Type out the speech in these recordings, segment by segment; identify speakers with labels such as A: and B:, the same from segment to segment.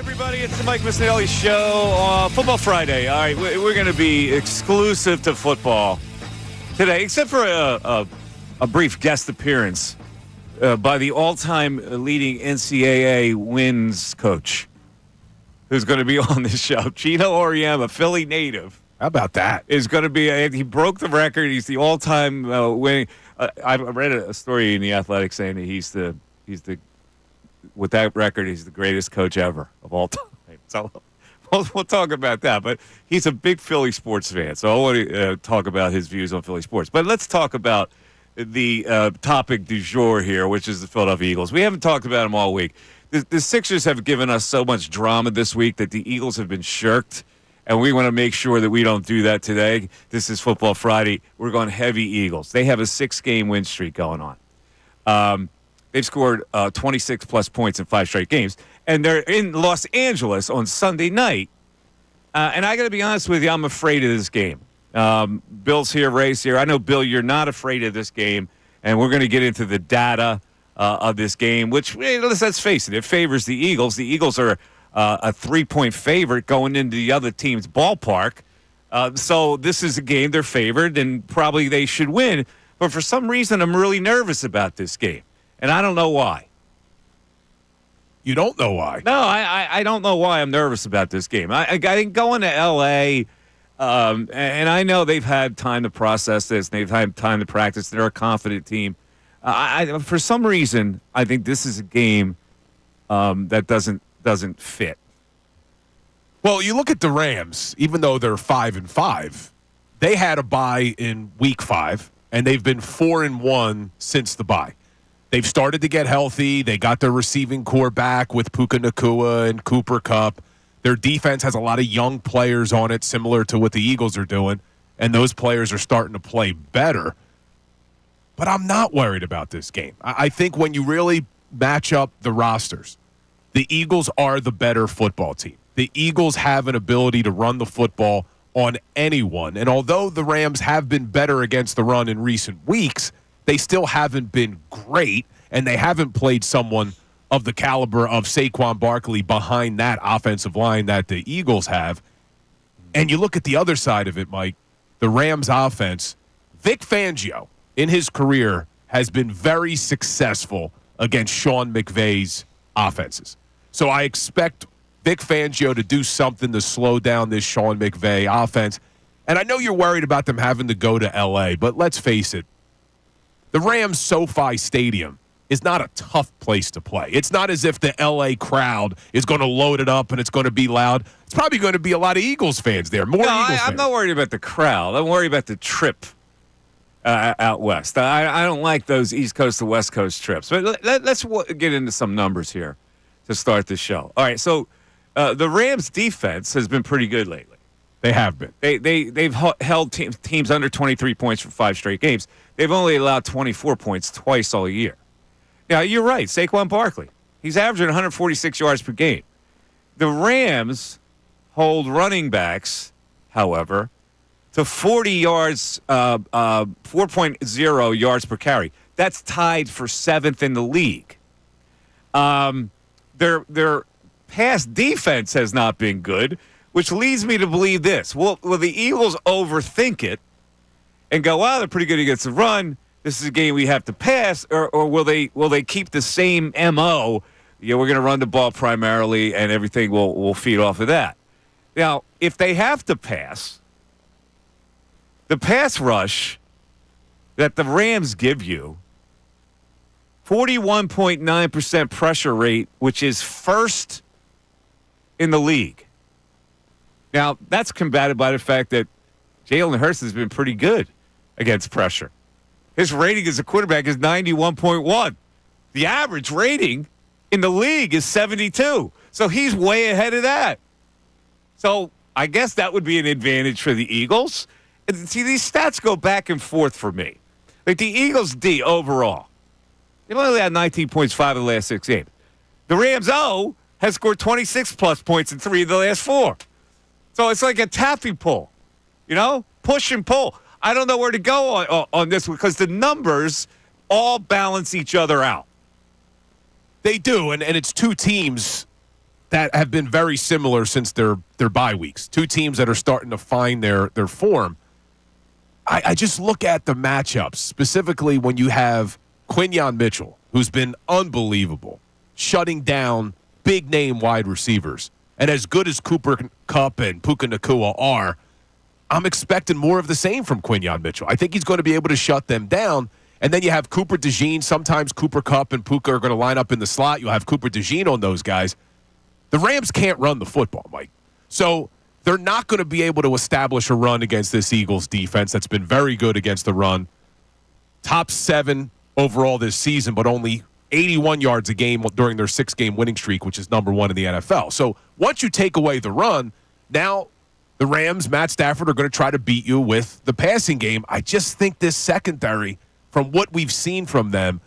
A: Everybody, it's the Mike Missanelli Show, Football Friday. All right, we're going to be exclusive to football today, except for a brief guest appearance by the all-time leading NCAA wins coach, who's going to be on this show. Geno Auriemma, Philly native.
B: How about that?
A: Is going to be. He broke the record. He's the all-time winning. I read a story in the Athletic saying that he's the. With that record, he's the greatest coach ever of all time. So we'll talk about that. But he's a big Philly sports fan, so I want to talk about his views on Philly sports. But let's talk about the topic du jour here, which is the Philadelphia Eagles. We haven't talked about them all week. The Sixers have given us so much drama this week that the Eagles have been shirked, and we want to make sure that we don't do that today. This is Football Friday. We're going heavy Eagles. They have a 6-game win streak going on. They've scored 26-plus points in 5 straight games. And they're in Los Angeles on Sunday night. And I got to be honest with you, I'm afraid of this game. Bill's here, Ray's here. I know, Bill, you're not afraid of this game. And we're going to get into the data of this game, which, let's face it, it favors the Eagles. The Eagles are a 3-point favorite going into the other team's ballpark. So this is a game they're favored, and probably they should win. But for some reason, I'm really nervous about this game. And I don't know why.
B: You don't know why?
A: No, I don't know why I'm nervous about this game. I think going to L.A., and I know they've had time to process this, and they've had time to practice. They're a confident team. For some reason, I think this is a game that doesn't fit.
B: Well, you look at the Rams, even though they're 5-5, they had a bye in Week 5, and they've been 4-1 since the bye. They've started to get healthy. They got their receiving core back with Puka Nacua and Cooper Kupp. Their defense has a lot of young players on it, similar to what the Eagles are doing, and those players are starting to play better. But I'm not worried about this game. I think when you really match up the rosters, the Eagles are the better football team. The Eagles have an ability to run the football on anyone. And although the Rams have been better against the run in recent weeks, they still haven't been great, and they haven't played someone of the caliber of Saquon Barkley behind that offensive line that the Eagles have. And you look at the other side of it, Mike, the Rams offense, Vic Fangio, in his career, has been very successful against Sean McVay's offenses. So I expect Vic Fangio to do something to slow down this Sean McVay offense. And I know you're worried about them having to go to L.A., but let's face it, the Rams SoFi Stadium is not a tough place to play. It's not as if the L.A. crowd is going to load it up and it's going to be loud. It's probably going to be a lot of Eagles fans there, more Eagles fans.
A: I'm not worried about the crowd. I'm worried about the trip out west. I don't like those East Coast to West Coast trips. But let's get into some numbers here to start the show. All right, so the Rams' defense has been pretty good lately.
B: They have been.
A: They've held teams under 23 points for 5 straight games. They've only allowed 24 points twice all year. Now, you're right, Saquon Barkley. He's averaging 146 yards per game. The Rams hold running backs, however, to 40 yards, 4.0 yards per carry. That's tied for 7th in the league. Their pass defense has not been good, which leads me to believe this. Will the Eagles overthink it and go, wow, they're pretty good against the run. This is a game we have to pass, or will they keep the same MO? We're going to run the ball primarily, and everything will feed off of that. Now, if they have to pass, the pass rush that the Rams give you, 41.9% pressure rate, which is first in the league. Now, that's combated by the fact that Jalen Hurts has been pretty good against pressure. His rating as a quarterback is 91.1. The average rating in the league is 72. So he's way ahead of that. So I guess that would be an advantage for the Eagles. And see, these stats go back and forth for me. Like the Eagles D overall, they've only had 19 points 5 of the last 6 games. The Rams O has scored 26-plus points in 3 of the last 4. So it's like a taffy pull, push and pull. I don't know where to go on this one because the numbers all balance each other out.
B: They do, and it's two teams that have been very similar since their bye weeks. Two teams that are starting to find their form. I just look at the matchups, specifically when you have Quinyon Mitchell, who's been unbelievable, shutting down big-name wide receivers. And as good as Cooper Kupp and Puka Nacua are, I'm expecting more of the same from Quinyon Mitchell. I think he's going to be able to shut them down. And then you have Cooper DeJean. Sometimes Cooper Kupp and Puka are going to line up in the slot. You'll have Cooper DeJean on those guys. The Rams can't run the football, Mike. So they're not going to be able to establish a run against this Eagles defense that's been very good against the run. Top 7 overall this season, but only 81 yards a game during their 6-game winning streak, which is number 1 in the NFL. So once you take away the run, now the Rams, Matt Stafford, are going to try to beat you with the passing game. I just think this secondary, from what we've seen from them,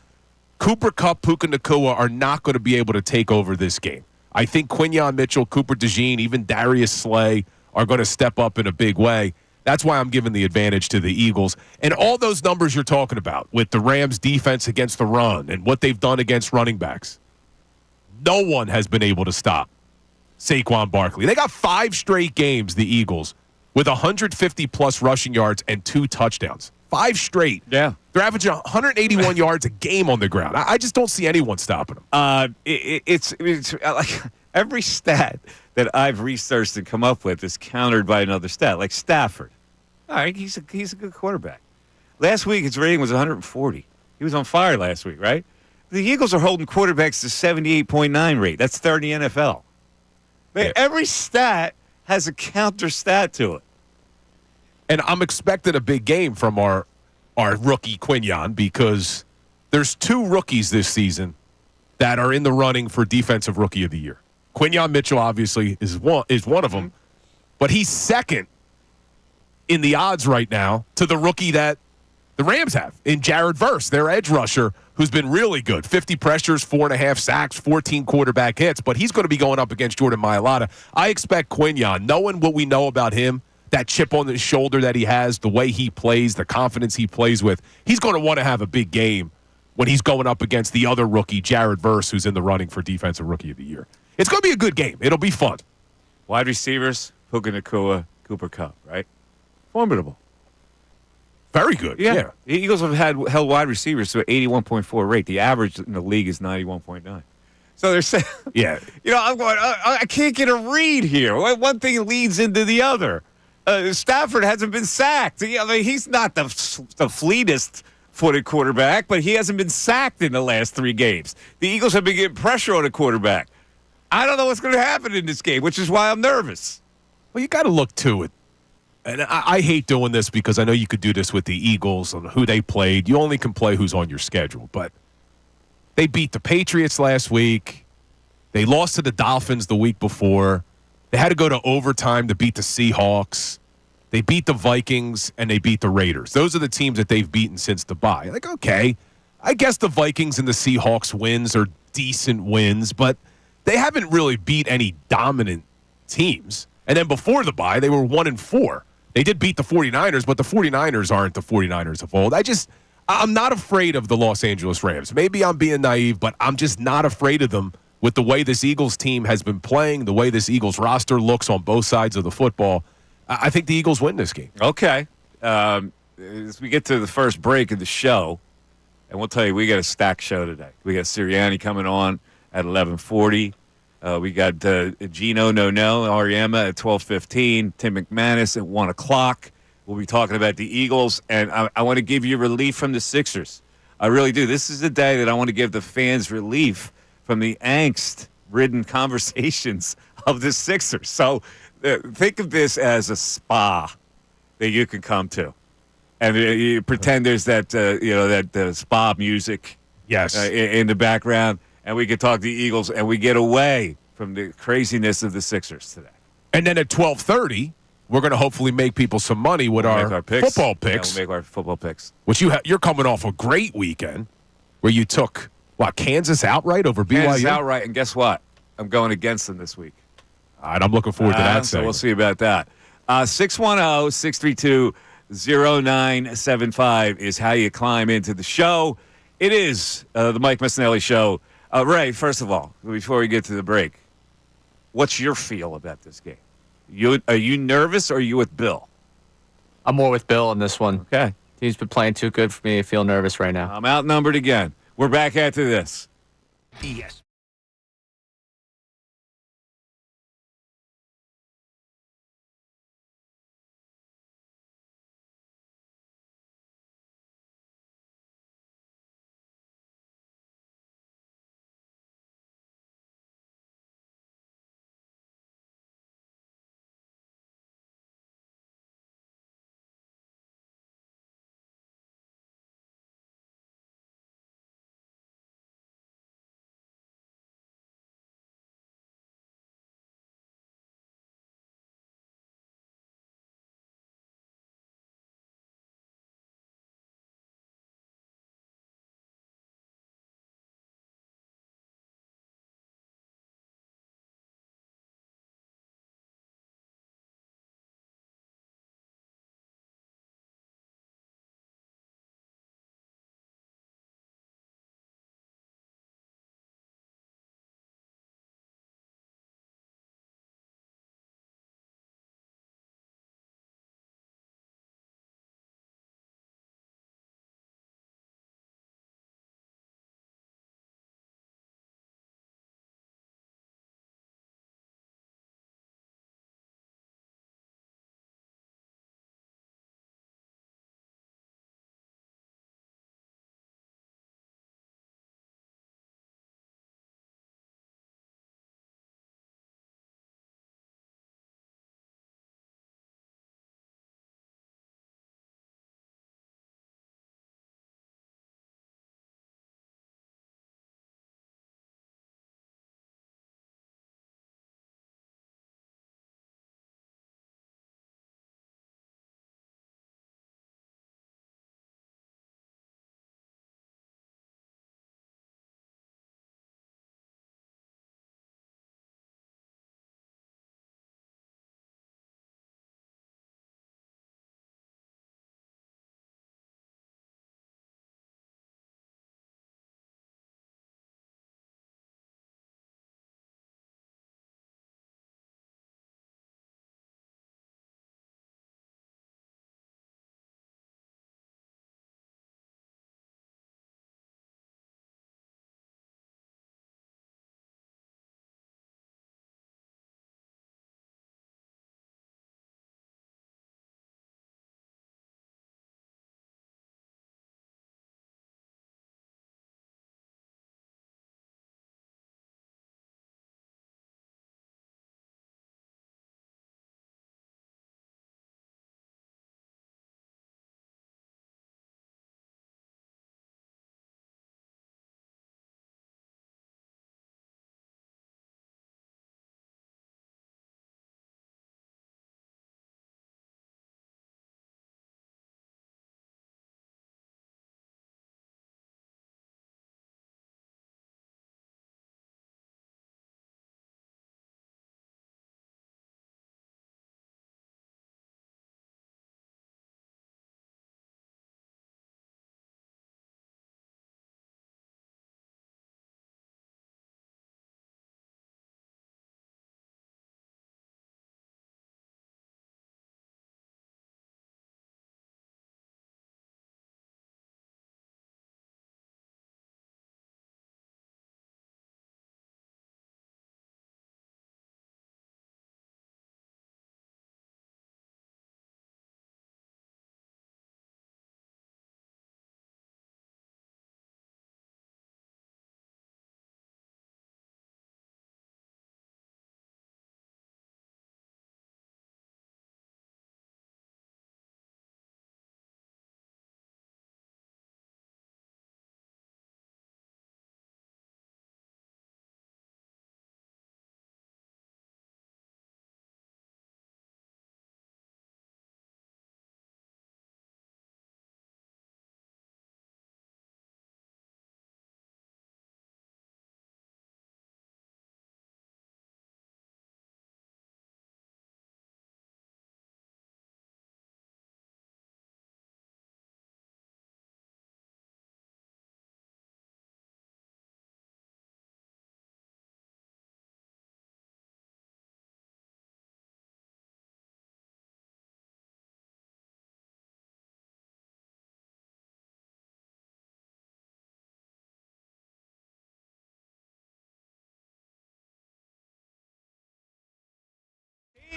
B: Cooper Kupp, Puka Nacua are not going to be able to take over this game. I think Quinyon Mitchell, Cooper DeJean, even Darius Slay are going to step up in a big way. That's why I'm giving the advantage to the Eagles. And all those numbers you're talking about with the Rams' defense against the run and what they've done against running backs, no one has been able to stop Saquon Barkley. They got 5 straight games, the Eagles, with 150-plus rushing yards and 2 touchdowns. 5 straight.
A: Yeah.
B: They're averaging 181 yards a game on the ground. I just don't see anyone stopping them.
A: It's like every stat that I've researched and come up with is countered by another stat, like Stafford. All right, he's a good quarterback. Last week, his rating was 140. He was on fire last week, right? The Eagles are holding quarterbacks to 78.9 rate. That's third in the NFL.
B: Yeah.
A: Every stat has a counter stat to it.
B: And I'm expecting a big game from our rookie Quinyon because there's 2 rookies this season that are in the running for Defensive Rookie of the Year. Quinyon Mitchell obviously is one of them, but he's second in the odds right now to the rookie that the Rams have in Jared Verse, their edge rusher, who's been really good. 50 pressures, 4.5 sacks, 14 quarterback hits, but he's going to be going up against Jordan Mailata. I expect Quinyon, knowing what we know about him, that chip on his shoulder that he has, the way he plays, the confidence he plays with, he's going to want to have a big game when he's going up against the other rookie, Jared Verse, who's in the running for Defensive Rookie of the Year. It's going to be a good game. It'll be fun.
A: Wide receivers, Puka Nacua, Cooper Kupp, right? Formidable.
B: Very good. Yeah.
A: The Eagles have held wide receivers to an 81.4 rate. The average in the league is 91.9. So they're saying,
B: Yeah.
A: I'm going, I can't get a read here. One thing leads into the other. Stafford hasn't been sacked. He's not the fleetest footed quarterback, but he hasn't been sacked in the last 3 games. The Eagles have been getting pressure on the quarterback. I don't know what's going to happen in this game, which is why I'm nervous.
B: Well, you got to look to it. And I hate doing this because I know you could do this with the Eagles and who they played. You only can play who's on your schedule. But they beat the Patriots last week. They lost to the Dolphins the week before. They had to go to overtime to beat the Seahawks. They beat the Vikings, and they beat the Raiders. Those are the teams that they've beaten since the bye. Like, okay, I guess the Vikings and the Seahawks wins are decent wins, but they haven't really beat any dominant teams. And then before the bye, they were 1-4. They did beat the 49ers, but the 49ers aren't the 49ers of old. I'm not afraid of the Los Angeles Rams. Maybe I'm being naive, but I'm just not afraid of them with the way this Eagles team has been playing, the way this Eagles roster looks on both sides of the football. I think the Eagles win this game.
A: Okay. As we get to the first break of the show, and we'll tell you, we got a stacked show today. We got Serriani coming on at 11:40. We got Geno Auriemma at 12:15. Tim McManus at 1 o'clock. We'll be talking about the Eagles, and I want to give you relief from the Sixers. I really do. This is the day that I want to give the fans relief from the angst-ridden conversations of the Sixers. So think of this as a spa that you can come to, and you pretend there's that spa music,
B: Yes,
A: in the background, and we can talk the Eagles, and we get away from the craziness of the Sixers today.
B: And then at 12:30, we're going to hopefully make people some money with our football picks.
A: Yeah, we'll make our football picks.
B: Which you're coming off a great weekend where you took Kansas outright over BYU.
A: Kansas outright, and guess what? I'm going against them this week.
B: All right, I'm looking forward to that.
A: So we'll see about that. 610-632-0975 is how you climb into the show. It is the Mike Missanelli Show. Ray, first of all, before we get to the break, What's your feel about this game? Are you nervous or are you with Bill?
C: I'm more with Bill on this one.
A: Okay.
C: Team's been playing too good for me to feel nervous right now.
A: I'm outnumbered again. We're back after this.
D: Yes.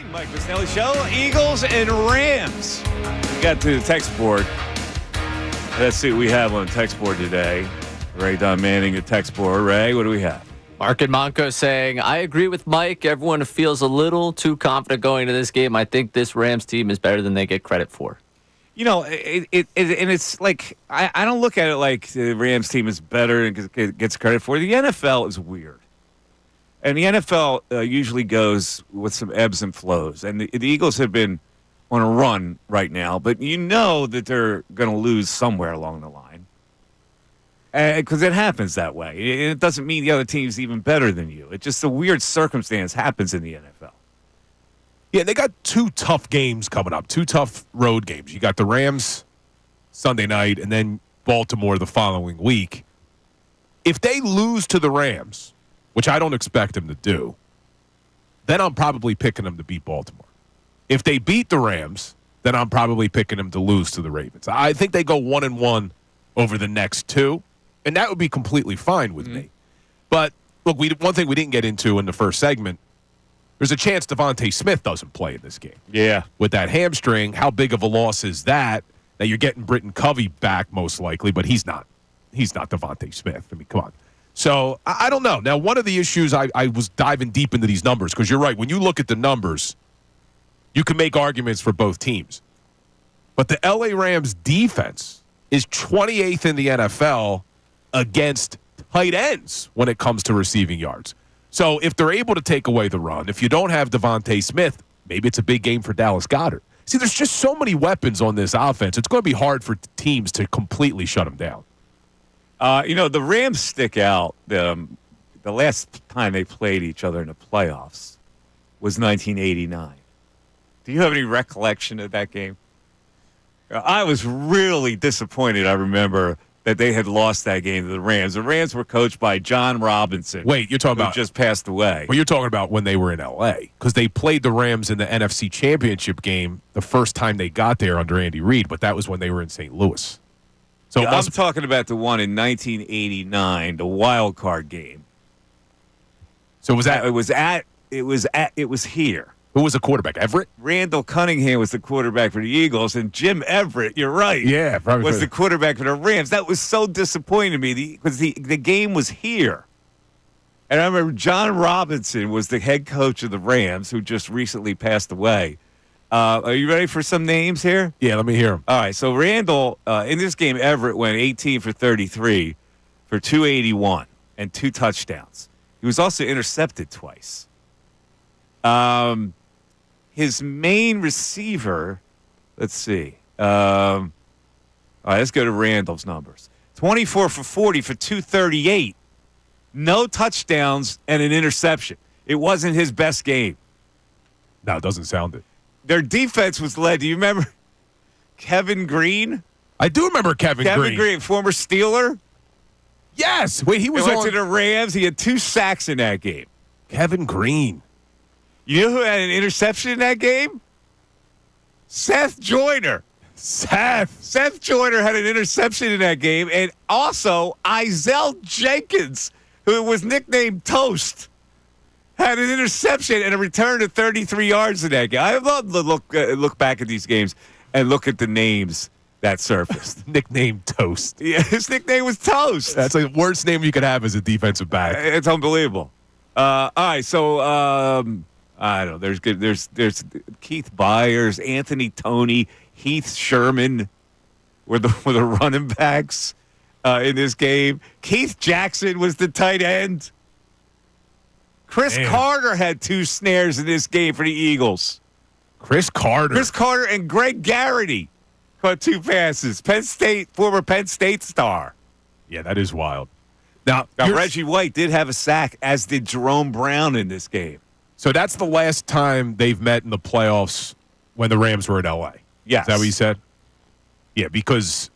A: Mike Missanelli Show, Eagles and Rams. We got to the text board. Let's see what we have on the text board today. Ray Don Manning, the text board. Ray, what do we have?
C: Mark and Monco saying, I agree with Mike. Everyone feels a little too confident going into this game. I think this Rams team is better than they get credit for.
A: You know, and it's like, I don't look at it like the Rams team is better and gets credit for it. The NFL is weird. And the NFL usually goes with some ebbs and flows. And the Eagles have been on a run right now, but you know that they're going to lose somewhere along the line. Because it happens that way. It doesn't mean the other team's even better than you. It's just a weird circumstance happens in the NFL.
B: Yeah, they got 2 tough games coming up, 2 tough road games. You got the Rams Sunday night and then Baltimore the following week. If they lose to the Rams, which I don't expect them to do, then I'm probably picking them to beat Baltimore. If they beat the Rams, then I'm probably picking them to lose to the Ravens. I think they go 1-1 over the next 2, and that would be completely fine with me. But, look, one thing we didn't get into in the first segment, there's a chance Devontae Smith doesn't play in this game.
A: Yeah.
B: With that hamstring, how big of a loss is that? Now, you're getting Britton Covey back most likely, but he's not. He's not Devontae Smith. I mean, come on. So, I don't know. Now, one of the issues, I was diving deep into these numbers, because you're right. When you look at the numbers, you can make arguments for both teams. But the LA Rams defense is 28th in the NFL against tight ends when it comes to receiving yards. So if they're able to take away the run, if you don't have Devontae Smith, maybe it's a big game for Dallas Goedert. See, there's just so many weapons on this offense. It's going to be hard for teams to completely shut them down.
A: The Rams stick out. The last time they played each other in the playoffs was 1989. Do you have any recollection of that game? I was really disappointed, I remember, that they had lost that game to the Rams. The Rams were coached by John Robinson.
B: Wait, you're talking about
A: just passed away.
B: Well, you're talking about when they were in L.A. because they played the Rams in the NFC Championship game the first time they got there under Andy Reid, but that was when they were in St. Louis. So
A: I'm talking about the one in 1989, the wild card game.
B: So was that?
A: It was here.
B: Who was the quarterback? Everett?
A: Randall Cunningham was the quarterback for the Eagles, and Jim Everett, you're right, was the quarterback for the Rams. That was so disappointing to me because the game was here. And I remember John Robinson was the head coach of the Rams, who just recently passed away. Are you ready for some names here?
B: Yeah, let me hear them.
A: All right, so Randall, in this game, Everett went 18 for 33 for 281 and 2 touchdowns. He was also intercepted twice. His main receiver, let's see. All right, let's go to Randall's numbers. 24 for 40 for 238. No touchdowns and an interception. It wasn't his best game.
B: No, it doesn't sound it.
A: Their defense was led. Do you remember Kevin Green?
B: I do remember Kevin Green,
A: former Steeler.
B: Yes. Wait, he
A: went to the Rams. He had 2 sacks in that game.
B: Kevin Green.
A: You know who had an interception in that game? Seth Joyner. Seth Joyner had an interception in that game, and also Izell Jenkins, who was nicknamed Toast, had an interception and a return of 33 yards in that game. I love to look back at these games and look at the names that surfaced.
B: Nicknamed Toast.
A: Yeah, his nickname was Toast.
B: That's the worst name you could have as a defensive back.
A: It's unbelievable. All right, so I don't know. There's Keith Byers, Anthony Toney, Heath Sherman were the running backs in this game. Keith Jackson was the tight end. Chris Carter had 2 snares in this game for the Eagles.
B: Chris Carter
A: and Greg Garrity caught 2 passes. Former Penn State star.
B: Yeah, that is wild. Now
A: Reggie White did have a sack, as did Jerome Brown in this game.
B: So that's the last time they've met in the playoffs when the Rams were in L.A.
A: Yes.
B: Is that what you said? Yeah, because,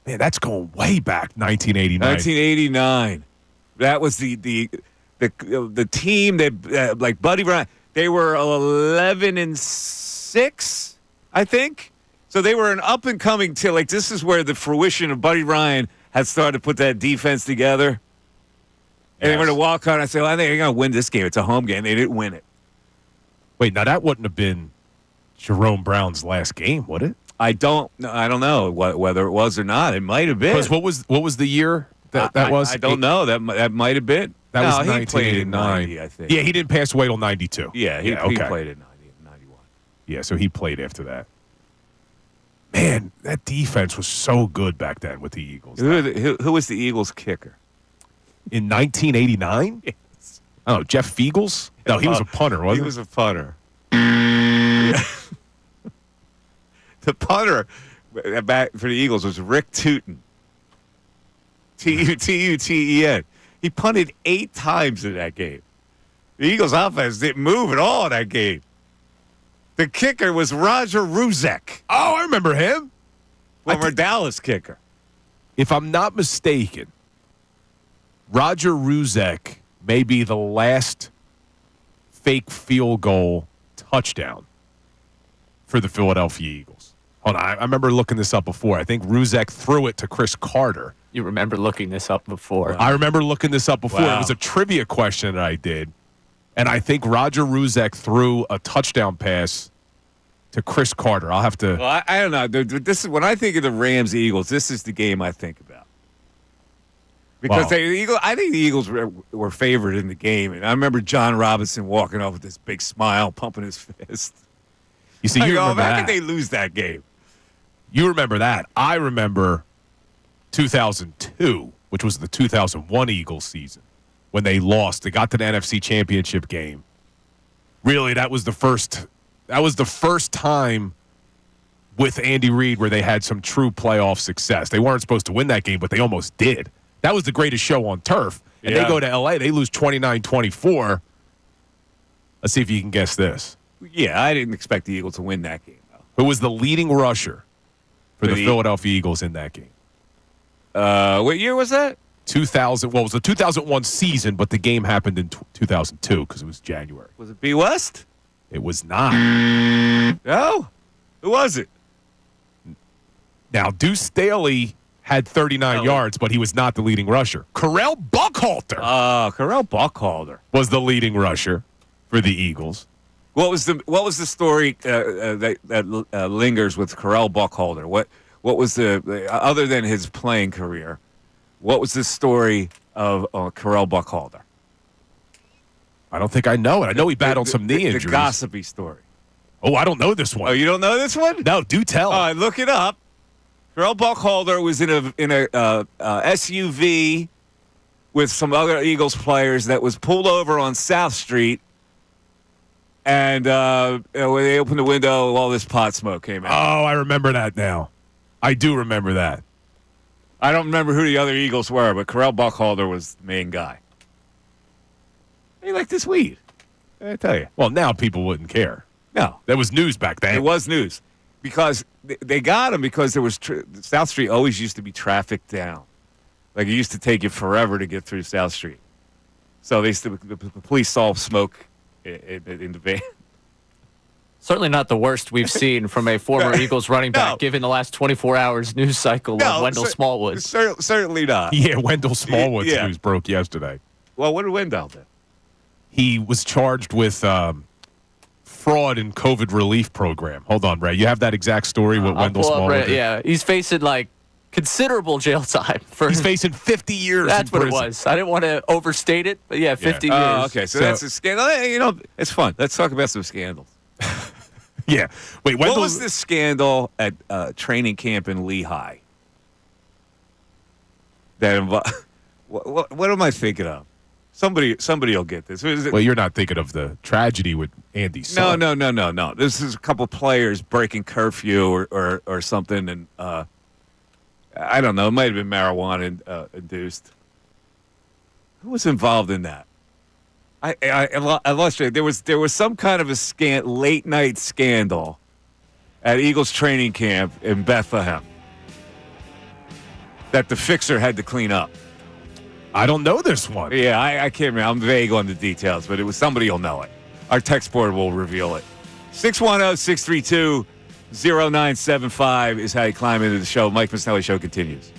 B: man, that's going way back, 1989.
A: 1989. That was the team that, like Buddy Ryan, they were 11-6, I think. So they were an up-and-coming team. Like, this is where the fruition of Buddy Ryan had started to put that defense together. And they went to walk on. I said, well, I think they're going to win this game. It's a home game. They didn't win it.
B: Wait, now that wouldn't have been Jerome Brown's last game, would it?
A: I don't know whether it was or not. It might have been.
B: Because what was the year that was?
A: I don't know. That might have been.
B: That was
A: he played in
B: 1989.
A: 90, I think.
B: Yeah, he didn't pass away till 92.
A: Yeah, he played in 90 and 91.
B: Yeah, so he played after that. Man, that defense was so good back then with the Eagles.
A: Who was the Eagles kicker?
B: In 1989?
A: Yes.
B: Oh, Jeff Fiegels? No, he was a punter, wasn't he?
A: He was a punter. The punter back for the Eagles was Rick Tuten. Tuten. He punted 8 times in that game. The Eagles' offense didn't move at all in that game. The kicker was Roger Ruzek,
B: Oh, I remember him.
A: former Dallas kicker.
B: If I'm not mistaken, Roger Ruzek may be the last fake field goal touchdown for the Philadelphia Eagles. Hold on, I remember looking this up before. I think Ruzek threw it to Chris Carter.
C: You remember looking this up before.
B: I remember looking this up before.
A: Wow.
B: It was a trivia question that I did. And I think Roger Ruzek threw a touchdown pass to Chris Carter. I'll have to.
A: Well, I don't know. This is when I think of the Rams Eagles. This is the game I think about because
B: Wow.
A: I think the Eagles were favored in the game, and I remember John Robinson walking off with this big smile, pumping his fist.
B: You see,
A: I
B: you
A: go,
B: remember
A: how
B: that.
A: could they lose that game?
B: You remember that. I remember 2002, which was the 2001 Eagles season, when they lost. They got to the NFC Championship game. Really, that was the first time with Andy Reid where they had some true playoff success. They weren't supposed to win that game, but they almost did. That was the greatest show on turf. And
A: Yeah.
B: they go to L.A., they lose 29-24. Let's see if you can guess this.
A: Yeah, I didn't expect the Eagles to win that game, though.
B: Who was the leading rusher for the Philadelphia Eagles in that game?
A: What year was that?
B: 2000. Well, it was the 2001 season, but the game happened in 2002 because it was January.
A: Was it B. West?
B: It was not.
A: No. Who was it?
B: Now, Deuce Staley had 39 yards, but he was not the leading rusher. Correll Buckhalter
A: Corral Buckhalter.
B: was the leading rusher for the Eagles.
A: What was the story that lingers with Corral Buckhalter? What was the other than his playing career? What was the story of Corral Buckhalter?
B: I don't think I know it. I know he battled some knee injuries.
A: The gossipy story.
B: Oh, I don't know this
A: Oh,
B: one.
A: you don't know this one?
B: No, do tell.
A: All right, look it up. Corral Buckhalter was in a SUV with some other Eagles players that was pulled over on South Street, and when they opened the window, all this pot smoke came out.
B: Oh, I remember that now. I do remember that.
A: I don't remember who the other Eagles were, but Corral Buckhalter was the main guy. He liked this weed. I tell you.
B: Well, now people wouldn't care.
A: No,
B: That was news back then.
A: it was news because they got him because there was South Street always used to be trafficked down. Like it used to take you forever to get through South Street. So the police saw smoke in the van.
C: Certainly not the worst we've seen from a former Eagles running back,
A: No.
C: given the last 24 hours news cycle of Wendell Smallwood.
A: Certainly not.
B: Yeah, Wendell Smallwood's
A: Yeah.
B: news broke yesterday.
A: Well, what did Wendell do?
B: He was charged with fraud in COVID relief program. Hold on, Ray. You have that exact story with Wendell
C: Well,
B: Smallwood?
C: yeah, he's facing like considerable jail time for.
B: He's facing 50 years
C: That's
B: in
C: what it
B: prison.
C: was. I didn't want to overstate it, but yeah, 50 years.
A: Oh, okay. So that's a scandal. You know, it's fun. Let's talk about some scandals.
B: Yeah. Wait, Wendell
A: What was the scandal at training camp in Lehigh? That what am I thinking of? Somebody will get this. Was it-
B: Well, you're not thinking of the tragedy with Andy Son.
A: No. This is a couple players breaking curfew or something, and I don't know. It might have been marijuana induced. Who was involved in that? I lost track. There was some kind of a late night scandal at Eagles training camp in Bethlehem that the fixer had to clean up.
B: I don't know this one.
A: Yeah, I can't remember. I'm vague on the details, but it was somebody will know it. Our text board will reveal it. 610-632-0975 is how you climb into the show. Mike Missanelli Show continues.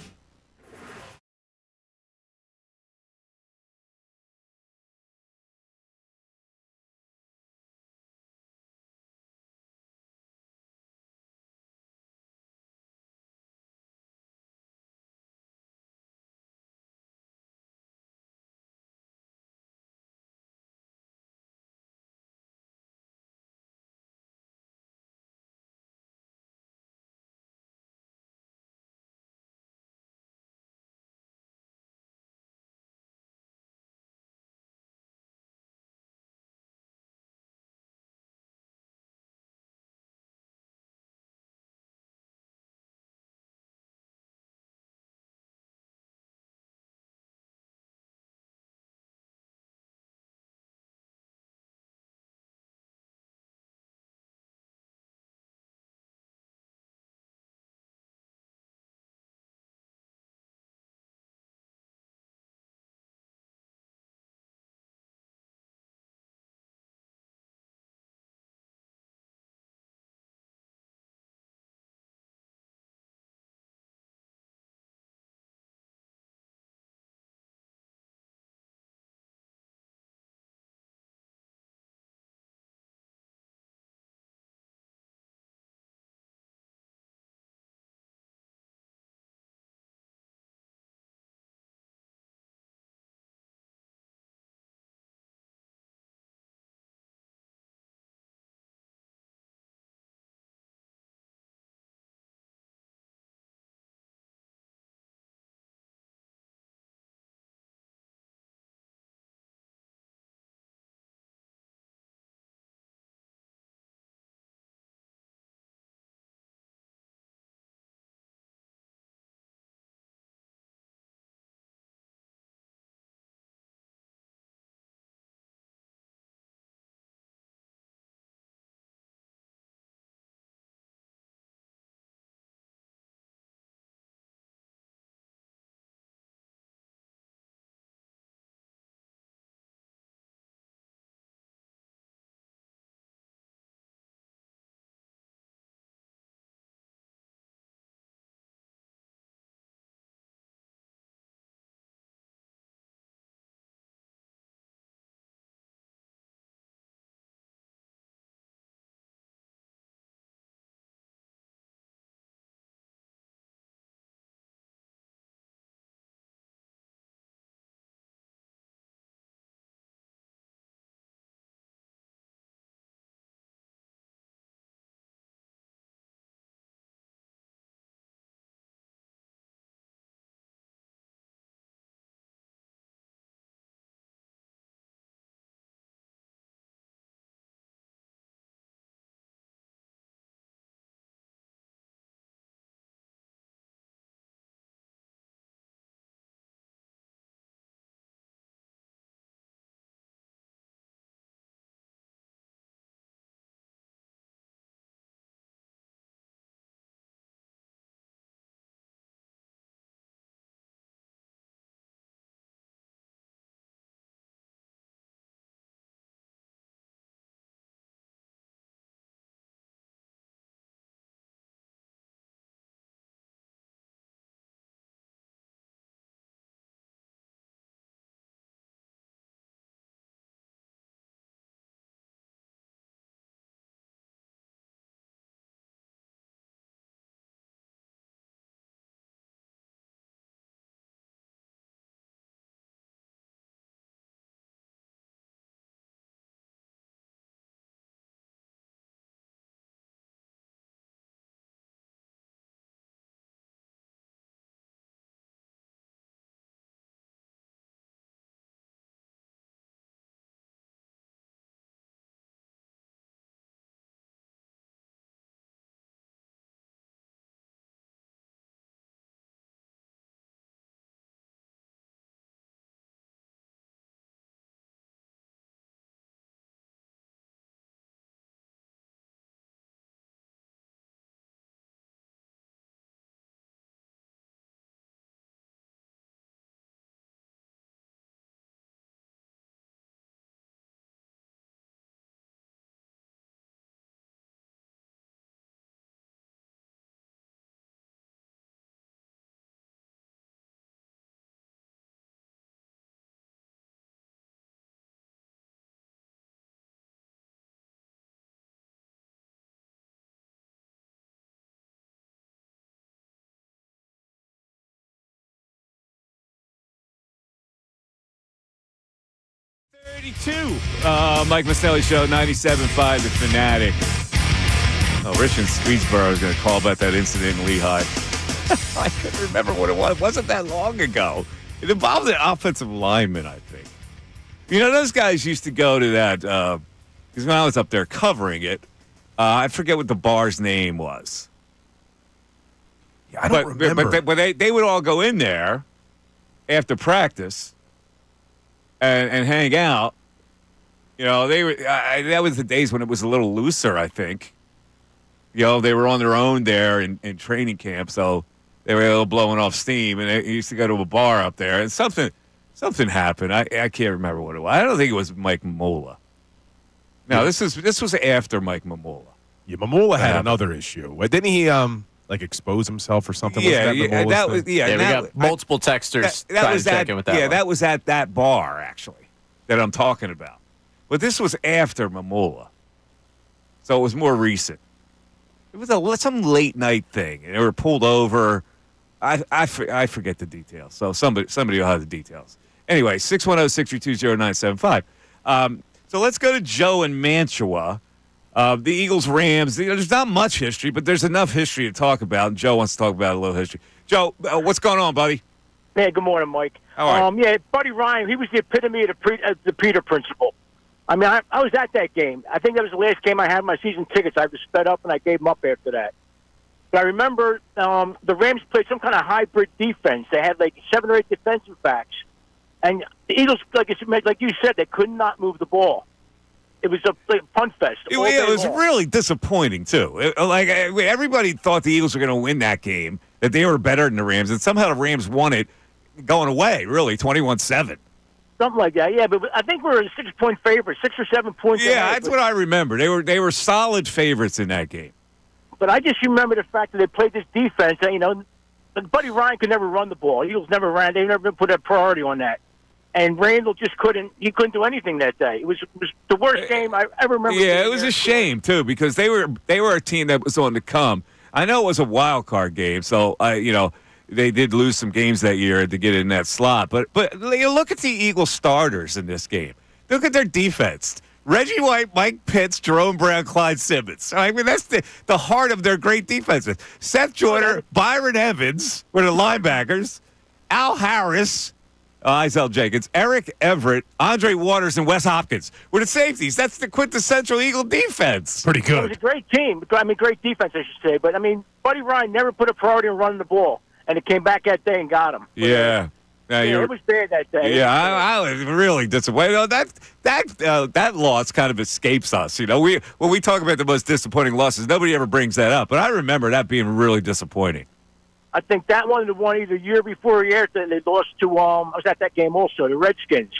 A: 32. Mike Missanelli Show, 97.5, The Fanatic. Oh, Rich in Swedesboro is going to call about that incident in Lehigh. I couldn't remember what it was. It wasn't that long ago. It involved an offensive lineman, I think. You know, those guys used to go to that, because when I was up there covering it, I forget what the bar's name was.
B: Yeah, I don't remember.
A: But they would all go in there after practice and hang out. You know, they were that was the days when it was a little looser, I think. You know, they were on their own there in training camp, so they were a little blowing off steam, and they used to go to a bar up there, and something happened. I can't remember what it was. I don't think it was Mike Mamula. No, this was after Mike Mamula.
B: Yeah, Mamula had another issue. Didn't he expose himself or something?
A: Yeah,
C: We got multiple texters trying to check in with that.
A: Yeah,
C: one.
A: that was at that bar actually that I'm talking about. But this was after Mamula, so it was more recent. It was some late night thing, and they were pulled over. I forget the details. So somebody will have the details. Anyway, 610-632-0975. So let's go to Joe in Mantua. The Eagles-Rams. You know, there's not much history, but there's enough history to talk about. And Joe wants to talk about a little history. Joe, what's going on, buddy?
D: Hey, good morning, Mike.
A: How are you?
D: Yeah, Buddy Ryan, he was the epitome of the Peter principle. I mean, I was at that game. I think that was the last game I had my season tickets. I was fed up, and I gave them up after that. But I remember the Rams played some kind of hybrid defense. They had like 7 or 8 defensive backs. And the Eagles, like you said, they could not move the ball. It was a punt fest.
A: It was really disappointing, too. Everybody thought the Eagles were going to win that game, that they were better than the Rams, and somehow the Rams won it going away, really, 21-7.
D: Something like that, yeah. But I think we were a 6-point favorite, 6 or 7 points.
A: Yeah, that's what I remember. They were solid favorites in that game.
D: But I just remember the fact that they played this defense. And, you know, Buddy Ryan could never run the ball. Eagles never ran. They never put a priority on that. And Randall just couldn't. He couldn't do anything that day. It was the worst game I ever remember.
A: Yeah, it was a shame too because they were a team that was on the come. I know it was a wild card game, so they did lose some games that year to get in that slot. But you look at the Eagles starters in this game. Look at their defense. Reggie White, Mike Pitts, Jerome Brown, Clyde Simmons. I mean, that's the heart of their great defenses. Seth Joyner, Byron Evans were the linebackers. Al Harris, Isel Jenkins, Eric Everett, Andre Waters, and Wes Hopkins were the safeties. That's the quintessential Eagle defense.
B: Pretty good.
D: It was a great team. I mean, great defense, I should say. But, I mean, Buddy Ryan never put a priority on running the ball. And it came back that day and got him.
A: Yeah.
D: It was bad that day.
A: Yeah, I was really disappointed. That loss kind of escapes us. You know, when we talk about the most disappointing losses, nobody ever brings that up. But I remember that being really disappointing.
D: I think that one, the one either year before or year after they lost to. I was at that game also, the Redskins.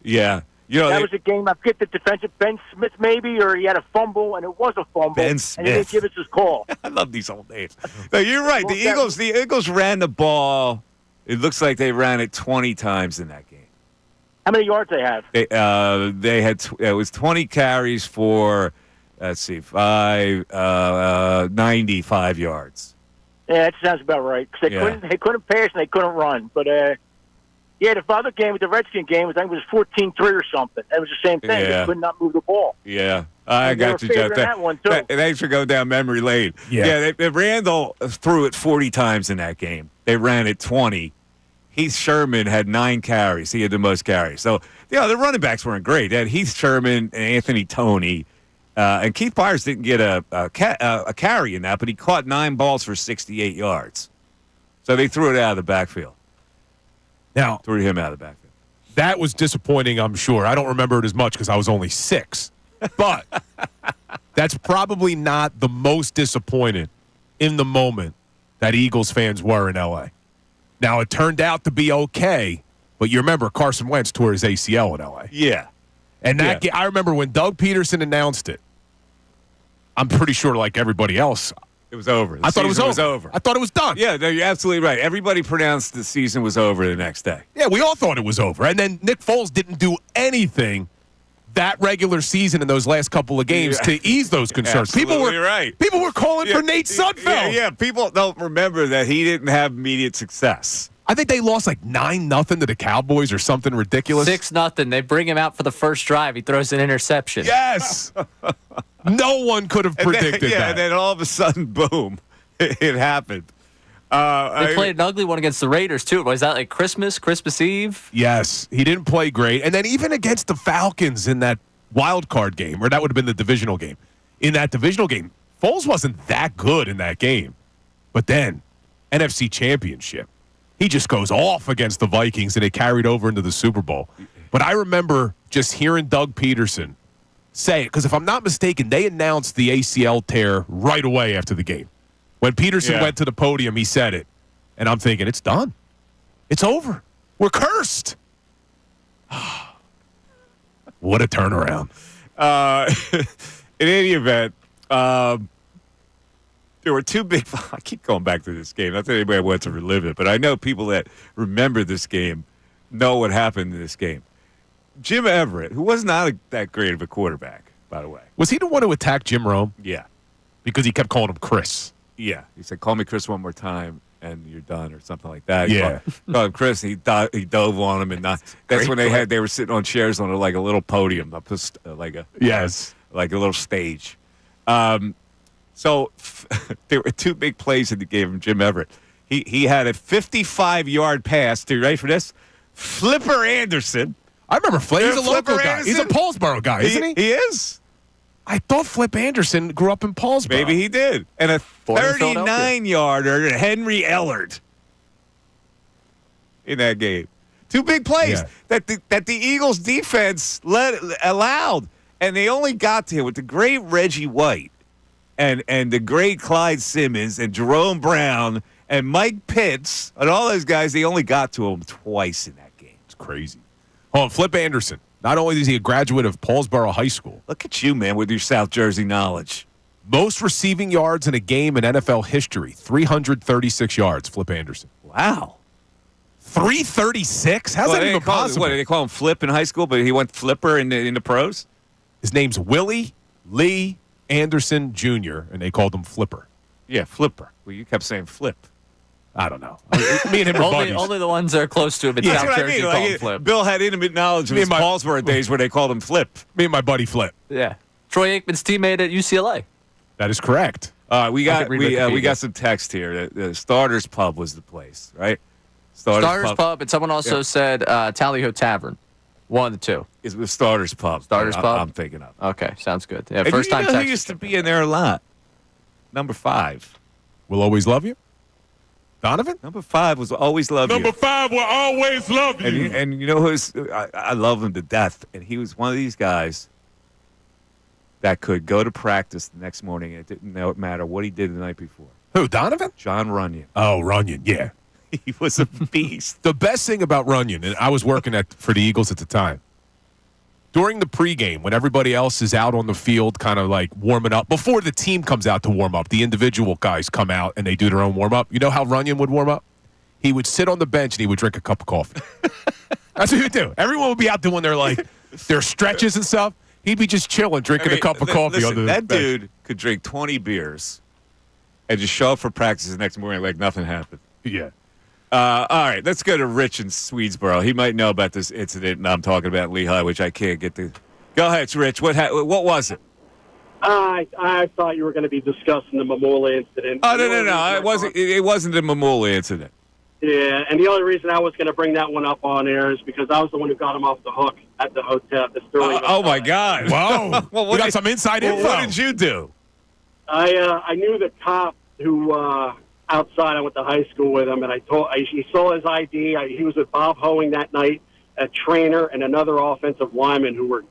A: Yeah, you know
D: that was a game. I forget the defensive Ben Smith maybe, or he had a fumble, and it was a fumble.
A: Ben Smith.
D: And he didn't give us his call.
A: I love these old names. No, you're right. The Eagles ran the ball. It looks like they ran it 20 times in that game.
D: How many yards they have?
A: They had it was 20 carries for 95 yards.
D: Yeah, that sounds about right. Cause they couldn't pass and they couldn't run. But the other game with the Redskin game, I think it was 14-3 or something. It was the same thing.
A: Yeah.
D: They could not move the ball.
A: Yeah. I got you, Jeff.
D: That one too.
A: Thanks for going down memory lane.
B: Yeah.
A: Randall threw it 40 times in that game. They ran it 20. Heath Sherman had 9 carries. He had the most carries. So, the running backs weren't great. They had Heath Sherman and Anthony Toney. And Keith Byers didn't get a carry in that, but he caught 9 balls for 68 yards. So they threw it out of the backfield.
B: Now,
A: Threw him out of the backfield.
B: that was disappointing, I'm sure. I don't remember it as much because I was only 6. But that's probably not the most disappointed in the moment that Eagles fans were in L.A. Now, it turned out to be okay, but you remember Carson Wentz tore his ACL in L.A.
A: Yeah.
B: And I remember when Doug Peterson announced it, I'm pretty sure, like everybody else,
A: it was over.
B: I thought it was over. I thought it was done.
A: Yeah, no, you're absolutely right. Everybody pronounced the season was over the next day.
B: Yeah, we all thought it was over. And then Nick Foles didn't do anything that regular season in those last couple of games to ease those concerns.
A: Absolutely right.
B: People were calling for Nate Sudfeld.
A: Yeah, people don't remember that he didn't have immediate success.
B: I think they lost like 9-0 to the Cowboys or something ridiculous.
C: 6-0. They bring him out for the first drive. He throws an interception.
B: Yes. No one could have predicted that.
A: And then all of a sudden, boom, it happened.
C: They played an ugly one against the Raiders, too. Was that like Christmas Eve?
B: Yes, he didn't play great. And then even against the Falcons in that wild card game, or that would have been the divisional game. In that divisional game, Foles wasn't that good in that game. But then, NFC Championship, he just goes off against the Vikings, and it carried over into the Super Bowl. But I remember just hearing Doug Peterson say it, because if I'm not mistaken, they announced the ACL tear right away after the game. When Peterson went to the podium, he said it. And I'm thinking, it's done. It's over. We're cursed. What a turnaround.
A: In any event, there were two big. I keep going back to this game. Not that anybody wants to relive it, but I know people that remember this game know what happened in this game. Jim Everett, who was not that great of a quarterback, by the way.
B: Was he the one who attacked Jim Rome?
A: Yeah.
B: Because he kept calling him Chris.
A: Yeah. He said, "Call me Chris one more time, and you're done," or something like that.
B: Yeah.
A: Called him Chris. And he dove on him, and that's when they were sitting on chairs on like a little podium, like a little stage. So there were two big plays that he gave him, Jim Everett. He had a 55-yard pass. Are you ready for this? Flipper Anderson.
B: I remember Flip. He's a local guy.
A: Anderson?
B: He's a Paulsboro guy, isn't he?
A: He is.
B: I thought Flip Anderson grew up in Paulsboro.
A: Maybe he did. And a 39-yarder, Henry Ellard, in that game. Two big plays that the Eagles defense allowed, and they only got to him with the great Reggie White and the great Clyde Simmons and Jerome Brown and Mike Pitts and all those guys. They only got to him twice in that game.
B: It's crazy. Hold on, Flip Anderson. Not only is he a graduate of Paulsboro High School.
A: Look at you, man, with your South Jersey knowledge.
B: Most receiving yards in a game in NFL history, 336 yards, Flip Anderson.
A: Wow.
B: 336? How's that even possible?
A: What, did they call him Flip in high school, but he went Flipper in the pros?
B: His name's Willie Lee Anderson Jr., and they called him Flipper.
A: Yeah, Flipper. Well, you kept saying Flip.
B: I don't know. Me and him are buddies.
C: Only the ones that are close to him in
A: That's
C: South
A: what
C: Jersey
A: I mean.
C: call
A: Like,
C: him Flip.
A: Bill had intimate knowledge of his Paulsboro days where they called him Flip.
B: Me and my buddy Flip.
C: Yeah. Troy Aikman's teammate at UCLA.
B: That is correct.
A: We got some text here. The Starters Pub was the place, right?
C: Starters Pub, and someone also said Tally Ho Tavern. One of the two.
A: Is the Starters Pub.
C: Starters Pub?
A: I'm thinking of.
C: Okay, sounds good. Yeah,
A: And
C: first time
A: who
C: text.
A: used to be in there a lot? Number 5.
B: We'll always love you. Donovan?
A: Number 5 was always love you.
B: Number 5 will always love you.
A: And you know who's? I love him to death. And he was one of these guys that could go to practice the next morning and it didn't matter what he did the night before.
B: Who, Donovan?
A: John Runyon.
B: Oh, Runyon, yeah.
A: He was a beast.
B: The best thing about Runyon, and I was working for the Eagles at the time, during the pregame, when everybody else is out on the field kind of like warming up, before the team comes out to warm up, the individual guys come out and they do their own warm-up. You know how Runyon would warm up? He would sit on the bench and he would drink a cup of coffee. That's what he would do. Everyone would be out doing their stretches and stuff. He'd be just chilling, drinking a cup of coffee.
A: Listen,
B: on the
A: that
B: bench.
A: dude could drink 20 beers and just show up for practice the next morning like nothing happened.
B: Yeah.
A: All right, let's go to Rich in Swedesboro. He might know about this incident I'm talking about in Lehigh, which I can't get to. Go ahead, Rich. What was it?
E: I thought you were going to be discussing the Mamula incident.
A: Oh, no. It wasn't the Mamula incident.
E: Yeah, and the only reason I was going to bring that one up on air is because I was the one who got him off the hook at the hotel, at the Sterling Hotel.
A: Oh, my God.
B: Wow.
A: Well,
B: you got some inside info.
A: What did you do?
E: I knew the cop who outside. I went to high school with him, and he saw his ID. He was with Bob Hoeing that night, a trainer, and another offensive lineman who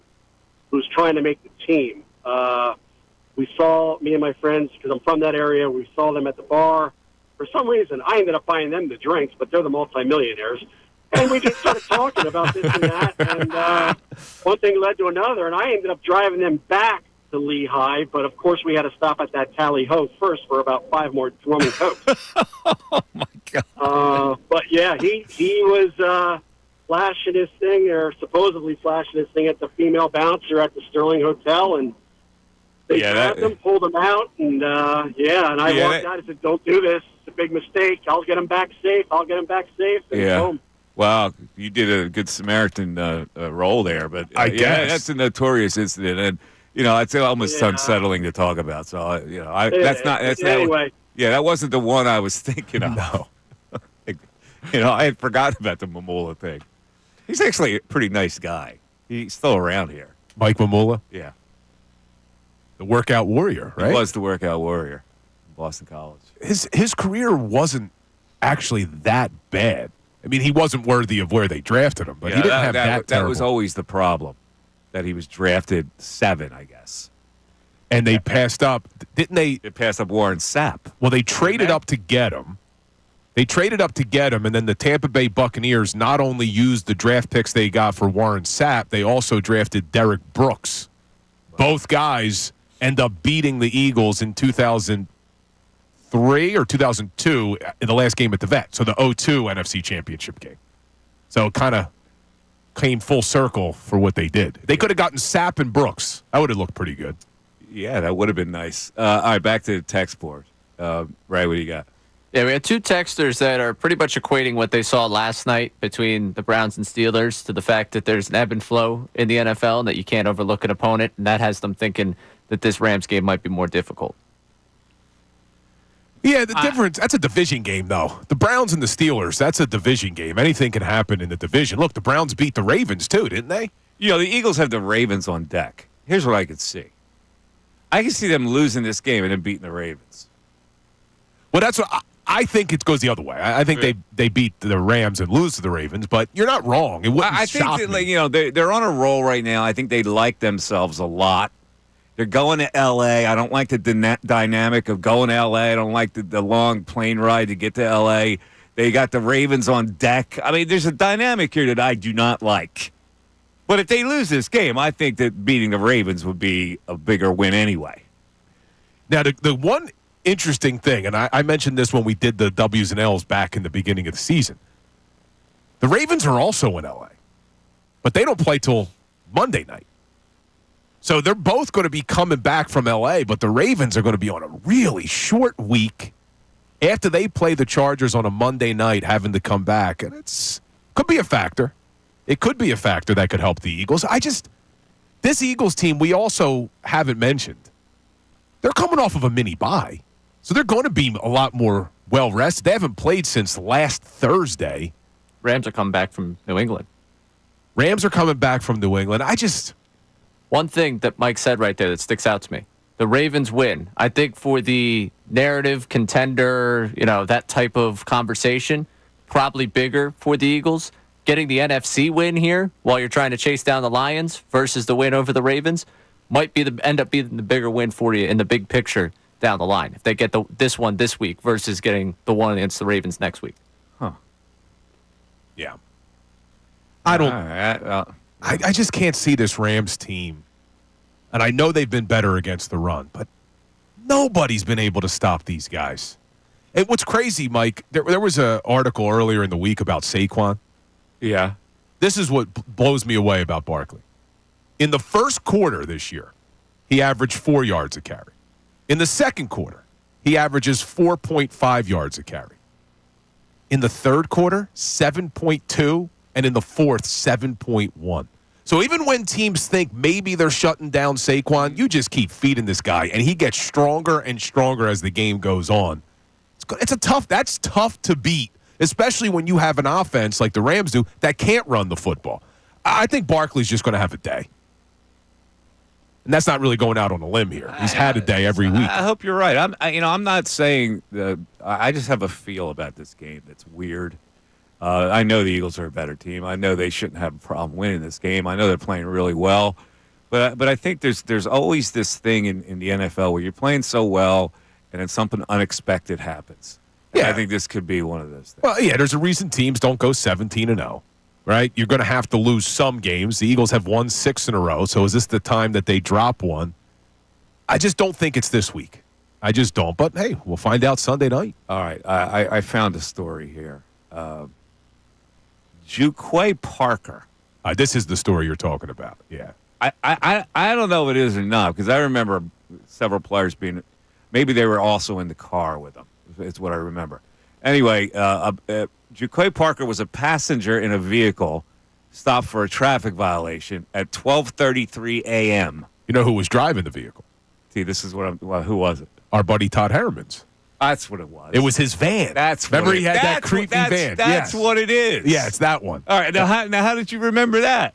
E: was trying to make the team. We saw, me and my friends, because I'm from that area, we saw them at the bar. For some reason, I ended up buying them the drinks, but they're the multimillionaires. And we just started talking about this and that, and one thing led to another, and I ended up driving them back to Lehigh, but of course we had to stop at that Tally Ho first for about 5 more rum and cokes.
A: Oh, my God.
E: But, yeah, he was flashing his thing, or supposedly flashing his thing at the female bouncer at the Sterling Hotel, and they grabbed him, pulled him out, and and I walked out and said, "Don't do this." It's a big mistake. I'll get him back safe. And
A: Yeah.
E: boom.
A: Well, you did a good Samaritan role there, but
B: I
A: yeah,
B: guess.
A: that's a notorious incident, and it's almost
E: Yeah.
A: unsettling to talk about. So
E: Anyway.
A: Yeah, that wasn't the one I was thinking of.
B: No.
A: I had forgotten about the Mamula thing. He's actually a pretty nice guy. He's still around here.
B: Mike Mamula,
A: Yeah,
B: the workout warrior, right?
A: he was the workout warrior in Boston College.
B: His career wasn't actually that bad. I mean, he wasn't worthy of where they drafted him, but he didn't have that
A: That was
B: terrible.
A: always the problem, that he was drafted 7, I guess.
B: And they passed up, didn't they?
A: It passed up Warren Sapp.
B: Well, they traded up to get him. And then the Tampa Bay Buccaneers not only used the draft picks they got for Warren Sapp, they also drafted Derek Brooks. Both guys end up beating the Eagles in 2003 or 2002 in the last game at the Vet, so the 0-2 NFC Championship game. So it kind of came full circle for what they did. They could have gotten Sapp and Brooks. That would have looked pretty good.
A: Yeah, that would have been nice. All right, back to the text board. Ray, what do you got?
C: Yeah, we had 2 texters that are pretty much equating what they saw last night between the Browns and Steelers to the fact that there's an ebb and flow in the NFL and that you can't overlook an opponent, and that has them thinking that this Rams game might be more difficult.
B: Yeah, the difference, that's a division game, though. The Browns and the Steelers, that's a division game. Anything can happen in the division. Look, the Browns beat the Ravens, too, didn't they?
A: The Eagles have the Ravens on deck. Here's what I could see. I can see them losing this game and then beating the Ravens.
B: Well, that's what I think it goes the other way. I think they beat the Rams and lose to the Ravens, but you're not wrong. It wouldn't
A: I think
B: shock
A: that,
B: me.
A: they're on a roll right now. I think they like themselves a lot. They're going to L.A. I don't like the dynamic of going to L.A. I don't like the long plane ride to get to L.A. They got the Ravens on deck. I mean, there's a dynamic here that I do not like. But if they lose this game, I think that beating the Ravens would be a bigger win anyway.
B: Now, the one interesting thing, and I mentioned this when we did the W's and L's back in the beginning of the season, the Ravens are also in L.A., but they don't play till Monday night. So they're both going to be coming back from L.A., but the Ravens are going to be on a really short week after they play the Chargers on a Monday night, having to come back. And could be a factor. It could be a factor that could help the Eagles. This Eagles team, we also haven't mentioned, they're coming off of a mini bye. So they're going to be a lot more well-rested. They haven't played since last Thursday.
C: Rams are coming back from New England. One thing that Mike said right there that sticks out to me, the Ravens win. I think for the narrative contender, that type of conversation, probably bigger for the Eagles. Getting the NFC win here while you're trying to chase down the Lions versus the win over the Ravens might end up being the bigger win for you in the big picture down the line. If they get this one this week versus getting the one against the Ravens next week.
A: Huh.
B: Yeah. I don't.
A: All right, well,
B: I just can't see this Rams team. And I know they've been better against the run, but nobody's been able to stop these guys. And what's crazy, Mike, there was an article earlier in the week about Saquon.
A: yeah.
B: This is what blows me away about Barkley. In the first quarter this year, he averaged 4 yards a carry. In the second quarter, he averages 4.5 yards a carry. In the third quarter, 7.2, and in the fourth, 7.1. So even when teams think maybe they're shutting down Saquon, you just keep feeding this guy, and he gets stronger and stronger as the game goes on. That's tough to beat, especially when you have an offense like the Rams do that can't run the football. I think Barkley's just going to have a day. And that's not really going out on a limb here. He's had a day every week.
A: I hope you're right. I'm not saying I just have a feel about this game that's weird. I know the Eagles are a better team. I know they shouldn't have a problem winning this game. I know they're playing really well, but I think there's always this thing in the NFL where you're playing so well and then something unexpected happens. And
B: Yeah.
A: I think this could be one of those things.
B: Well, yeah, there's a reason teams don't go 17-0, right? You're going to have to lose some games. The Eagles have won 6 in a row, so is this the time that they drop one? I just don't think it's this week. I just don't. But, hey, we'll find out Sunday night.
A: All right, I found a story here. Juquay Parker.
B: This is the story you're talking about, yeah.
A: I don't know if it is or not, because I remember several players maybe they were also in the car with him. It's what I remember. Anyway, Jaquay Parker was a passenger in a vehicle stopped for a traffic violation at 12:33 a.m.
B: You know who was driving the vehicle?
A: See, this is what who was it?
B: Our buddy Todd Harriman's.
A: That's what it was.
B: It was his van. Remember he had that creepy van.
A: That's what it is.
B: Yeah, it's that one.
A: All right. Now, how did you remember that?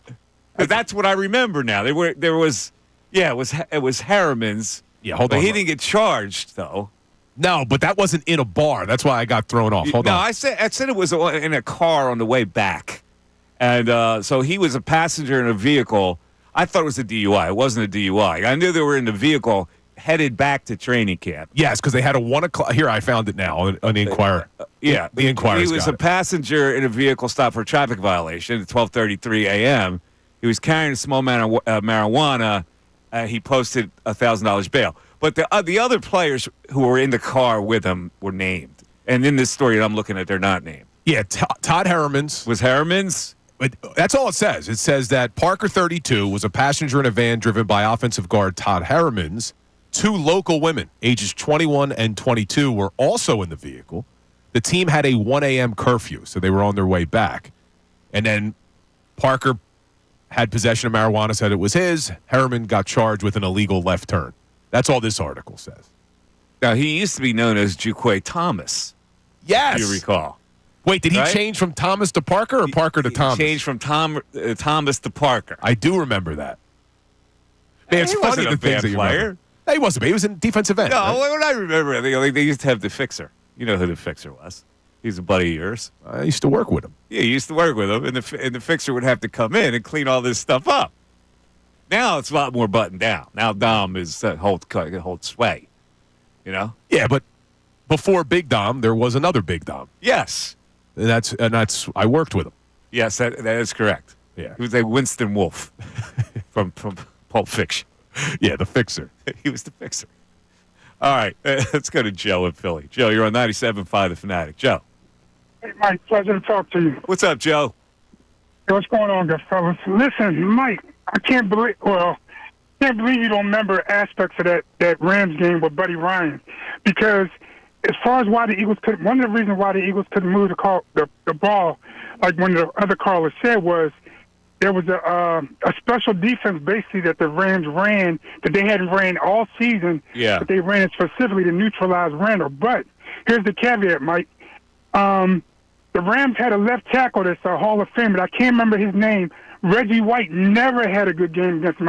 A: 'Cause that's what I remember now. It was Harriman's.
B: Yeah, hold
A: but
B: on.
A: he didn't get charged though.
B: No, but that wasn't in a bar. That's why I got thrown off. Hold
A: no,
B: on.
A: I said it was in a car on the way back, and so he was a passenger in a vehicle. I thought it was a DUI. It wasn't a DUI. I knew they were in the vehicle headed back to training camp.
B: Yes, because they had a 1 o'clock. Here, I found it now on the Inquirer.
A: Yeah,
B: the Inquirer's
A: He was
B: got
A: a
B: it.
A: passenger in a vehicle stopped for a traffic violation at 12:33 a.m. He was carrying a small amount of marijuana. He posted $1,000 bail. But the other players who were in the car with him were named. And in this story that I'm looking at, they're not named.
B: Yeah, Todd Harriman's.
A: Was Harriman's?
B: But that's all it says. It says that Parker, 32, was a passenger in a van driven by offensive guard Todd Harriman's. 2 local women, ages 21 and 22, were also in the vehicle. The team had a 1 a.m. curfew, so they were on their way back. And then Parker had possession of marijuana, said it was his. Harriman got charged with an illegal left turn. That's all this article says.
A: Now, he used to be known as Jaquay Thomas.
B: Yes.
A: If you recall.
B: Wait, did he
A: Right?
B: change from Thomas to Parker or Parker to
A: He
B: Thomas?
A: changed from Thomas to Parker.
B: I do remember that. Man, it's
A: He
B: funny
A: wasn't
B: the
A: a
B: things
A: bad
B: that you
A: player.
B: remember. No, he wasn't. But he was in defensive end.
A: No,
B: right?
A: what I remember, I think they used to have the fixer. You know who the fixer was. He's a buddy of yours.
B: I used to work with him.
A: Yeah, you used to work with him, and the fixer would have to come in and clean all this stuff up. Now it's a lot more buttoned down. Now Dom is hold sway. You know?
B: Yeah, but before Big Dom, there was another Big Dom.
A: Yes.
B: And that's I worked with him.
A: Yes, that is correct.
B: Yeah.
A: He was a Winston Wolfe from Pulp Fiction.
B: Yeah, the fixer.
A: He was the fixer. All right, let's go to Joe in Philly. Joe, you're on 97.5 The Fanatic. Joe.
F: Hey, Mike, pleasure to talk to you.
A: What's up, Joe?
F: Hey, what's going on, good fellas? Listen, Mike, I can't believe you don't remember aspects of that Rams game with Buddy Ryan, because as far as why the Eagles couldn't, one of the reasons why the Eagles couldn't move the ball, like one of the other callers said, was there was a special defense basically that the Rams ran that they hadn't ran all season.
A: Yeah.
F: But they ran it specifically to neutralize Randall. But here's the caveat, Mike. The Rams had a left tackle that's a Hall of Famer. I can't remember his name. Reggie White never had a good game against him.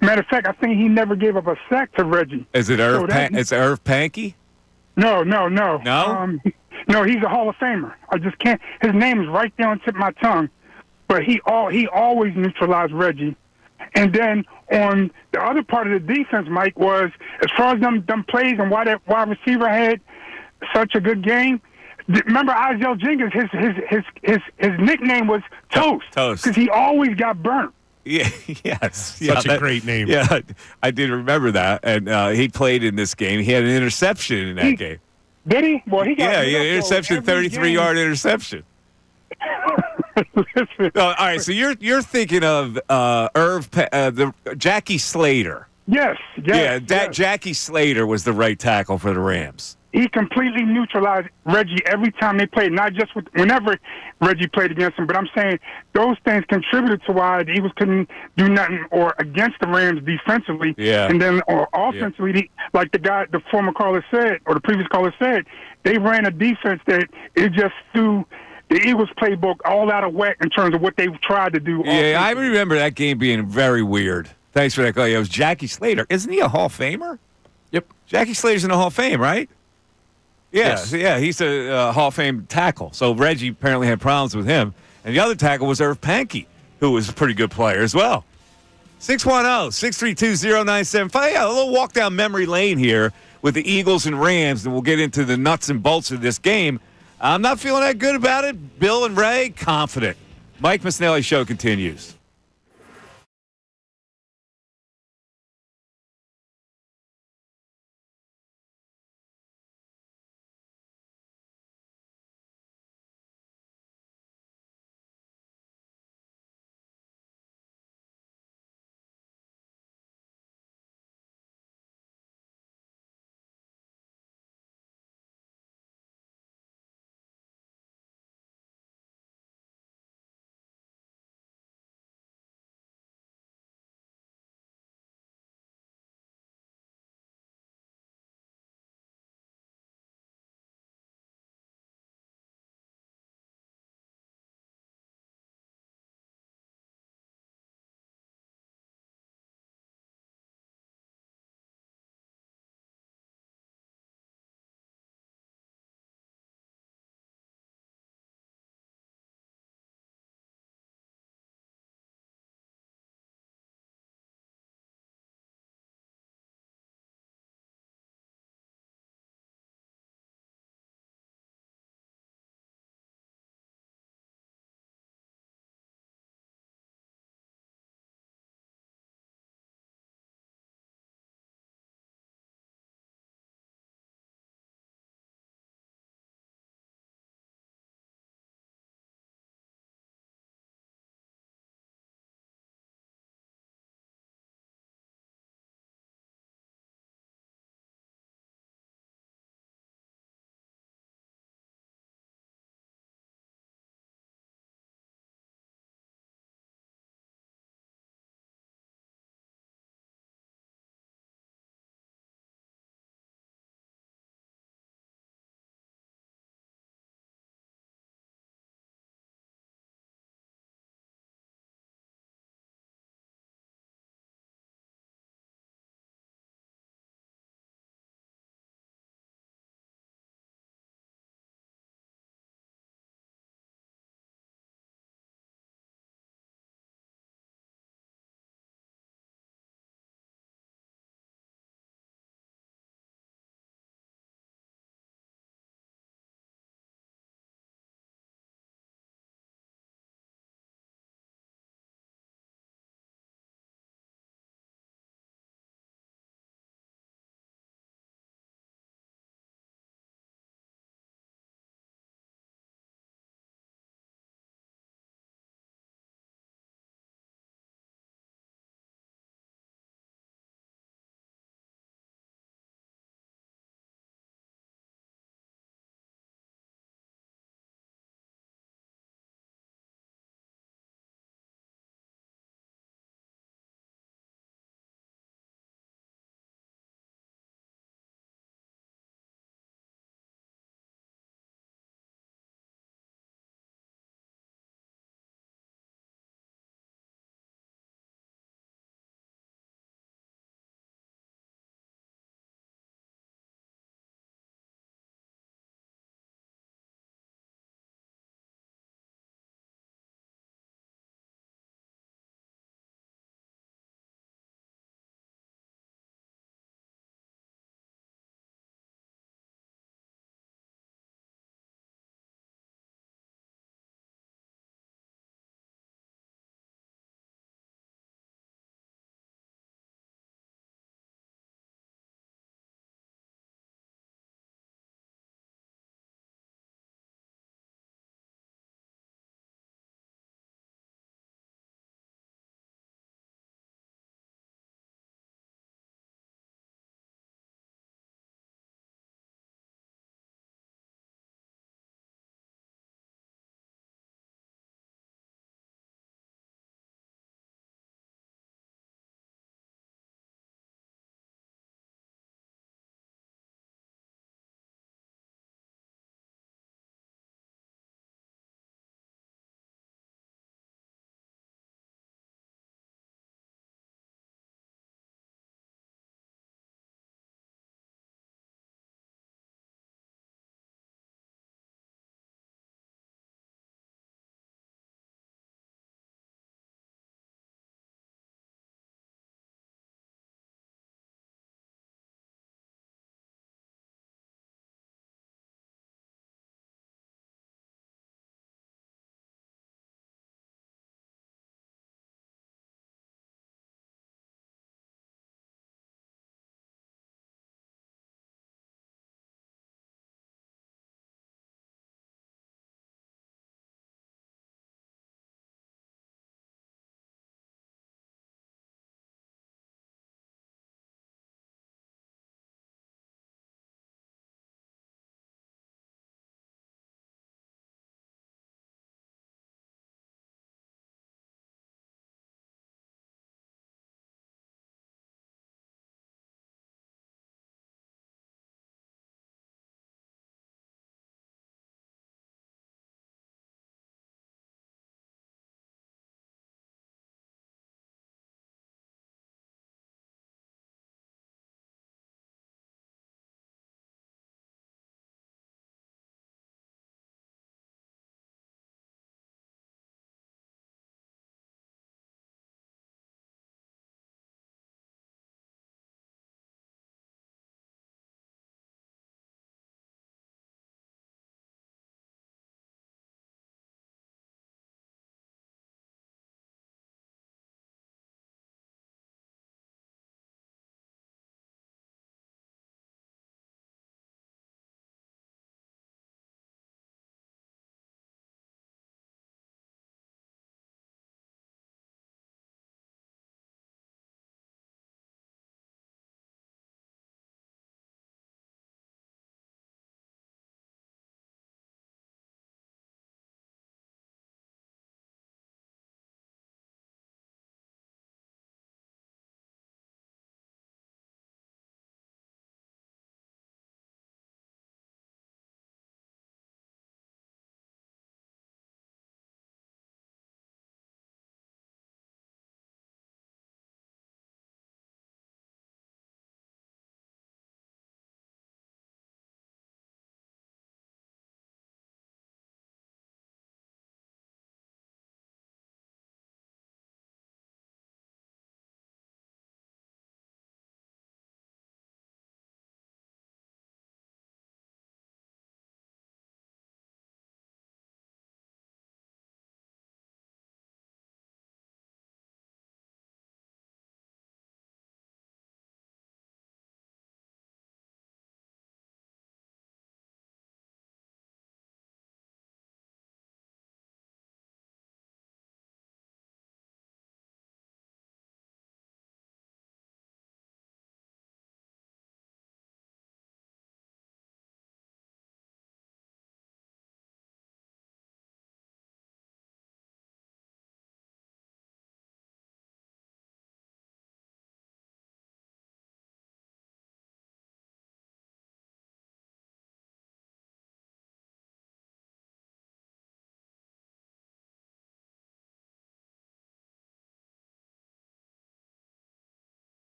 F: Matter of fact, I think he never gave up a sack to Reggie.
A: Is it Irv Pankey?
F: No.
A: No?
F: No, he's a Hall of Famer. I just can't. His name is right there on the tip of my tongue. But he always neutralized Reggie. And then on the other part of the defense, Mike, was as far as them plays and why that wide receiver had such a good game. Remember Isaiah Jenkins? His nickname was Toast.
A: Toast.
F: Because he always got burnt.
A: Yeah, yes.
B: Such a great name.
A: Yeah, I did remember that. And he played in this game. He had an interception in that game.
F: Did he? Well, he got
A: Yeah, interception, 33-yard interception.
F: Listen,
A: Oh, all right, so you're thinking of Jackie Slater.
F: yes.
A: Yeah,
F: yes.
A: Jackie Slater was the right tackle for the Rams.
F: He completely neutralized Reggie every time they played, not just whenever Reggie played against him, but I'm saying those things contributed to why the Eagles couldn't do nothing or against the Rams defensively.
A: Yeah.
F: And then or offensively, like the former caller said, or the previous caller said, they ran a defense that it just threw the Eagles playbook all out of whack in terms of what they tried to do.
A: Yeah, I remember that game being very weird. Thanks for that call. Yeah, it was Jackie Slater. Isn't he a Hall of Famer?
C: Yep.
A: Jackie Slater's in the Hall of Fame, right?
B: Yes.
A: Yeah, he's a Hall of Fame tackle. So Reggie apparently had problems with him. And the other tackle was Irv Pankey, who was a pretty good player as well. 610-632-0975. Yeah, a little walk down memory lane here with the Eagles and Rams, and we'll get into the nuts and bolts of this game. I'm not feeling that good about it. Bill and Ray, confident. Mike Missanelli Show continues.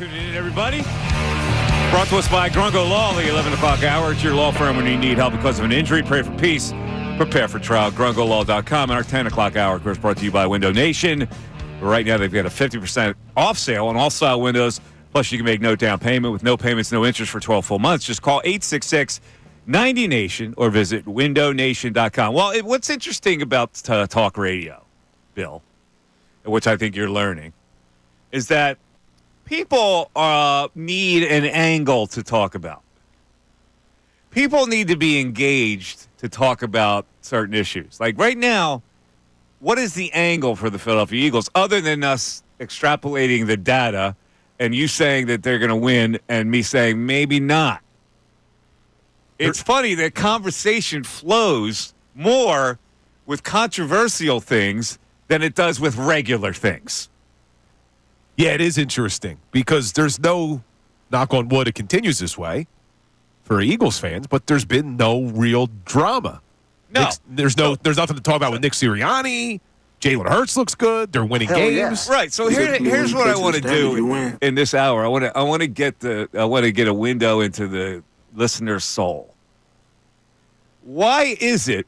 A: tuning in, everybody. Brought to us by Grungo Law, the 11 o'clock hour. It's your law firm when you need help because of an injury. Pray for peace. Prepare for trial. GrungoLaw.com. And our 10 o'clock hour, of course, brought to you by Window Nation. Right now, they've got a 50% off sale on all style windows. Plus, you can make no down payment with no payments, no interest for 12 full months. Just call 866-90-NATION or visit windownation.com. Well, what's interesting about talk radio, Bill, which I think you're learning, is that people need an angle to talk about. People need to be engaged to talk about certain issues. Like right now, what is the angle for the Philadelphia Eagles other than us extrapolating the data and you saying that they're going to win and me saying maybe not? It's funny that conversation flows more with controversial things than it does with regular things.
B: Yeah, it is interesting because there's no, knock on wood, it continues this way for Eagles fans, but there's been no real drama.
A: No.
B: There's nothing to talk about with Nick Sirianni. Jalen Hurts looks good. They're winning games.
A: Yeah. Right. So here's what I want to do in this hour. I want to get a window into the listener's soul. Why is it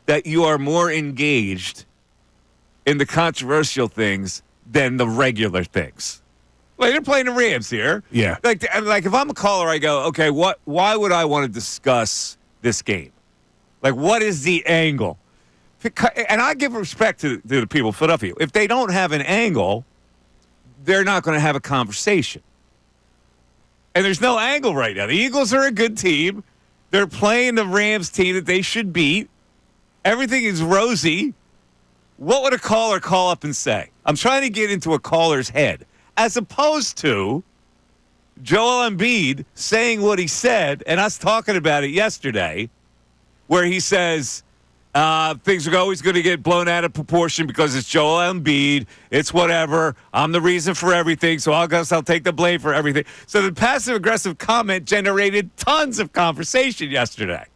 A: that you are more engaged in the controversial things than the regular things? Like they're playing the Rams here.
B: Yeah.
A: Like if I'm a caller, I go, okay, why would I want to discuss this game? Like, what is the angle? And I give respect to the people of Philadelphia. If they don't have an angle, they're not going to have a conversation. And there's no angle right now. The Eagles are a good team. They're playing the Rams team that they should beat. Everything is rosy. What would a caller call up and say? I'm trying to get into a caller's head, as opposed to Joel Embiid saying what he said and us talking about it yesterday, where he says things are always going to get blown out of proportion because it's Joel Embiid. It's whatever. I'm the reason for everything, so I guess I'll take the blame for everything. So the passive-aggressive comment generated tons of conversation yesterday.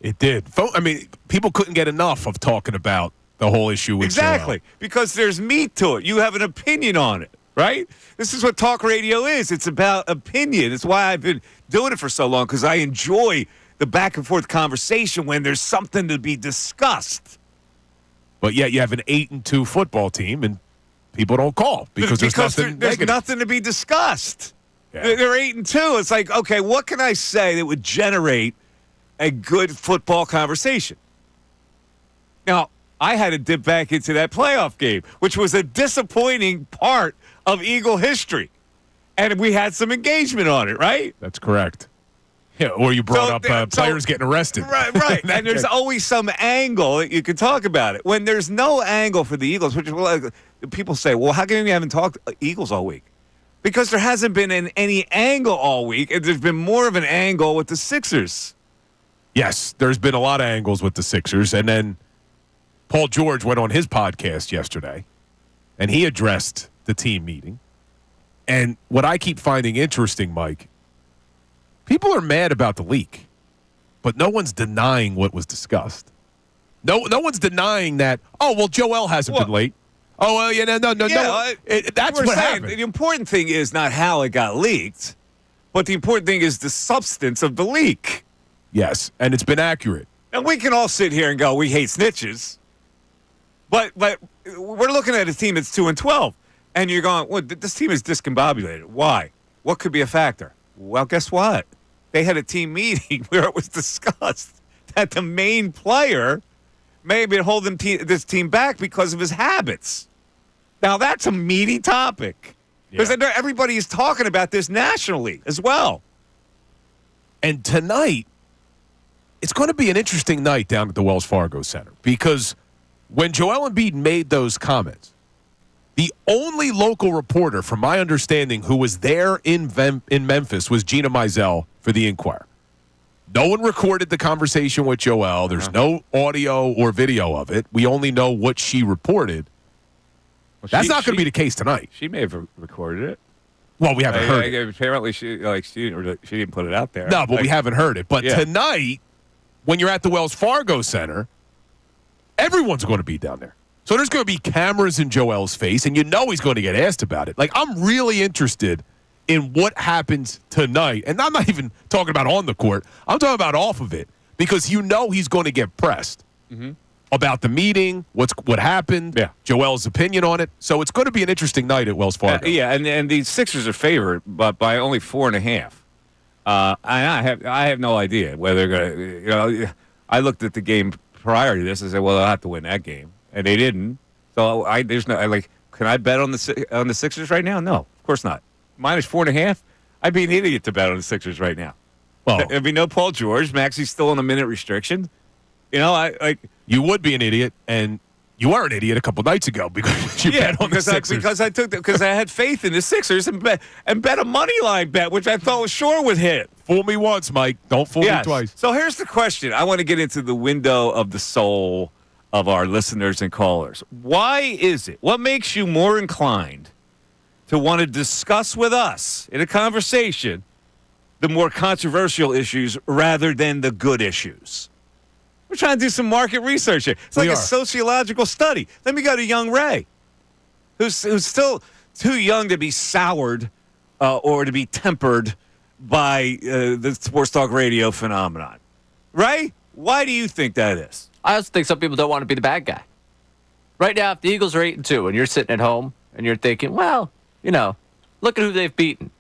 B: It did. I mean, people couldn't get enough of talking about the whole issue with
A: Exactly,
B: Joel.
A: because there's meat to it. You have an opinion on it, right? This is what talk radio is. It's about opinion. It's why I've been doing it for so long, because I enjoy the back and forth conversation when there's something to be discussed.
B: But yet you have an 8-2 football team, and people don't call because there's
A: nothing to be discussed.
B: Yeah.
A: They're 8-2. It's like, okay, what can I say that would generate a good football conversation? Now, I had to dip back into that playoff game, which was a disappointing part of Eagle history. And we had some engagement on it, right?
B: That's correct. Yeah, or you brought up players getting arrested.
A: Right. And there's always some angle that you can talk about it. When there's no angle for the Eagles, which is people say, well, how come you haven't talked Eagles all week? Because there hasn't been any angle all week, and there's been more of an angle with the Sixers.
B: Yes, there's been a lot of angles with the Sixers. And then Paul George went on his podcast yesterday, and he addressed the team meeting. And what I keep finding interesting, Mike, people are mad about the leak, but no one's denying what was discussed. No one's denying that, oh, well, Joel hasn't been late. Oh, well, yeah, no. That's what happened.
A: The important thing is not how it got leaked, but the important thing is the substance of the leak.
B: Yes, and it's been accurate.
A: And we can all sit here and go, we hate snitches. But we're looking at a team that's 2-12, and you're going, well, this team is discombobulated. Why? What could be a factor? Well, guess what? They had a team meeting where it was discussed that the main player may have been holding this team back because of his habits. Now, that's a meaty topic. Because everybody is talking about this nationally as well.
B: And tonight, it's going to be an interesting night down at the Wells Fargo Center because when Joel Embiid made those comments, the only local reporter, from my understanding, who was there in Memphis was Gina Mizell for the Inquirer. No one recorded the conversation with Joel. There's no audio or video of it. We only know what she reported. Well, that's not going to be the case tonight.
A: She may have recorded it.
B: Well, we haven't heard it.
A: Apparently, she didn't put it out there.
B: No, but we haven't heard it. But tonight, when you're at the Wells Fargo Center, everyone's going to be down there. So there's going to be cameras in Joel's face, and you know he's going to get asked about it. Like, I'm really interested in what happens tonight. And I'm not even talking about on the court. I'm talking about off of it, because you know he's going to get pressed about the meeting, what happened, Joel's opinion on it. So it's going to be an interesting night at Wells Fargo.
A: And the Sixers are favored, but by only 4.5. I have no idea whether they're going to. You know, I looked at the game prior to this and said, well, they'll have to win that game, and they didn't. So can I bet on the Sixers right now? No, of course not. Minus 4.5. I'd be an idiot to bet on the Sixers right now.
B: Well,
A: there'd be no Paul George. Maxey's still on a minute restriction. You know,
B: you would be an idiot, and you were an idiot a couple nights ago because you bet on the Sixers.
A: Because I had faith in the Sixers and bet a money line bet, which I thought was sure would hit.
B: Fool me once, Mike. Don't fool me twice.
A: So here's the question. I want to get into the window of the soul of our listeners and callers. Why is it? What makes you more inclined to want to discuss with us in a conversation the more controversial issues rather than the good issues? We're trying to do some market research here. It's like a sociological study. Then we got a young Ray who's still too young to be soured or to be tempered by the sports talk radio phenomenon. Ray, why do you think that is?
C: I also think some people don't want to be the bad guy. Right now, if the Eagles are 8-2 and you're sitting at home and you're thinking, well, you know, look at who they've beaten.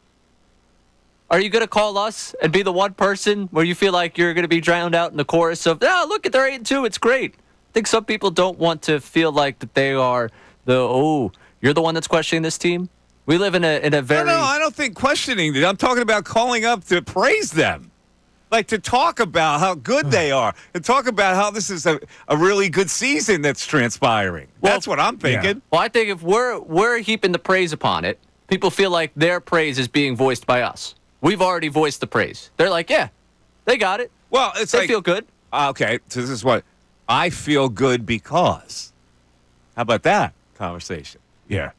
C: Are you going to call us and be the one person where you feel like you're going to be drowned out in the chorus of, look at they're 8-2, it's great. I think some people don't want to feel like that they are you're the one that's questioning this team. We live in a very...
A: No, I don't think questioning it. I'm talking about calling up to praise them. Like to talk about how good they are and talk about how this is a really good season that's transpiring. That's what I'm thinking.
C: Yeah. Well, I think if we're heaping the praise upon it, people feel like their praise is being voiced by us. We've already voiced the praise. They're like, yeah, they got it.
A: Well,
C: they feel good.
A: Okay, so this is what I feel good because. How about that conversation?
B: Yeah.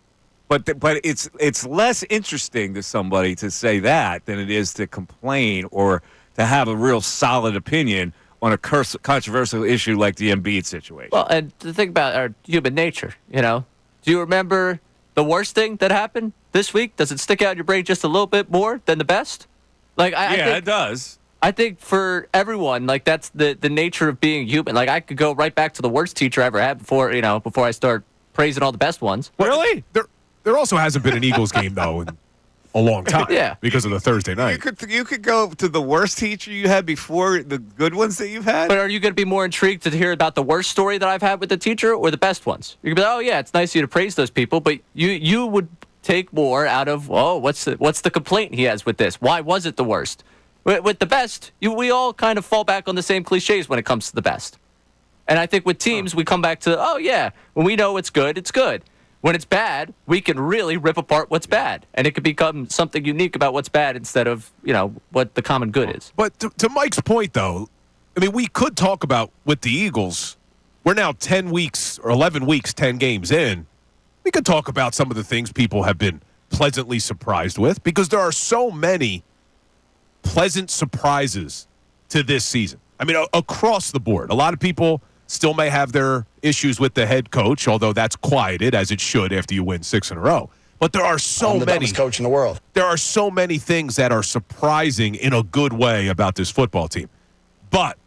A: But it's less interesting to somebody to say that than it is to complain or to have a real solid opinion on a controversial issue like the Embiid situation.
C: Well, and to think about our human nature, you know. Do you remember the worst thing that happened this week? Does it stick out in your brain just a little bit more than the best? I think
A: it does.
C: I think for everyone, like that's the nature of being human. Like I could go right back to the worst teacher I ever had before I start praising all the best ones.
A: Really?
B: There also hasn't been an Eagles game though in a long time.
C: Yeah.
B: Because of the Thursday night.
A: You could go to the worst teacher you had before the good ones that you've had.
C: But are you going to be more intrigued to hear about the worst story that I've had with the teacher or the best ones? You're going to be like, oh yeah, it's nice of you to praise those people, but you would take more out of, what's the complaint he has with this? Why was it the worst? With the best, we all kind of fall back on the same cliches when it comes to the best. And I think with teams, we come back to, oh yeah, when we know it's good, it's good. When it's bad, we can really rip apart what's bad. And it could become something unique about what's bad instead of, what the common good is.
B: But to Mike's point, though, I mean, we could talk about with the Eagles, we're now 10 weeks or 11 weeks, 10 games in. We could talk about some of the things people have been pleasantly surprised with because there are so many pleasant surprises to this season. I mean, across the board. A lot of people still may have their issues with the head coach, although that's quieted as it should after you win 6 in a row. But there are so
G: I'm the
B: many
G: dumbest coach in the world.
B: There are so many things that are surprising in a good way about this football team. But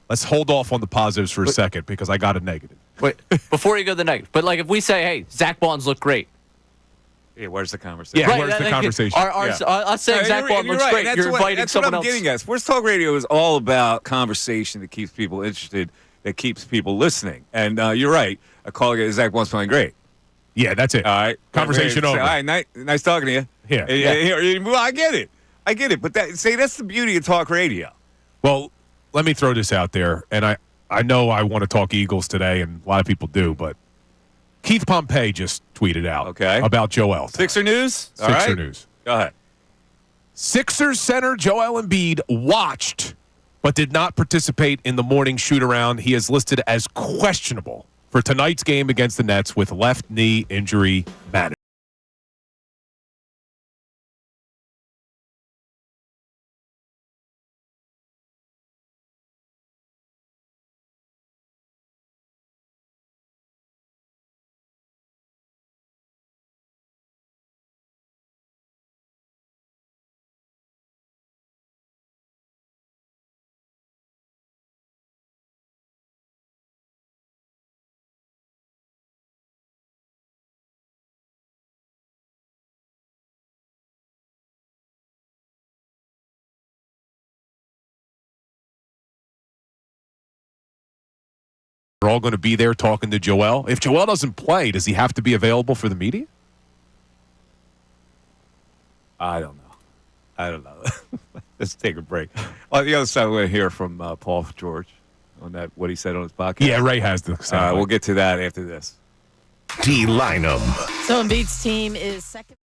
B: let's hold off on the positives for a second because I got a negative.
C: Wait, before you go to the negative, but like if we say, hey, Zach Bonds looked great.
A: Yeah, where's the conversation?
B: Yeah, where's the conversation?
C: Us saying Zach Bonds looks great, you're inviting someone else.
A: That's what I'm getting at. Sports Talk Radio is all about conversation that keeps people interested, that keeps people listening. And you're right. A caller gets Zach Bonds playing great.
B: Yeah, that's it.
A: All right.
B: Conversation over.
A: All right, nice talking to you.
B: Yeah.
A: Well, I get it. But that's the beauty of talk radio.
B: Well, let me throw this out there. And I know I want to talk Eagles today, and a lot of people do, but Keith Pompey just tweeted out about Joel.
A: Sixer News?
B: Sixer News.
A: Go ahead.
B: Sixers center Joel Embiid watched but did not participate in the morning shoot-around. He is listed as questionable for tonight's game against the Nets with left knee injury management. We're all going to be there talking to Joel. If Joel doesn't play, does he have to be available for the media?
A: I don't know. Let's take a break. On the other side, we're going to hear from Paul George on that what he said on his podcast.
B: Yeah, Ray has the sound.
A: We'll get to that after this.
G: D-Line 'em.
H: So Embiid's team is second.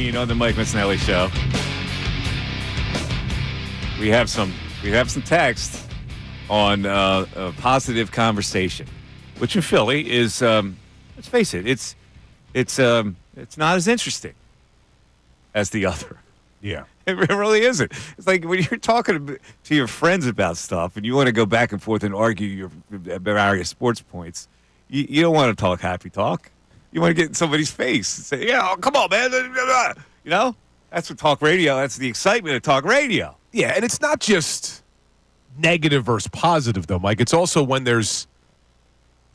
A: evening on the Mike Missanelli Show. We have some text on a positive conversation, which in Philly is, let's face it, it's not as interesting as the other.
B: Yeah.
A: It really isn't. It's like when you're talking to your friends about stuff and you want to go back and forth and argue your various sports points, you don't want to talk happy talk. You want to get in somebody's face and say, yeah, come on, man. You know? That's what talk radio, that's the excitement of talk radio.
B: Yeah, and it's not just negative versus positive, though, Mike. It's also when there's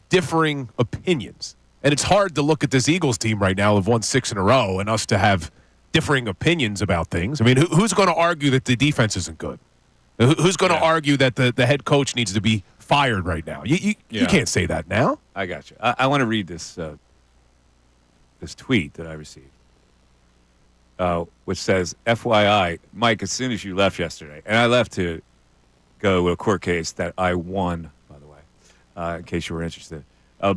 B: differing opinions. And it's hard to look at this Eagles team right now who've won 6 in a row and us to have differing opinions about things. I mean, who's going to argue that the defense isn't good? Who's going to argue that the head coach needs to be fired right now? You can't say that now.
A: I got you. I want to read this tweet that I received, which says, FYI, Mike, as soon as you left yesterday, and I left to go with a court case that I won, by the way, in case you were interested.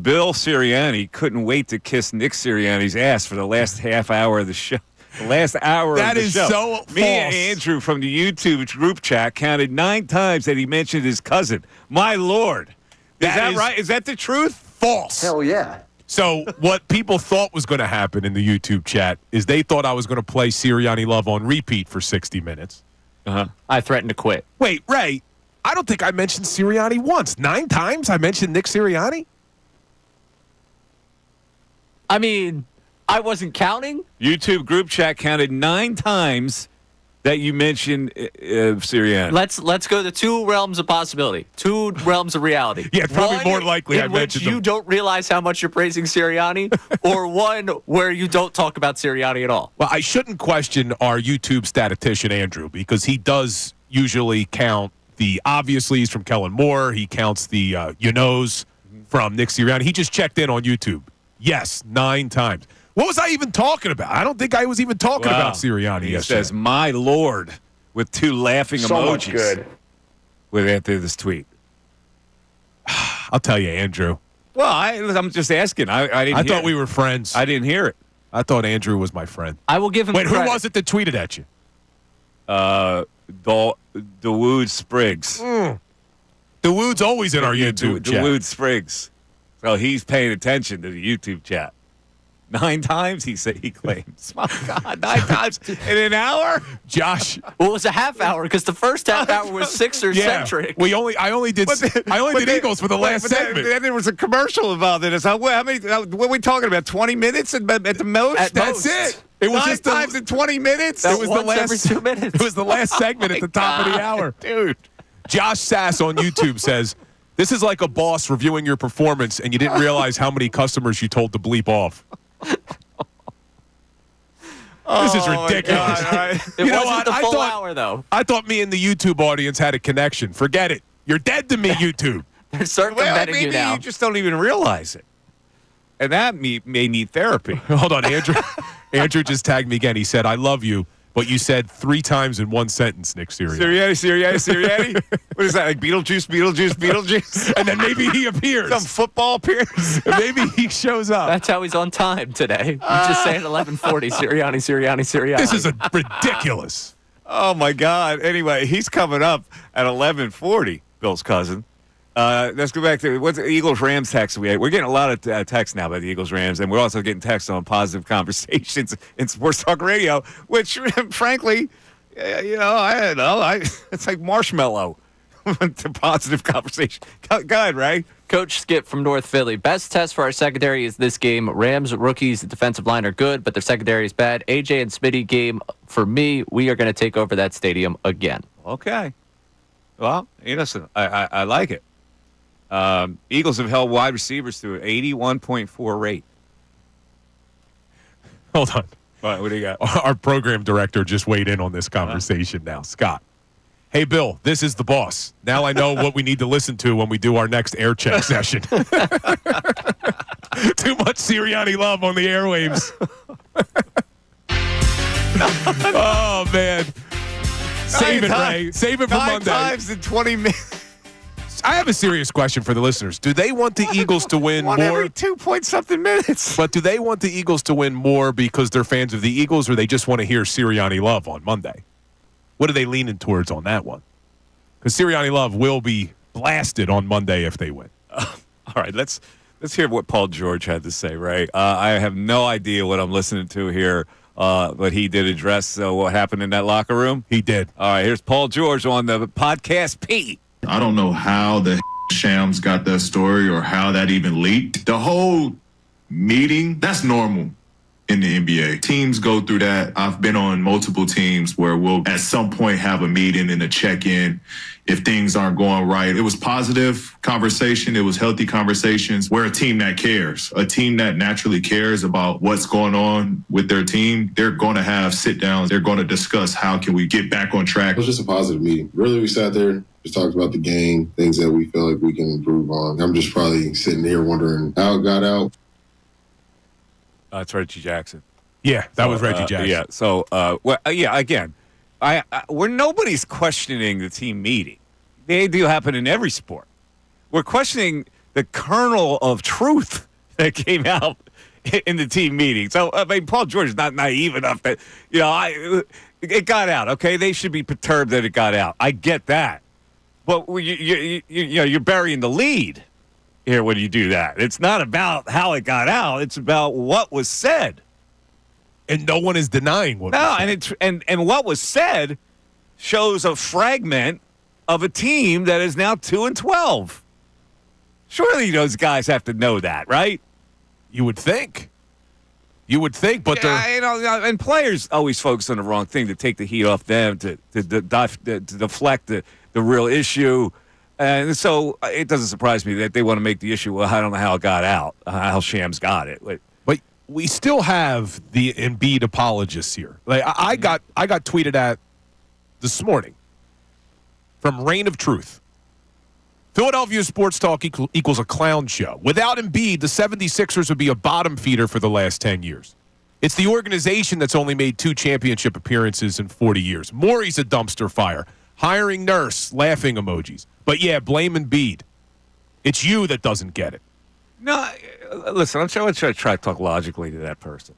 A: Bill Serriani couldn't wait to kiss Nick Sirianni's ass for the last half hour of the show. The last hour of the show.
B: That is so
A: Me
B: false.
A: and Andrew from the YouTube group chat counted 9 times that he mentioned his cousin. My Lord. Is that right? Is that the truth?
B: False.
I: Hell yeah.
B: So what people thought was going to happen in the YouTube chat is they thought I was going to play Sirianni Love on repeat for 60 minutes.
A: Uh-huh.
C: I threatened to quit.
B: Wait, Ray, I don't think I mentioned Sirianni once. 9 times I mentioned Nick Sirianni?
C: I mean, I wasn't counting.
A: YouTube group chat counted 9 times that you mentioned Serriani.
C: Let's go to 2 realms of possibility, 2 realms of reality.
B: Yeah, it's probably more likely I
C: in which
B: mentioned
C: you
B: them.
C: don't realize how much you're praising Sirianni, or one where you don't talk about Sirianni at all.
B: Well, I shouldn't question our YouTube statistician, Andrew, because he does usually count the obviously's from Kellen Moore. He counts the you-knows from Nick Sirianni. He just checked in on YouTube. Yes, 9 times. What was I even talking about? I don't think I was even talking about Sirianni
A: He
B: yesterday.
A: says, my Lord, with 2 laughing
I: So
A: emojis.
I: much good.
A: With after this tweet.
B: I'll tell you, Andrew.
A: Well, I'm just asking. I didn't
B: I
A: hear
B: thought we
A: it.
B: were friends.
A: I didn't hear it.
B: I thought Andrew was my friend.
C: I will give him
B: Wait, who
C: credit.
B: was it that tweeted at you?
A: Dawood Spriggs.
B: Dawood's always in our YouTube chat.
A: Dawood Spriggs. So he's paying attention to the YouTube chat. 9 times, he claims. My God, 9 times in an hour?
B: Josh.
C: Well, it was a half hour because the first half hour was Sixers-centric.
B: I only did Eagles for the last segment.
A: Then there was a commercial involved in it. So how many? What are we talking about? 20 minutes at the most?
B: That's it. It was
A: 9
B: just
A: times in 20 minutes.
C: That
B: It was
C: once
B: the last
C: every 2 minutes.
B: It was the last segment at the top of the hour,
A: dude.
B: Josh Sass on YouTube says, "This is like a boss reviewing your performance, and you didn't realize how many customers you told to bleep off." This is ridiculous.
C: It
B: You know
C: wasn't
B: what?
C: the
B: I
C: full
B: thought-
C: hour, though.
B: I thought me and the YouTube audience had a connection. Forget it. You're dead to me, YouTube.
C: They're
A: Well,
C: circumventing
A: maybe
C: you now.
A: you just don't even realize it. And that may need therapy.
B: Hold on, Andrew. Andrew just tagged me again. He said, "I love you," but you said 3 times in one sentence, Nick Sirianni.
A: Sirianni. What is that, like Beetlejuice?
B: And then maybe he appears.
A: Some football appears?
B: And maybe he shows up.
C: That's how he's on time today. You just say at 11:40, Sirianni.
B: This is ridiculous.
A: Oh, my God. Anyway, he's coming up at 11:40, Bill's cousin. Let's go back to what's the Eagles-Rams text we had. We're getting a lot of texts now by the Eagles-Rams, and we're also getting texts on positive conversations in Sports Talk Radio, which, frankly, I don't know. It's like marshmallow to positive conversation. Go ahead, Ray.
C: Coach Skip from North Philly. Best test for our secondary is this game. Rams rookies, defensive line are good, but their secondary is bad. AJ and Smitty game, for me, we are going to take over that stadium again.
A: Okay. Well, listen, I like it. Eagles have held wide receivers to an 81.4 rate.
B: Hold on.
A: What do you got?
B: Our program director just weighed in on this conversation now. Scott. Hey, Bill, this is the boss. Now I know what we need to listen to when we do our next air check session. Too much Sirianni love on the airwaves. Oh, man. Save it, Ray. Save it for
A: 9
B: Monday.
A: times in 20 minutes.
B: I have a serious question for the listeners. Do they want the Eagles to win
A: One
B: more?
A: every 2-point-something minutes.
B: But do they want the Eagles to win more because they're fans of the Eagles, or they just want to hear Sirianni Love on Monday? What are they leaning towards on that one? Because Sirianni Love will be blasted on Monday if they win.
A: All right, let's hear what Paul George had to say, right? I have no idea what I'm listening to here, but he did address what happened in that locker room.
B: He did.
A: All right, here's Paul George on the podcast Pete.
I: I don't know how the Shams got that story or how that even leaked. The whole meeting, that's normal in the NBA. Teams go through that. I've been on multiple teams where we'll at some point have a meeting and a check-in if things aren't going right. It was positive conversation. It was healthy conversations. We're a team that cares, a team that naturally cares about what's going on with their team. They're going to have sit-downs. They're going to discuss how can we get back on track.
J: It was just a positive meeting. Really, we sat there, just talked about the game, things that we feel like we can improve on. I'm just probably sitting here wondering how it got out.
A: It's Reggie Jackson.
B: Yeah, that was Reggie Jackson.
A: Yeah. So, again, we're nobody's questioning the team meeting. They do happen in every sport. We're questioning the kernel of truth that came out in the team meeting. So, I mean, Paul George is not naive enough that, it got out. Okay, they should be perturbed that it got out. I get that, but you're burying the lead here when you do that. It's not about how it got out. It's about what was said.
B: And no one is denying what was said.
A: And what was said shows a fragment of a team that is now 2-12. Surely those guys have to know that, right?
B: You would think. But
A: and players always focus on the wrong thing to take the heat off them, to deflect the real issue. And so it doesn't surprise me that they want to make the issue, well, I don't know how it got out, how Shams got it.
B: But we still have the Embiid apologists here. Like I got tweeted at this morning from Reign of Truth. Philadelphia sports talk equals a clown show. Without Embiid, the 76ers would be a bottom feeder for the last 10 years. It's the organization that's only made 2 championship appearances in 40 years. Morey's a dumpster fire. Hiring Nurse, laughing emojis. But yeah, blame Embiid. It's you that doesn't get it.
A: No, listen, I'm trying to talk logically to that person.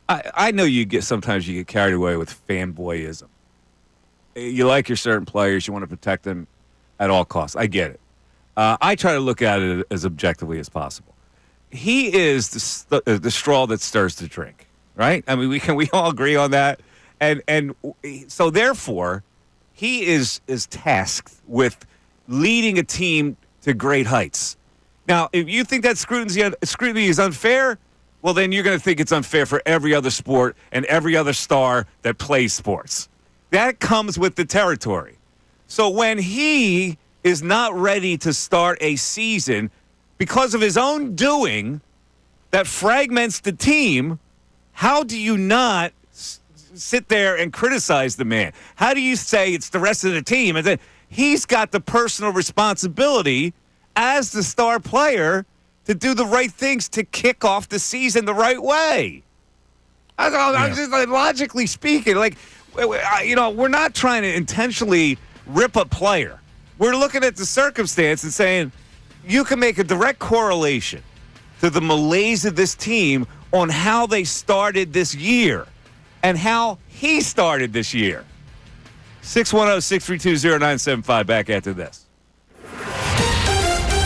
A: I know sometimes you get carried away with fanboyism. You like your certain players, you want to protect them at all costs. I get it. I try to look at it as objectively as possible. He is the straw that stirs the drink, right? I mean, we all agree on that, and so therefore, he is tasked with leading a team to great heights. Now, if you think that scrutiny is unfair, well, then you're going to think it's unfair for every other sport and every other star that plays sports. That comes with the territory. So when he is not ready to start a season because of his own doing that fragments the team, how do you not sit there and criticize the man? How do you say it's the rest of the team? And then he's got the personal responsibility as the star player to do the right things to kick off the season the right way. I'm just logically speaking, we're not trying to intentionally rip a player. We're looking at the circumstance and saying you can make a direct correlation to the malaise of this team on how they started this year and how he started this year. 610-632-0975, back after this.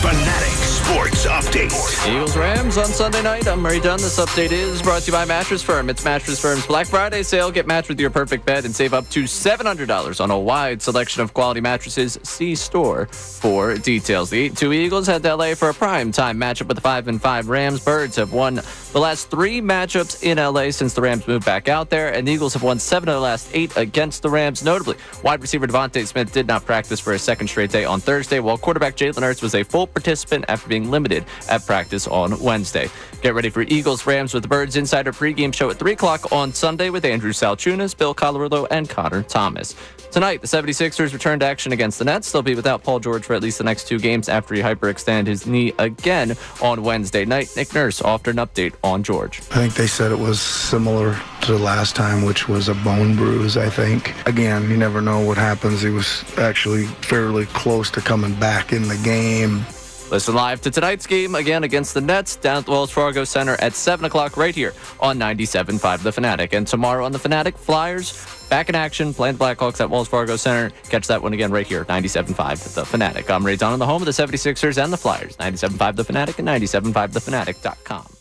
G: Fanatic Sports Update.
C: Eagles-Rams on Sunday night. I'm Murray Dunn. This update is brought to you by Mattress Firm. It's Mattress Firm's Black Friday sale. Get matched with your perfect bed and save up to $700 on a wide selection of quality mattresses. See store for details. The 8-2 Eagles head to L.A. for a prime-time matchup with the 5-5 Rams. Birds have won the last 3 matchups in L.A. since the Rams moved back out there, and the Eagles have won 7 of the last 8 against the Rams. Notably, wide receiver Devontae Smith did not practice for a second straight day on Thursday, while quarterback Jalen Hurts was a full participant after being limited at practice on Wednesday. Get ready for Eagles-Rams with the Birds Insider pregame show at 3 o'clock on Sunday with Andrew Salciunas, Bill Colorillo, and Connor Thomas. Tonight, the 76ers return to action against the Nets. They'll be without Paul George for at least the next 2 games after he hyperextended his knee again on Wednesday night. Nick Nurse offered an update on George.
K: I think they said it was similar to the last time, which was a bone bruise, I think. Again, you never know what happens. He was actually fairly close to coming back in the game.
C: Listen live to tonight's game again against the Nets down at the Wells Fargo Center at 7 o'clock right here on 97.5 The Fanatic. And tomorrow on The Fanatic, Flyers back in action, playing the Blackhawks at Wells Fargo Center. Catch that one again right here, 97.5 The Fanatic. I'm Ray Donovan, the home of the 76ers and the Flyers, 97.5 The Fanatic and 97.5thefanatic.com.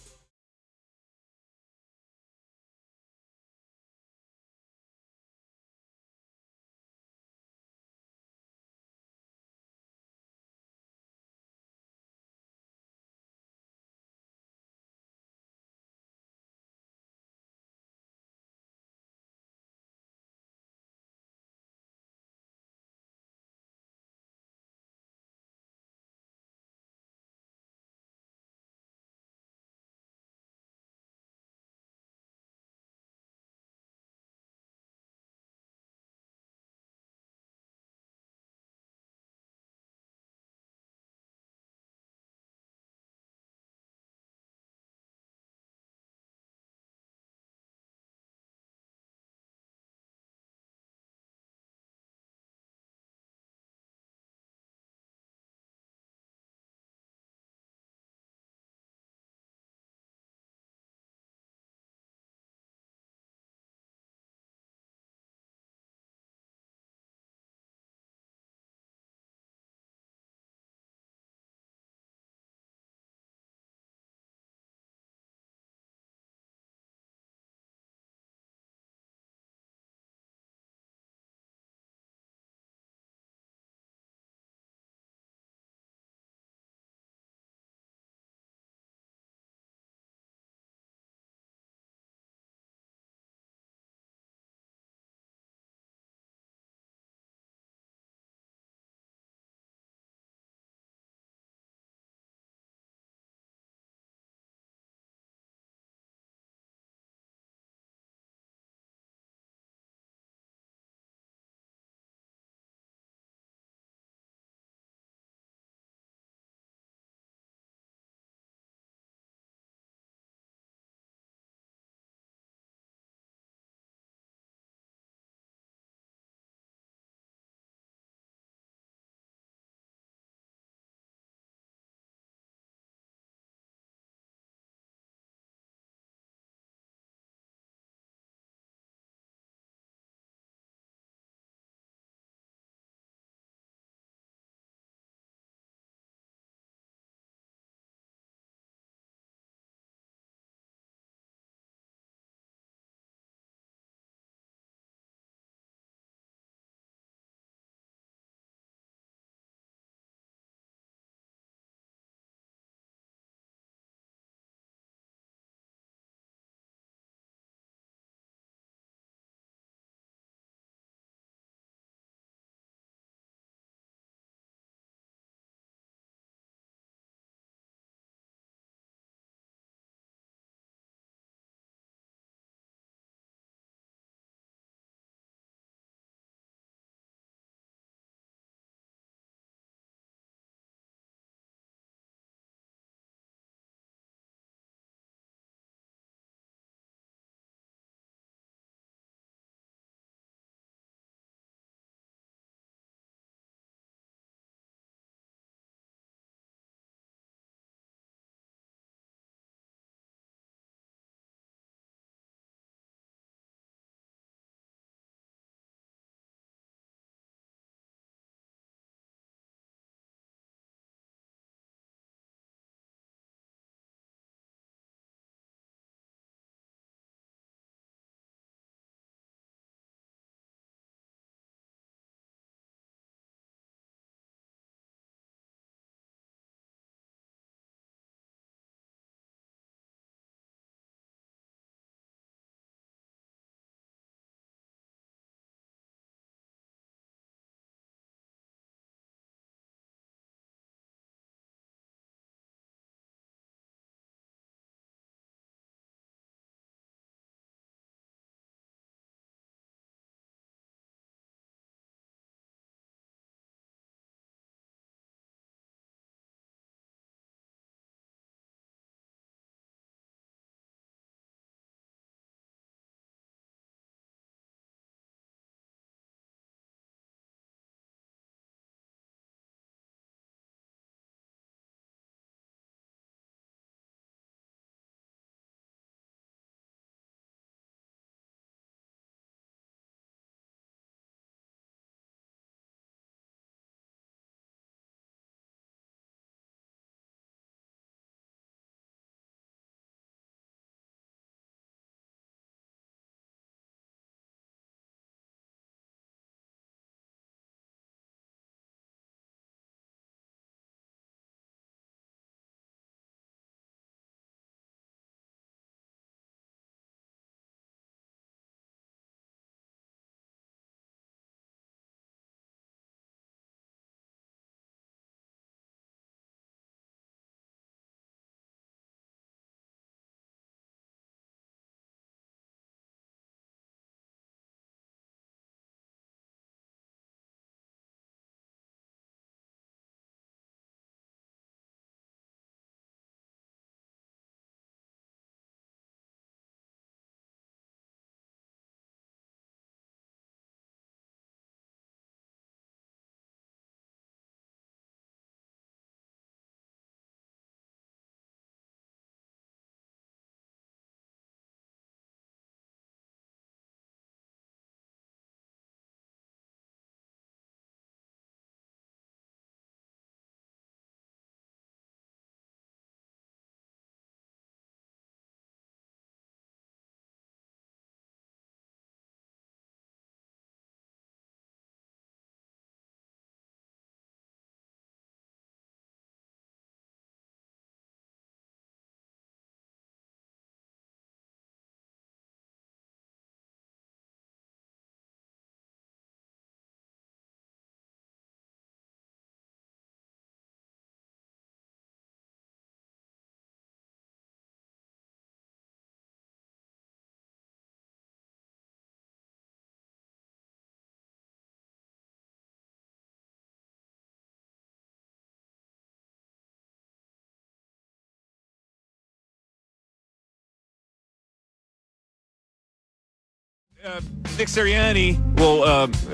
A: Nick Serriani,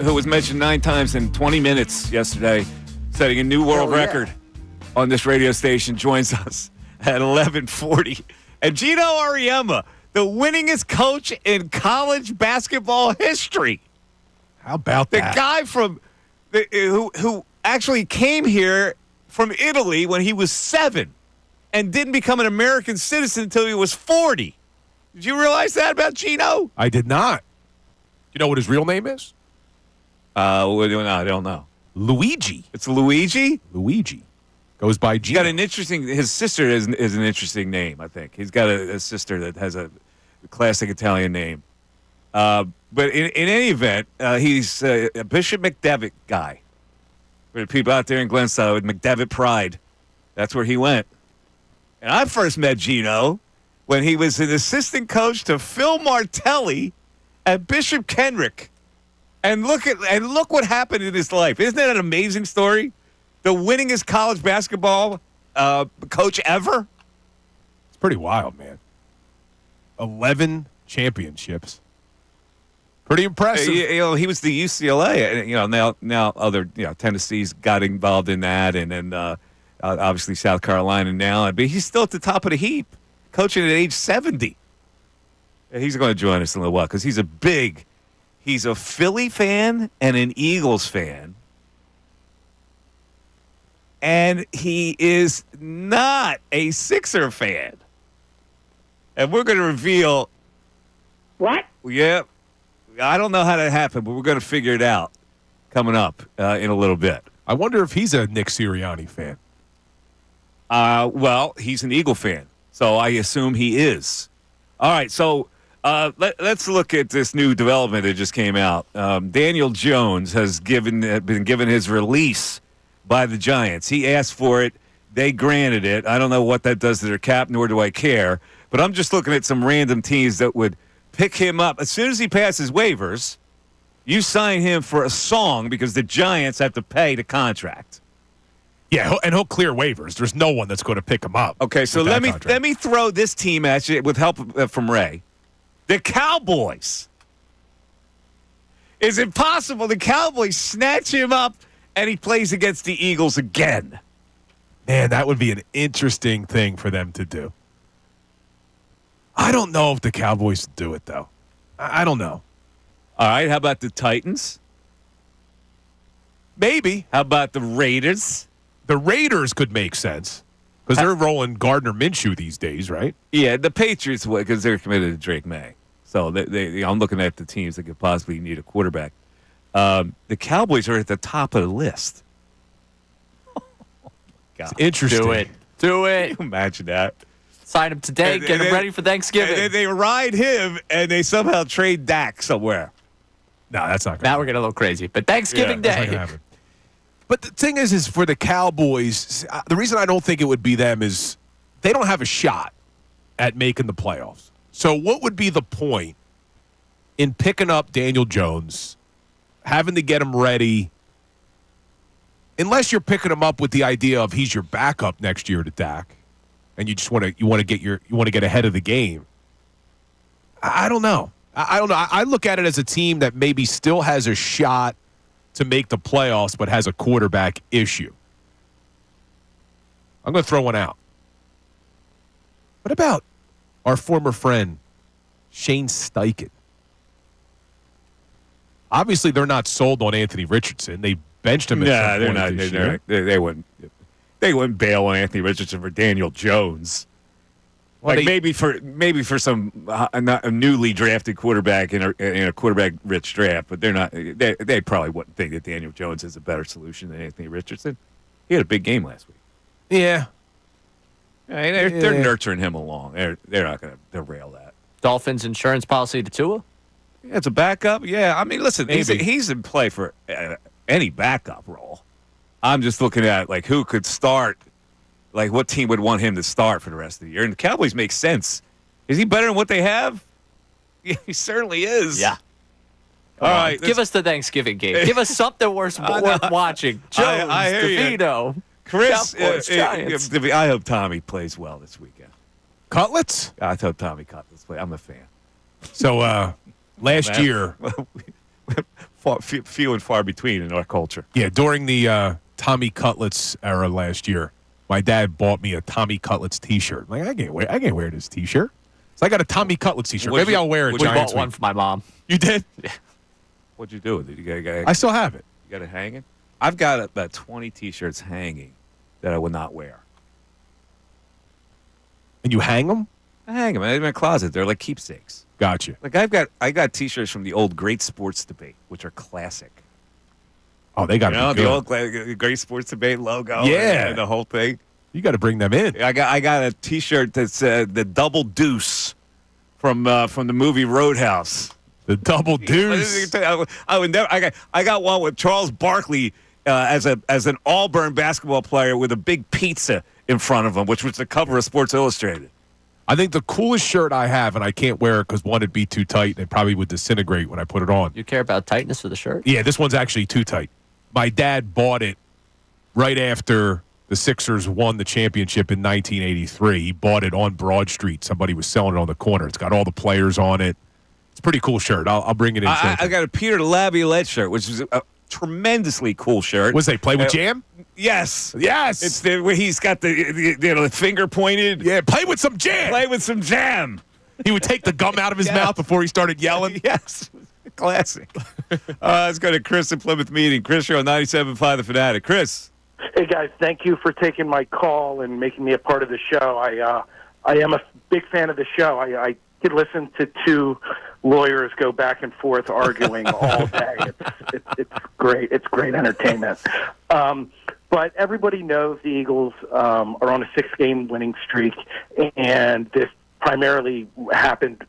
A: who was mentioned 9 times in 20 minutes yesterday, setting a new world record on this radio station, joins us at 11:40. And Geno Auriemma, the winningest coach in college basketball history.
B: How about
A: the
B: that?
A: guy from who actually came here from Italy when he was 7 and didn't become an American citizen until he was 40. Did you realize that about Geno?
B: I did not. You know what his real name is?
A: No, I don't know.
B: Luigi.
A: It's Luigi?
B: Luigi. Goes by Geno.
A: His sister is an interesting name, I think. He's got a sister that has a classic Italian name. But in any event, he's a Bishop McDevitt guy. For the people out there in Glenside with McDevitt Pride, that's where he went. And I first met Geno when he was an assistant coach to Phil Martelli at Bishop Kenrick. And look what happened in his life. Isn't that an amazing story? The winningest college basketball coach ever?
B: It's pretty wild, man. 11 championships. Pretty impressive.
A: He was the UCLA. Now other Tennessee's got involved in that, and then obviously South Carolina now. But he's still at the top of the heap, coaching at age 70. He's going to join us in a little while because he's a Philly fan and an Eagles fan. And he is not a Sixer fan. And we're going to reveal.
D: What?
A: Yeah. I don't know how that happened, but we're going to figure it out coming up in a little bit.
B: I wonder if he's a Nick Sirianni fan.
A: Well, he's an Eagle fan, so I assume he is. All right, so let's look at this new development that just came out. Daniel Jones has been given his release by the Giants. He asked for it. They granted it. I don't know what that does to their cap, nor do I care. But I'm just looking at some random teams that would pick him up. As soon as he passes waivers, you sign him for a song because the Giants have to pay the contract.
B: Yeah, and he'll clear waivers. There's no one that's going to pick him up.
A: Okay, so let me throw this team at you with help from Ray. The Cowboys. Is it possible the Cowboys snatch him up and he plays against the Eagles again?
B: Man, that would be an interesting thing for them to do. I don't know if the Cowboys do it, though. I don't know.
A: All right, how about the Titans?
B: Maybe.
A: How about the Raiders?
B: The Raiders could make sense because they're rolling Gardner Minshew these days, right?
A: Yeah, the Patriots would because they're committed to Drake May. So I'm looking at the teams that could possibly need a quarterback. The Cowboys are at the top of the list.
B: It's interesting.
C: Do it.
A: Can you imagine that?
C: Sign him today. Get him ready for Thanksgiving.
A: They ride him, and they somehow trade Dak somewhere.
B: No, that's not going to
C: Now we're getting a little crazy. But Thanksgiving
B: That's not
C: Day.
B: gonna happen. But the thing is for the Cowboys, the reason I don't think it would be them is they don't have a shot at making the playoffs. So what would be the point in picking up Daniel Jones, having to get him ready, unless you're picking him up with the idea of he's your backup next year to Dak, and you just want to get ahead of the game. I don't know. I don't know. I look at it as a team that maybe still has a shot to make the playoffs, but has a quarterback issue. I'm going to throw one out. What about our former friend, Shane Steichen? Obviously, they're not sold on Anthony Richardson. They benched him.
A: No, they're not. They wouldn't. They wouldn't bail on Anthony Richardson for Daniel Jones.
B: Well,
A: maybe for some a newly drafted quarterback in a quarterback-rich draft, but they're not. They probably wouldn't think that Daniel Jones is a better solution than Anthony Richardson. He had a big game last week.
B: Yeah.
A: They're nurturing him along. They're not going to derail that.
C: Dolphins insurance policy to Tua?
A: Yeah, it's a backup. Yeah, I mean, listen,
B: Maybe.
A: he's in play for any backup role. I'm just looking at who could start. Like, what team would want him to start for the rest of the year? And the Cowboys make sense. Is he better than what they have? Yeah, he certainly is.
C: Yeah.
A: All right.
C: Give us the Thanksgiving game. Give us something worth watching. Jones,
A: I hear you.
C: DeVito,
A: Chris,
C: Cowboys, Giants.
A: I hope Tommy plays well this weekend.
B: Cutlets?
A: I hope Tommy Cutlets play. I'm a fan.
B: So last year.
A: Few and far between in our culture.
B: Yeah, during the Tommy Cutlets era last year, my dad bought me a Tommy Cutlets T-shirt. Like, I can't wear this T-shirt. So I got a Tommy Cutlets T-shirt. Maybe I'll wear it.
C: We bought one for my mom.
B: You did?
C: Yeah.
A: What'd you do with it?
B: I still have it.
A: You got it hanging? I've got about 20 T-shirts hanging that I would not wear.
B: And you hang them?
A: I hang them in my closet. They're like keepsakes.
B: Gotcha.
A: Like I got T-shirts from the old Great Sports Debate, which are classic.
B: Oh, they got to be good.
A: The old Great Sports Debate logo.
B: Yeah,
A: and the whole thing.
B: You got to bring them in.
A: I got a T-shirt that's the double deuce from the movie Roadhouse.
B: The double deuce.
A: I got one with Charles Barkley as an Auburn basketball player with a big pizza in front of him, which was the cover of Sports Illustrated.
B: I think the coolest shirt I have, and I can't wear it because one, it'd be too tight, and it probably would disintegrate when I put it on.
C: You care about tightness of the shirt?
B: Yeah, this one's actually too tight. My dad bought it right after the Sixers won the championship in 1983. He bought it on Broad Street. Somebody was selling it on the corner. It's got all the players on it. It's a pretty cool shirt. I'll bring it in.
A: I got a Peter Laviolette shirt, which is a tremendously cool shirt.
B: Was they play with Jam?
A: Yes.
B: Yes.
A: It's where he's got the finger pointed.
B: Yeah, play with some Jam.
A: Play with some Jam.
B: He would take the gum out of his mouth before he started yelling.
A: Yes. Classic. Let's go to Chris in Plymouth Meeting. Chris, you're on 97.5 The Fanatic. Chris.
L: Hey, guys. Thank you for taking my call and making me a part of the show. I am a big fan of the show. I could listen to two lawyers go back and forth arguing all day. It's great. It's great entertainment. But everybody knows the Eagles are on a 6-game winning streak, and this primarily happened.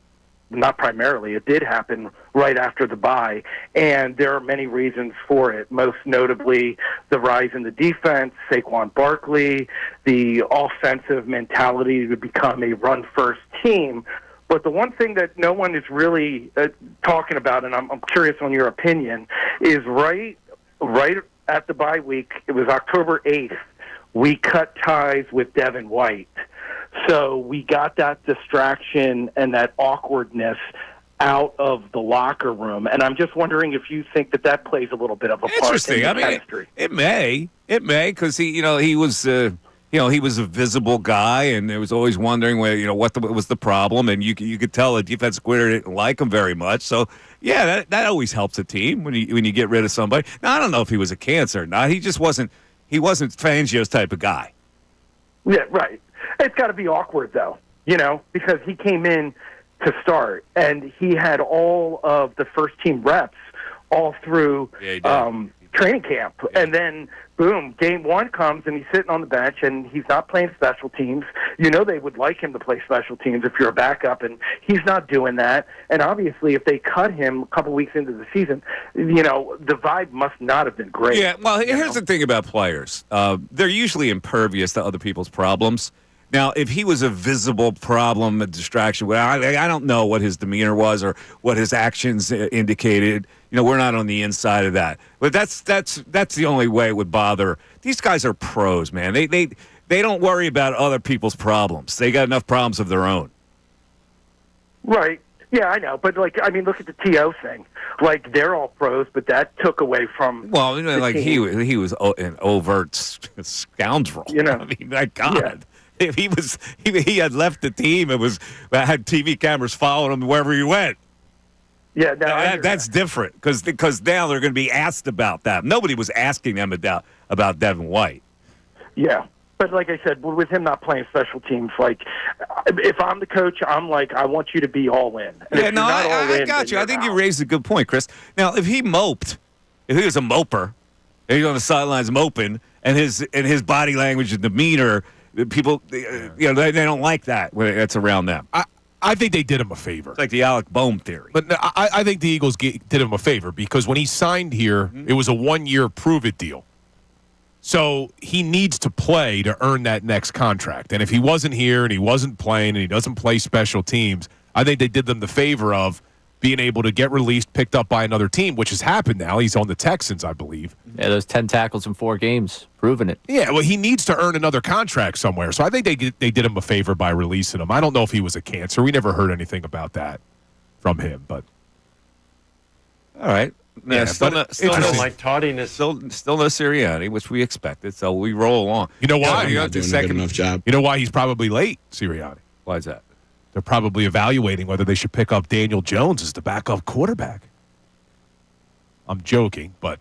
L: Not primarily, it did happen right after the bye, and there are many reasons for it, most notably the rise in the defense, Saquon Barkley, the offensive mentality to become a run-first team. But the one thing that no one is really talking about, and I'm curious on your opinion, is right at the bye week, it was October 8th, we cut ties with Devin White. So we got that distraction and that awkwardness out of the locker room. And I'm just wondering if you think that plays a little bit of a part in the chemistry.
A: It may, because he was a visible guy, and there was always wondering what was the problem, and you could tell the defensive coordinator didn't like him very much. So yeah, that always helps a team when you get rid of somebody. Now I don't know if he was a cancer or not. He just wasn't. He wasn't Fangio's type of guy.
L: Yeah, right. It's got to be awkward, though, because he came in to start, and he had all of the first-team reps all through training camp. Yeah. And then, boom, game one comes, and he's sitting on the bench, and he's not playing special teams. They would like him to play special teams if you're a backup, and he's not doing that. And obviously, if they cut him a couple weeks into the season, the vibe must not have been great.
A: Yeah, well, here's the thing about players. They're usually impervious to other people's problems. Now, if he was a visible problem, a distraction, I don't know what his demeanor was or what his actions indicated. We're not on the inside of that. But that's the only way it would bother. These guys are pros, man. They don't worry about other people's problems. They got enough problems of their own.
L: Right. Yeah, I know. But, look at the T.O. thing. They're all pros, but that took away from
A: he was an overt scoundrel. My God. Yeah. If he had left the team, had TV cameras following him wherever he went.
L: Yeah, no,
A: that's different because now they're going to be asked about that. Nobody was asking them about Devin White.
L: Yeah, but like I said, with him not playing special teams, if I'm the coach, I'm I want you to be all in. And
A: I got you. I think you raised a good point, Chris. Now, if he was a moper, and he's on the sidelines moping, and his body language and demeanor. People, they don't like that when it's around them.
B: I think they did him a favor.
A: It's like the Alec Boehm theory.
B: But I think the Eagles did him a favor because when he signed here, it was a 1-year prove-it deal. So he needs to play to earn that next contract. And if he wasn't here and he wasn't playing and he doesn't play special teams, I think they did them the favor of being able to get released, picked up by another team, which has happened now. He's on the Texans, I believe.
C: Yeah, those 10 tackles in 4 games, proving it.
B: Yeah, well, he needs to earn another contract somewhere. So I think they did him a favor by releasing him. I don't know if he was a cancer. We never heard anything about that from him. But
A: All right.
B: Yeah,
A: still
B: but
A: no, still, no,
B: interesting.
M: like tardiness.
A: still no Serriani, which we expected. So we roll along.
B: You know why?
A: You know, the second
J: job.
B: You know why he's probably late, Sirianni?
A: Why is that?
B: They're probably evaluating whether they should pick up Daniel Jones as the backup quarterback. I'm joking, but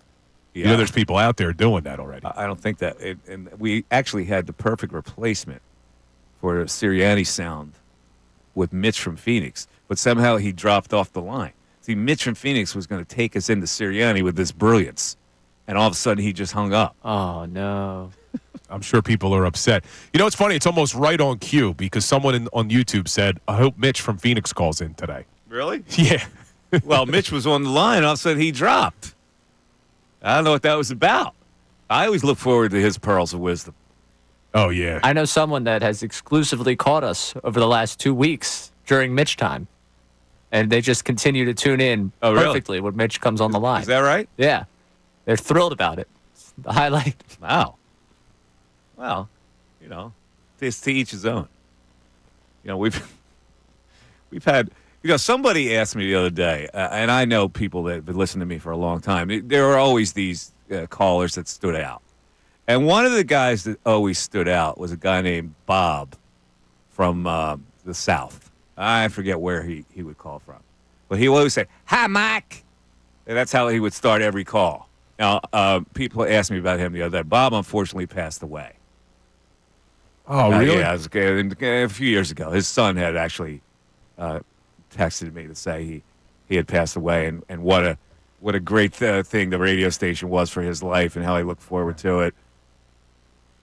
B: you know there's people out there doing that already.
A: I don't think that. And we actually had the perfect replacement for Sirianni sound with Mitch from Phoenix, but somehow he dropped off the line. See, Mitch from Phoenix was going to take us into Serriani with this brilliance, and all of a sudden he just hung up.
C: Oh, no.
B: I'm sure people are upset. You know, it's funny. It's almost right on cue because someone on YouTube said, I hope Mitch from Phoenix calls in today.
A: Really?
B: Yeah.
A: Well, Mitch was on the line, all of a sudden he dropped. I don't know what that was about. I always look forward to his pearls of wisdom.
B: Oh, yeah.
C: I know someone that has exclusively caught us over the last 2 weeks during Mitch time. And they just continue to tune in perfectly when Mitch comes on the line.
A: Is that right?
C: Yeah. They're thrilled about it. It's the highlight.
A: Wow. Well, you know, it's to each his own. You know, we've had, you know, somebody asked me the other day, and I know people that have been listening to me for a long time. There are always these callers that stood out. And one of the guys that always stood out was a guy named Bob from the South. I forget where he would call from. But he would always say, "Hi, Mike." And that's how he would start every call. Now, people asked me about him the other day. Bob, unfortunately, passed away.
B: Oh, really?
A: Yeah, it was a few years ago. His son had actually texted me to say he had passed away, and what a great thing the radio station was for his life and how he looked forward to it.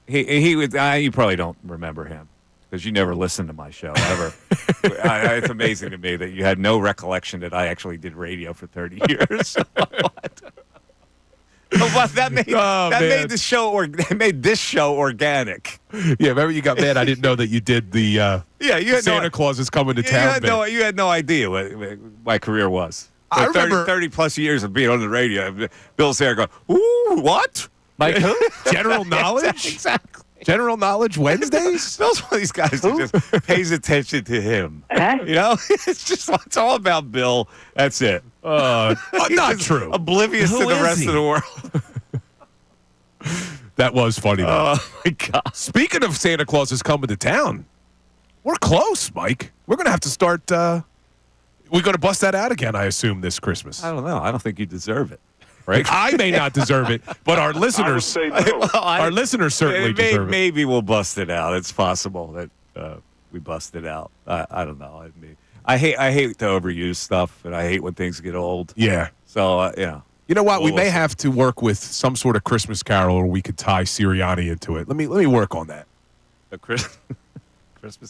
A: He would. You probably don't remember him because you never listened to my show ever. It's amazing to me that you had no recollection that I actually did radio for 30 years. But that made this show organic.
B: Yeah, remember you got mad. I didn't know that you did the
A: you had
B: Santa Claus is coming to town.
A: You had no idea what my career was.
B: I remember
A: 30 plus years of being on the radio. Bill's there going, "Ooh, what?
C: Mike who?
B: General knowledge?
A: Exactly.
B: General knowledge Wednesdays?
A: Bill's one of these guys who just pays attention to him. You know, it's all about Bill. That's it.
B: Not
A: just
B: true.
A: Oblivious to the rest of the world.
B: That was funny, though.
A: Oh, my God.
B: Speaking of Santa Claus is coming to town, we're close, Mike. We're going to have to start. We're going to bust that out again, I assume, this Christmas.
A: I don't know. I don't think you deserve it. Right?
B: I may not deserve it, but our listeners, our listeners certainly deserve it.
A: Maybe we'll bust it out. It's possible that we bust it out. I don't know. I hate to overuse stuff, and I hate when things get old.
B: Yeah.
A: So
B: You know what? We may have to work with some sort of Christmas carol, or we could tie Sirianni into it. Let me work on that.
A: A Christmas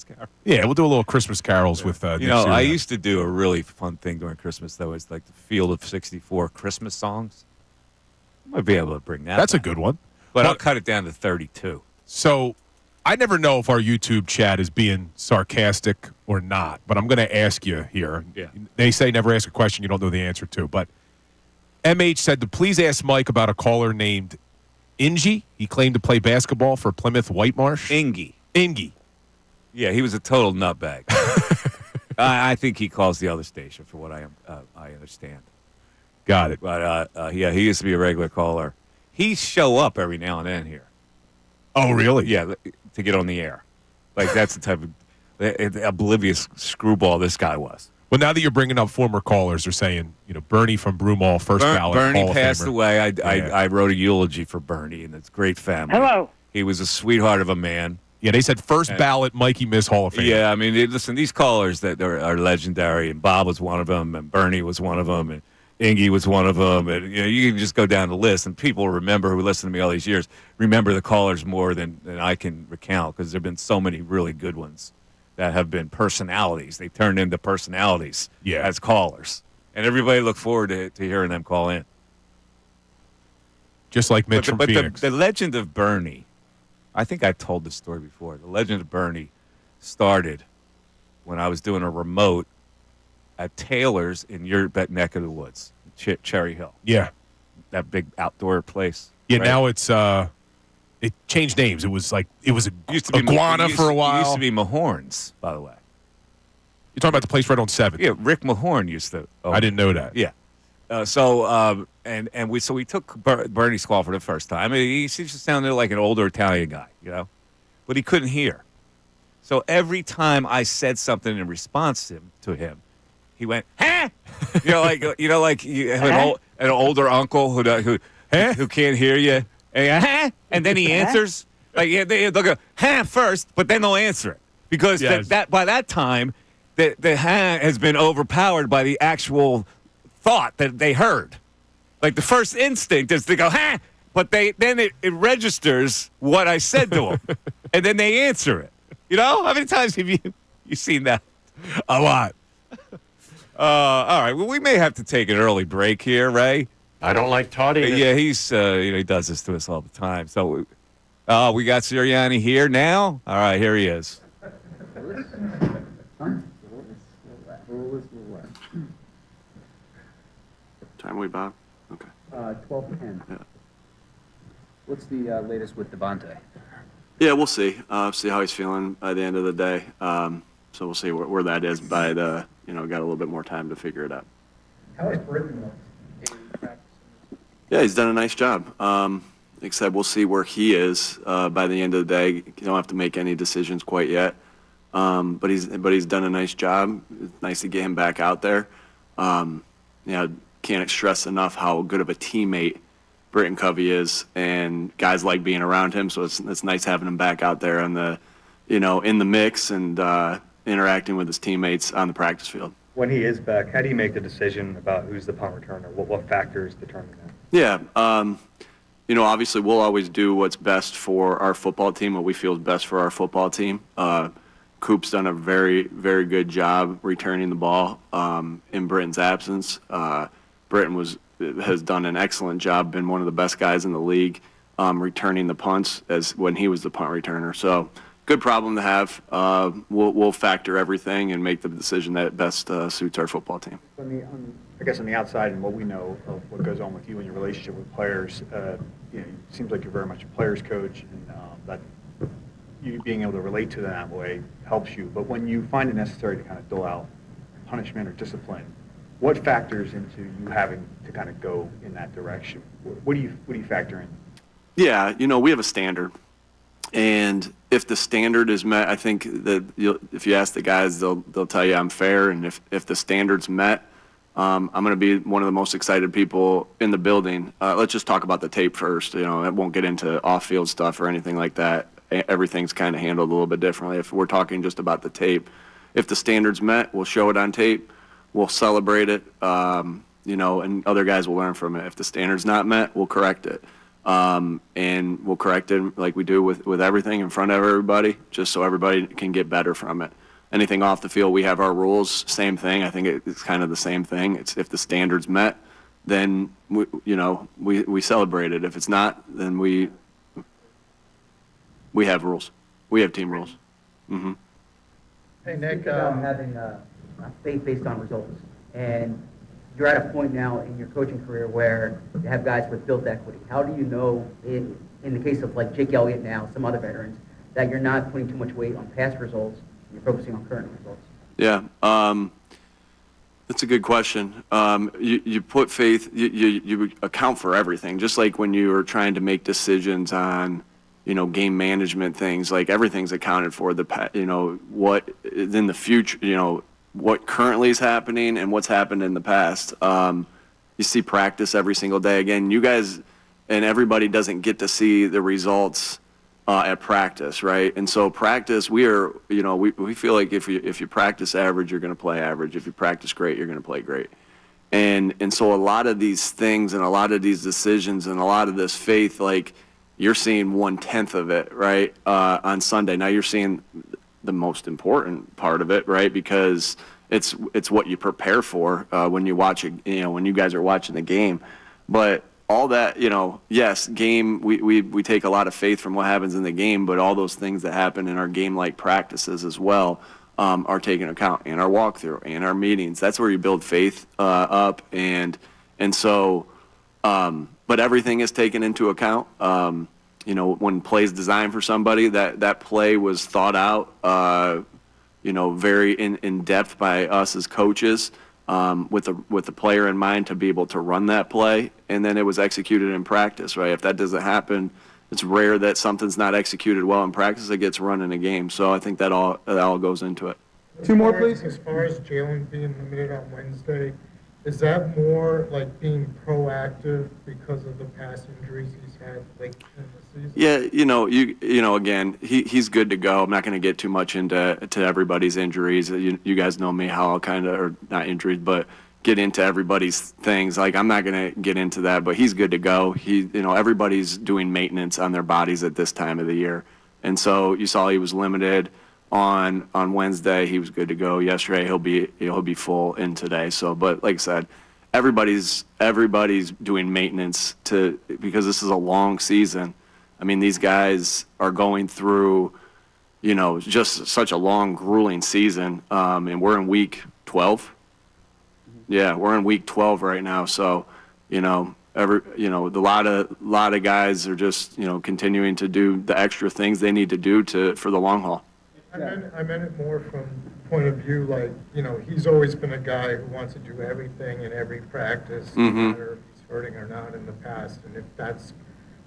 A: carol.
B: Yeah, we'll do a little Christmas carols with.
A: You know, I used to do a really fun thing during Christmas, though. It's like the Field of 64 Christmas songs. I might be able to bring that.
B: That's
A: back.
B: a good one.
A: But I'll cut it down to 32.
B: So I never know if our YouTube chat is being sarcastic or not, but I'm going to ask you here.
A: Yeah.
B: They say never ask a question you don't know the answer to, but MH said to please ask Mike about a caller named Ingy. He claimed to play basketball for Plymouth Whitemarsh. Ingy. Yeah,
A: he was a total nutbag. I think he calls the other station, for what I understand.
B: Got it.
A: But he used to be a regular caller. He show up every now and then here.
B: Oh, really?
A: Yeah, to get on the air. Like that's the type of oblivious screwball this guy was.
B: Well, now that you're bringing up former callers, they're saying, Bernie from Broomall, first ballot.
A: Bernie
B: Hall of
A: passed
B: Famer.
A: away. I wrote a eulogy for Bernie, and it's a great family.
D: Hello.
A: He was a sweetheart of a man.
B: Yeah, they said first ballot Mikey Miss Hall of Fame.
A: Yeah, I mean, listen, these callers that are legendary, and Bob was one of them, and Bernie was one of them, and Ingy was one of them, and you can just go down the list, and people remember who listened to me all these years remember the callers more than I can recount because there have been so many really good ones that have been personalities. They turned into personalities as callers, and everybody looked forward to hearing them call in.
B: Just like Mitch from Phoenix.
A: The legend of Bernie, I think I told this story before. The legend of Bernie started when I was doing a remote at Taylor's in your neck of the woods, Cherry Hill.
B: Yeah.
A: That big outdoor place.
B: Yeah,
A: right?
B: now it's it changed names. It was
A: used to be
B: Iguana for a while.
A: It used to be Mahorn's, by the way.
B: You're talking about the place right on 7th.
A: Yeah, Rick Mahorn used to.
B: I didn't know that.
A: Yeah. we took Bernie's call for the first time. I mean, he just sounded like an older Italian guy, but he couldn't hear. So every time I said something in response to him, he went, "Huh?" Like you have an older uncle who can't hear you, and then he answers they'll go "Huh" first, but then they'll answer it because that by that time the "huh" has been overpowered by the actual thought that they heard. Like the first instinct is to go "huh," but then it registers what I said to them, and then they answer it. How many times have you seen that?
B: A lot.
A: All right. Well, we may have to take an early break here, Ray.
M: I don't like tardiness.
A: Yeah, he's he does this to us all the time. So, we got Serriani here now. All right, here he is.
N: Time we, Bob? Okay.
O: 12:10.
N: Yeah.
O: What's the latest with Devontae?
N: Yeah, we'll see. See how he's feeling by the end of the day. So we'll see where that is by the, got a little bit more time to figure it out.
O: How is Britton in practice?
N: Yeah, he's done a nice job. Like I said, we'll see where he is by the end of the day. You don't have to make any decisions quite yet. But he's done a nice job. It's nice to get him back out there. Can't stress enough how good of a teammate Britton Covey is, and guys like being around him. So it's nice having him back out there in the mix and interacting with his teammates on the practice field.
P: When he is back, how do you make the decision about who's the punt returner? What factors determine that?
N: Yeah, obviously we'll always do what's best for our football team, what we feel is best for our football team. Coop's done a very, very good job returning the ball in Britton's absence. Britton has done an excellent job, been one of the best guys in the league returning the punts as when he was the punt returner. So good problem to have. We'll factor everything and make the decision that best suits our football team.
P: I guess on the outside and what we know of what goes on with you and your relationship with players, it seems like you're very much a player's coach, and that you being able to relate to them that way helps you. But when you find it necessary to kind of dole out punishment or discipline, what factors into you having to kind of go in that direction? What do you factor in?
N: Yeah, we have a standard, and if the standard is met, I think that if you ask the guys, they'll tell you I'm fair, and if the standard's met, I'm going to be one of the most excited people in the building. Let's just talk about the tape first. I won't get into off-field stuff or anything like that. Everything's kind of handled a little bit differently. If we're talking just about the tape, if the standard's met, we'll show it on tape. We'll celebrate it, and other guys will learn from it. If the standard's not met, we'll correct it. And we'll correct it like we do with everything in front of everybody, just so everybody can get better from it. Anything off the field, we have our rules, same thing. I think it's kind of the same thing. It's if the standard's met, then we celebrate it. If it's not, then we have rules. We have team rules. Mm-hmm.
O: Hey, Nick. Having faith based on results, and you're at a point now in your coaching career where you have guys with built equity. How do you know, in the case of like Jake Elliott now, some other veterans, that you're not putting too much weight on past results and you're focusing on current results?
N: Yeah, that's a good question. You put faith, you account for everything, just like when you are trying to make decisions on game management things, like everything's accounted for, what is in the future, what currently is happening and what's happened in the past. You see practice every single day. Again, you guys and everybody doesn't get to see the results at practice, right? And so practice, we feel like if you practice average, you're going to play average. If you practice great, you're going to play great. And so a lot of these things and a lot of these decisions and a lot of this faith, like you're seeing 1/10 of it, right, on Sunday. Now you're seeing the most important part of it, right? Because it's what you prepare for when you watch it, when you guys are watching the game. But all that, yes, game, we take a lot of faith from what happens in the game, but all those things that happen in our game-like practices as well are taken into account in our walkthrough and our meetings. That's where you build faith up, and so, but everything is taken into account. When plays designed for somebody, that play was thought out, very in depth by us as coaches. with the player in mind to be able to run that play, and then it was executed in practice, right? If that doesn't happen, it's rare that something's not executed well in practice that gets run in a game. So I think that all goes into it.
M: Two more, please. As far as Jalen being limited on Wednesday, is that more like being proactive because of the past injuries he's had late in the season?
N: Yeah, again, he's good to go. I'm not going to get too much into everybody's injuries. You guys know me, how I'll kind of, or not injuries, but get into everybody's things. Like, I'm not going to get into that, but he's good to go. Everybody's doing maintenance on their bodies at this time of the year. And so you saw he was limited on Wednesday. He was good to go yesterday. He'll be full in today. So, but like I said, everybody's doing maintenance because this is a long season. I mean, these guys are going through, just such a long, grueling season. And we're in week 12. Yeah, we're in week 12 right now. So, a lot of guys are just, continuing to do the extra things they need to do for the long haul.
M: I meant it more from the point of view, like, he's always been a guy who wants to do everything in every practice, no matter if he's hurting or not in the past. And if that's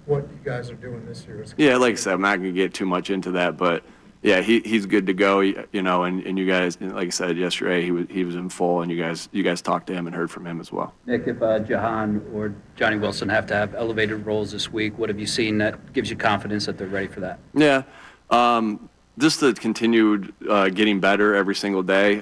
M: what you guys are doing this year.
N: Yeah, like I said, I'm not going to get too much into that, but yeah, he's good to go, and you guys, like I said yesterday, he was in full, and you guys talked to him and heard from him as well.
Q: Nick, if Jahan or Johnny Wilson have to have elevated roles this week, what have you seen that gives you confidence that they're ready for that?
N: Yeah. Just the continued getting better every single day.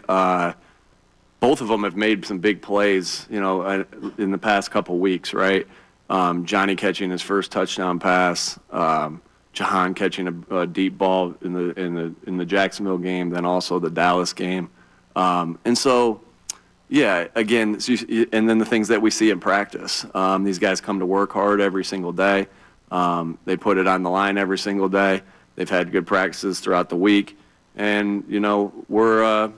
N: Both of them have made some big plays, in the past couple weeks, right? Johnny catching his first touchdown pass, Jahan catching a deep ball in the Jacksonville game, then also the Dallas game, and so, yeah, again, and then the things that we see in practice. These guys come to work hard every single day. They put it on the line every single day. They've had good practices throughout the week, and we're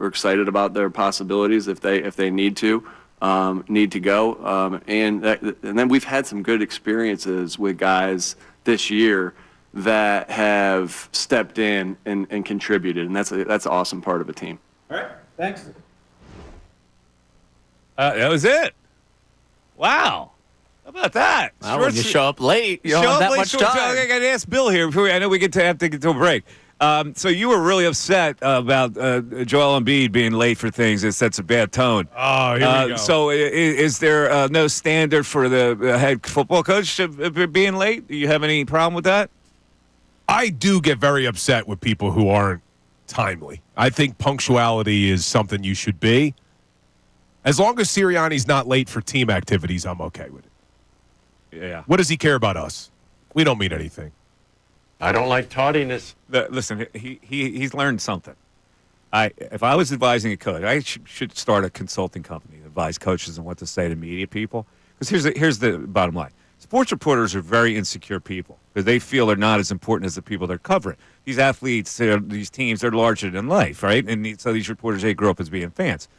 N: excited about their possibilities if they need to go. And then we've had some good experiences with guys this year that have stepped in and contributed, and that's an awesome part of a team.
M: All right, thanks.
A: That was it. Wow. How about that?
C: Well, when you show up late, you don't have that much time.
A: I got to ask Bill here. I know we have to get to a break. So you were really upset about Joel Embiid being late for things. It sets a bad tone.
B: Oh, here we go.
A: So is there no standard for the head football coach being late? Do you have any problem with that?
B: I do get very upset with people who aren't timely. I think punctuality is something you should be. As long as Serriani's not late for team activities, I'm okay with it.
A: Yeah.
B: What does he care about us? We don't mean anything.
R: I don't like tardiness.
A: Listen, he's learned something. If I was advising a coach, I should start a consulting company to advise coaches on what to say to media people. Because here's the bottom line. Sports reporters are very insecure people because they feel they're not as important as the people they're covering. These athletes, these teams, they're larger than life, right? And so these reporters, they grew up as being fans.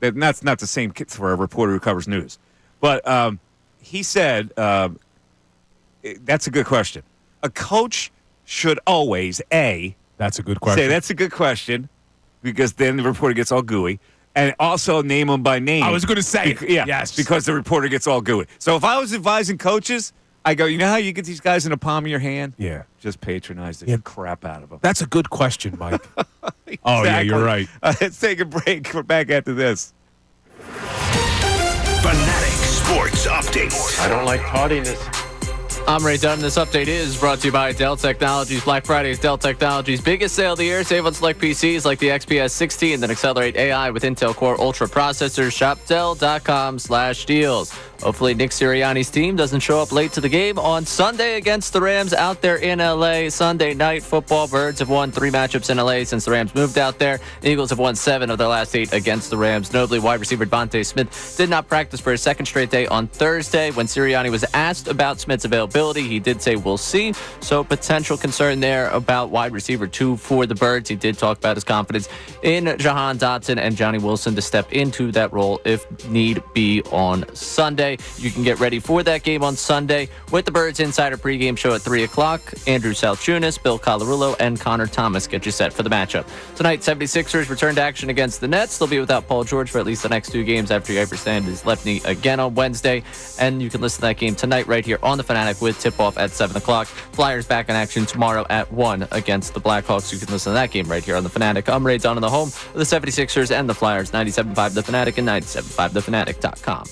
A: And that's not the same for a reporter who covers news. But he said, that's a good question. A coach should always,
B: that's a good question.
A: Say that's a good question, because then the reporter gets all gooey, and also name them by name.
B: I was going to say it.
A: Yes, because the reporter gets all gooey. So if I was advising coaches, I go, you know how you get these guys in the palm of your hand?
B: Yeah.
A: Just patronize the crap out of them.
B: That's a good question, Mike. Exactly. Oh, yeah, you're right.
A: Let's take a break. We're back after this.
G: Fanatic Sports Update.
R: I don't like tardiness.
C: I'm Ray Dunn. This update is brought to you by Dell Technologies. Black Friday is Dell Technologies' biggest sale of the year. Save on select PCs like the XPS 60 and then accelerate AI with Intel Core Ultra processors. Shop Dell.com/deals. Hopefully Nick Sirianni's team doesn't show up late to the game on Sunday against the Rams out there in L.A. Sunday night football. Birds have won 3 matchups in L.A. since the Rams moved out there. The Eagles have won 7 of their last 8 against the Rams. Notably, wide receiver Devontae Smith did not practice for his second straight day on Thursday. When Sirianni was asked about Smith's availability, possibility. He did say we'll see. So potential concern there about wide receiver 2 for the Birds. He did talk about his confidence in Jahan Dotson and Johnny Wilson to step into that role if need be on Sunday. You can get ready for that game on Sunday with the Birds Insider pregame show at 3 o'clock. Andrew Salciunas, Bill Colarulo, and Connor Thomas get you set for the matchup. Tonight, 76ers return to action against the Nets. They'll be without Paul George for at least the next 2 games after he hyperextended his left knee again on Wednesday. And you can listen to that game tonight right here on The Fanatic with tip-off at 7 o'clock. Flyers back in action tomorrow at 1 against the Blackhawks. You can listen to that game right here on The Fanatic. I'm Ray Dunn on the home of the 76ers and the Flyers, 97.5 The Fanatic and 97.5thefanatic.com.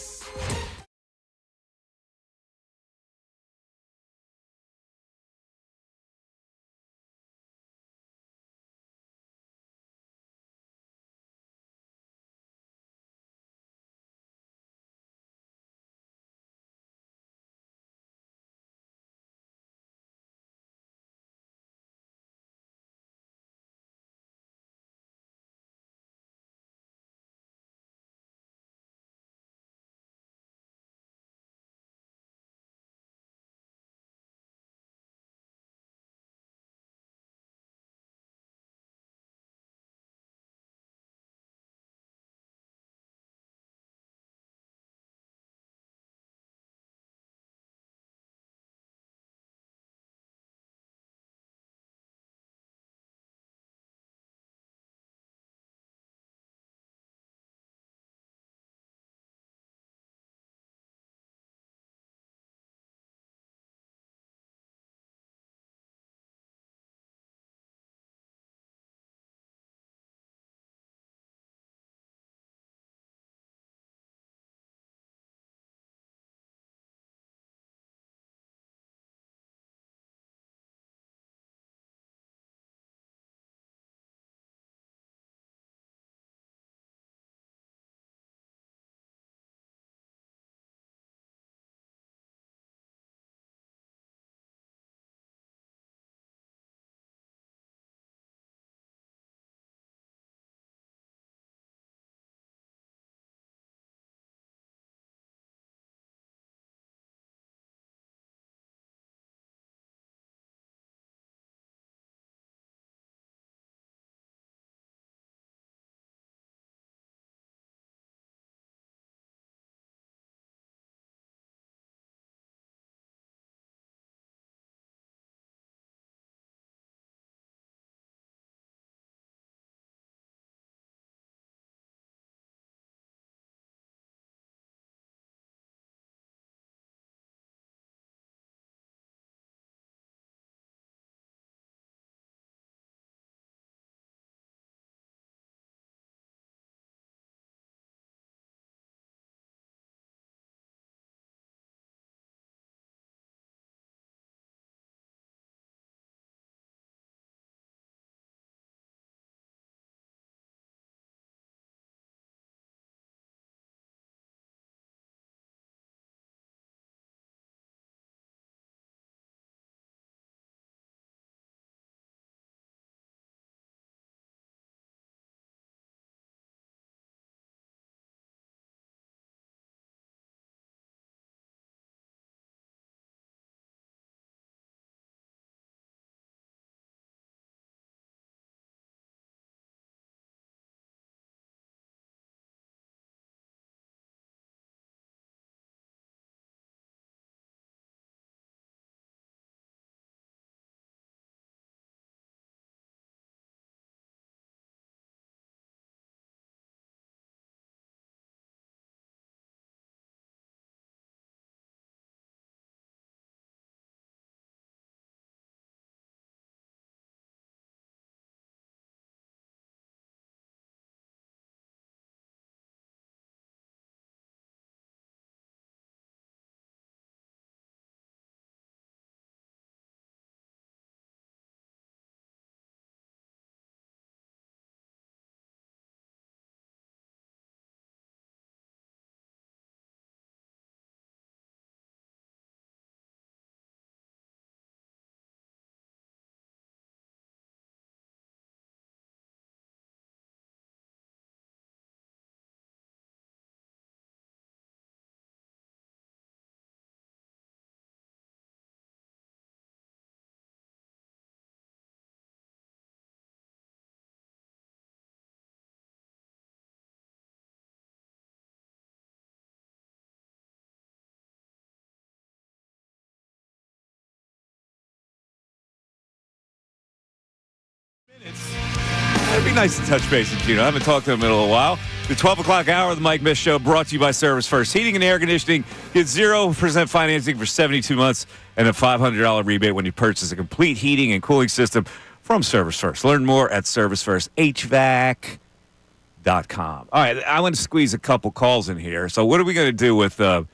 A: nice to touch base with Geno. I haven't talked to him in a little while. The 12 o'clock hour of the Mike Miss Show brought to you by Service First. Heating and air conditioning. Get 0% financing for 72 months and a $500 rebate when you purchase a complete heating and cooling system from Service First. Learn more at ServiceFirstHVAC.com. All right, I want to squeeze a couple calls in here. So what are we going to do with are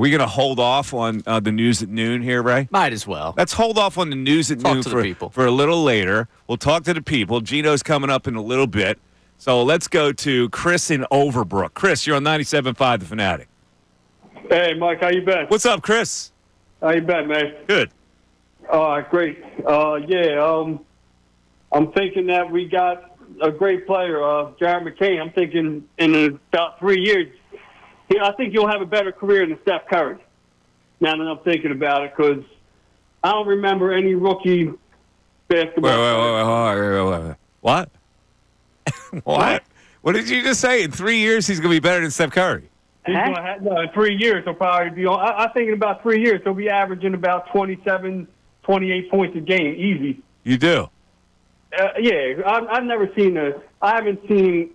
A: we going to hold off on the news at noon here, Ray?
C: Might as well.
A: Let's hold off on the news at noon for a little later. We'll talk to the people. Geno's coming up in a little bit. So let's go to Chris in Overbrook. Chris, you're on 97.5 The Fanatic.
S: Hey, Mike, how you been?
A: What's up, Chris?
S: How you been, man?
A: Good.
S: Great. I'm thinking that we got a great player, Jared McCain. I'm thinking in about 3 years, I think you'll have a better career than Steph Curry. Now that I'm thinking about it, because I don't remember any rookie basketball.
A: Wait. What? What? What did you just say? In 3 years, he's going to be better than Steph Curry.
S: He's gonna have, no, in 3 years, he'll probably be on. I think in about 3 years, he'll be averaging about 27, 28 points a game, easy.
A: You do?
S: I've never seen I haven't seen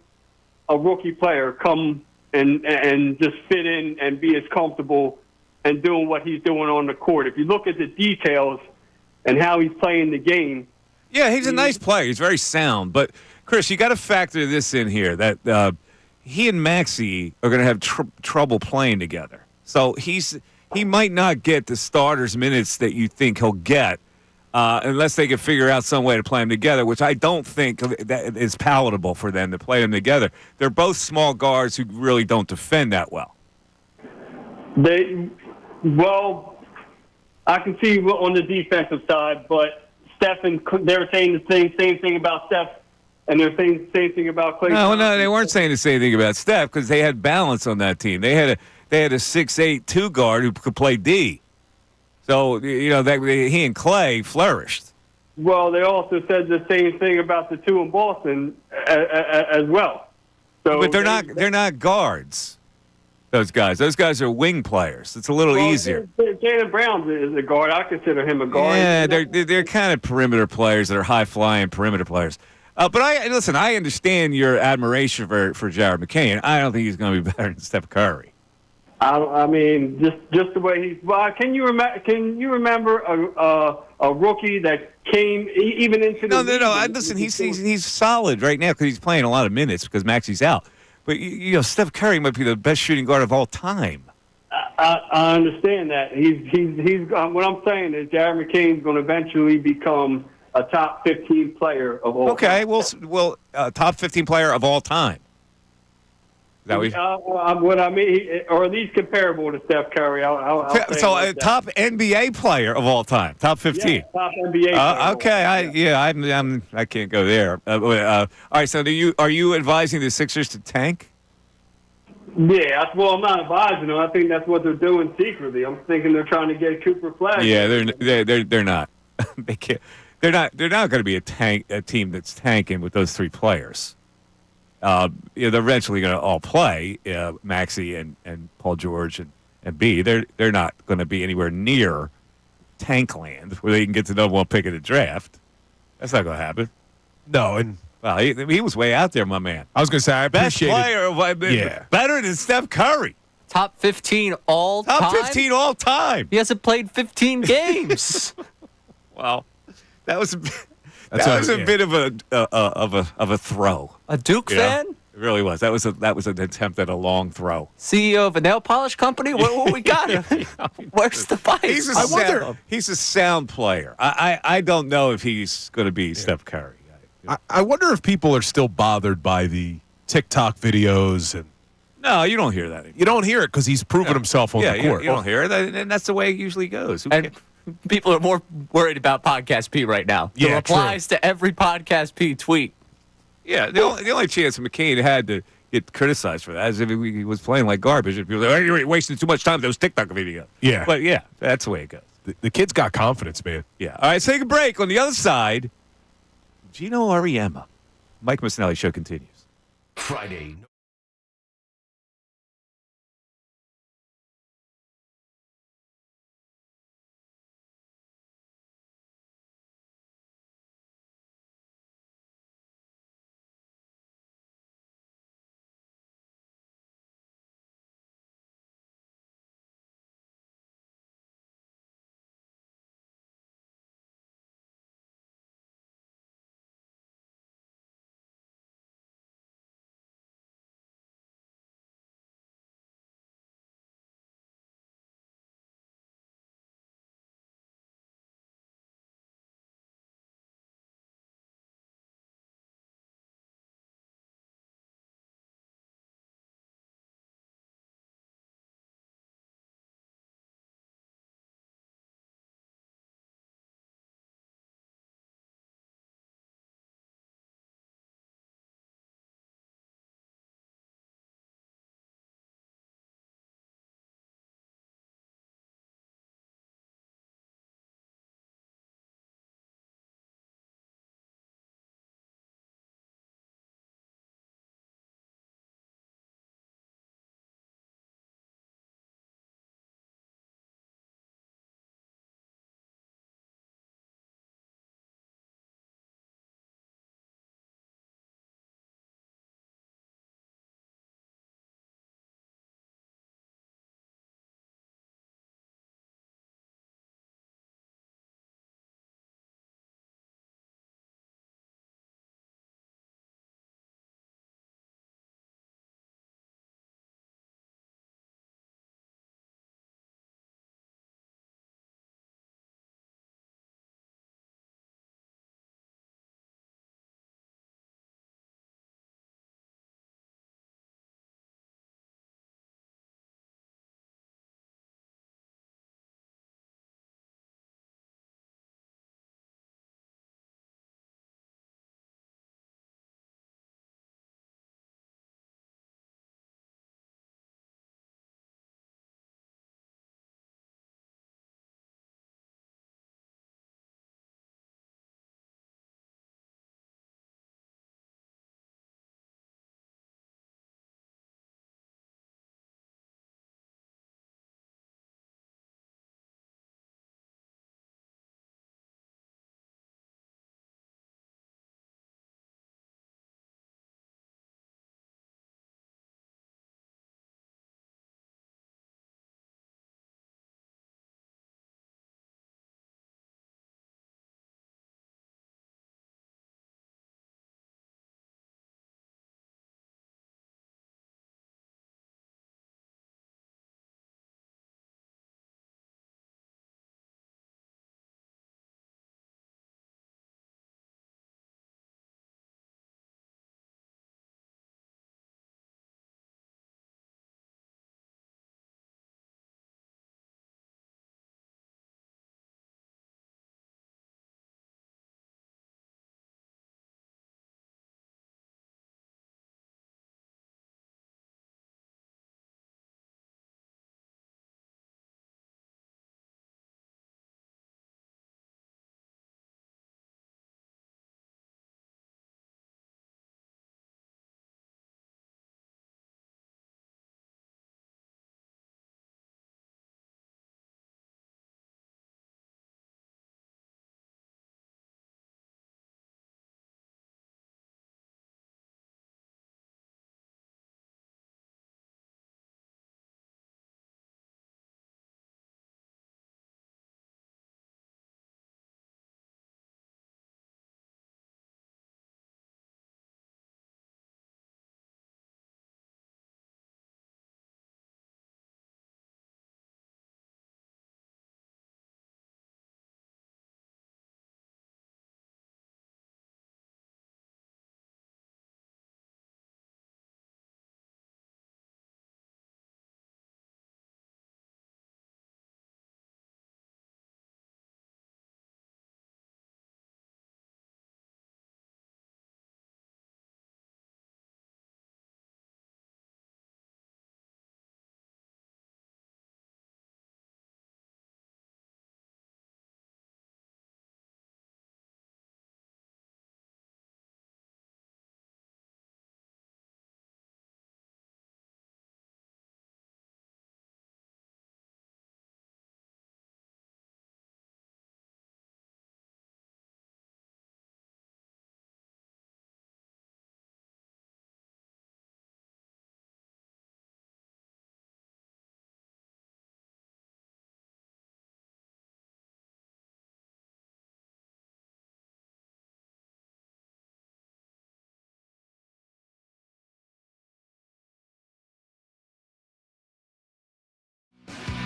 S: a rookie player come and just fit in and be as comfortable and doing what he's doing on the court. If you look at the details and how he's playing the game.
A: Yeah, he's a nice player. He's very sound. But, Chris, you got to factor this in here, that he and Maxey are going to have trouble playing together. So he might not get the starters minutes that you think he'll get unless they can figure out some way to play them together, which I don't think that is palatable for them to play them together. They're both small guards who really don't defend that well.
S: I can see on the defensive side, but they're saying the same thing about Steph, and they're saying the same thing about Clay.
A: No, they weren't saying the same thing about Steph because they had balance on that team. They had a 6'8" 2 guard who could play D. So, he and Clay flourished.
S: Well, they also said the same thing about the two in Boston as well. So
A: but they're not guards. Those guys are wing players. It's a little easier.
S: Jaylen Brown is a guard. I consider him a guard.
A: Yeah, they're kind of perimeter players that are high flying perimeter players. But I understand your admiration for Jared McCain. I don't think he's going to be better than Steph Curry.
S: I mean, just the way he's. Can you remember a rookie that came even into the?
A: No. Listen, he's solid right now because he's playing a lot of minutes because Maxey's out. But Steph Curry might be the best shooting guard of all time.
S: I understand that. He's what I'm saying is Jared McCain's going to eventually become a top 15 player of all.
A: Okay, well, top 15 player of all time. Is that
S: what I mean, or at least comparable to Steph Curry. I'll say
A: top NBA player of all time, top 15.
S: Yeah, top NBA player.
A: Okay, I can't go there. All right, so are you advising the Sixers to tank?
S: Yeah, I'm not advising them. I think that's what they're doing secretly. I'm thinking they're trying to get Cooper Flag.
A: Yeah, they're not. They can't. They're not going to be a team that's tanking with those three players. They're eventually going to all play, Maxey and Paul George and Embiid. They're not going to be anywhere near Tankland where they can get the number one pick of the draft. That's not going to happen.
B: No, and
A: he was way out there, my man.
B: I was going to say I appreciate
A: best player, better than Steph Curry.
C: Top 15 all time.
A: Top 15 all time.
C: He hasn't played 15 games.
A: Well, that was a bit of a throw.
C: A Duke fan?
A: It really was. That was an attempt at a long throw.
C: CEO of a nail polish company? What we got? Where's the fight?
A: He's a sound player. I don't know if he's going to be Steph Curry.
B: I wonder if people are still bothered by the TikTok videos and.
A: No, you don't hear that anymore.
B: You don't hear it because he's proven himself on the court.
A: You don't hear it, and that's the way it usually goes.
C: And people are more worried about Podcast P right now. The replies to every Podcast P tweet.
A: Yeah, the only chance McCain had to get criticized for that is if he was playing like garbage. And people were like, you're wasting too much time with those TikTok videos.
B: Yeah.
A: But, yeah, that's the way it goes.
B: The kid's got confidence, man.
A: Yeah. All right, let's take a break. On the other side, Geno Auriemma. Mike Missanelli Show continues.
G: Friday.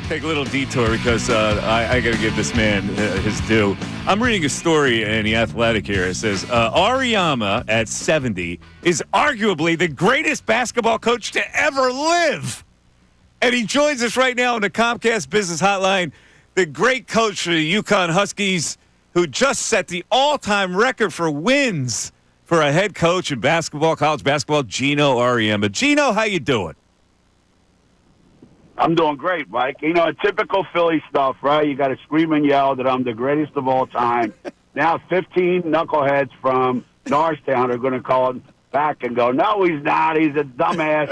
A: Take a little detour because I got to give this man his due. I'm reading a story in The Athletic here. It says, Auriemma at 70 is arguably the greatest basketball coach to ever live. And he joins us right now on the Comcast Business Hotline, the great coach for the UConn Huskies, who just set the all-time record for wins for a head coach in basketball, college basketball, Geno Auriemma. Geno, how you doing?
T: I'm doing great, Mike. You know, typical Philly stuff, right? You got to scream and yell that I'm the greatest of all time. Now 15 knuckleheads from Norristown are going to call him back and go, no, he's not. He's a dumbass.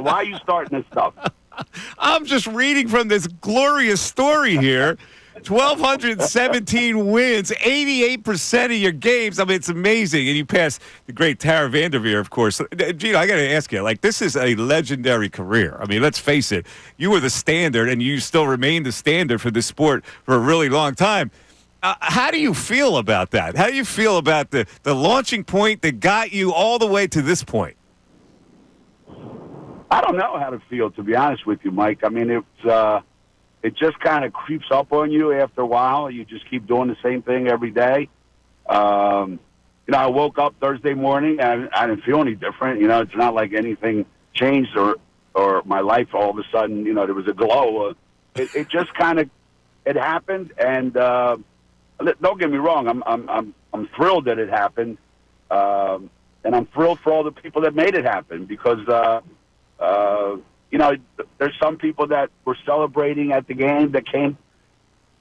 T: Why are you starting this stuff?
A: I'm just reading from this glorious story here. 1,217 wins, 88% of your games. I mean, it's amazing. And you passed the great Tara Vanderveer, of course. Geno, I got to ask you, like, this is a legendary career. I mean, let's face it. You were the standard, and you still remain the standard for this sport for a really long time. How do you feel about that? How do you feel about the launching point that got you all the way to this point?
T: I don't know how to feel, to be honest with you, Mike. I mean, it just kind of creeps up on you after a while. You just keep doing the same thing every day. You know, I woke up Thursday morning and I didn't feel any different. You know, it's not like anything changed or my life all of a sudden, you know, there was a glow. It just kind of, it happened. And don't get me wrong, I'm thrilled that it happened. And I'm thrilled for all the people that made it happen because, you know, there's some people that were celebrating at the game that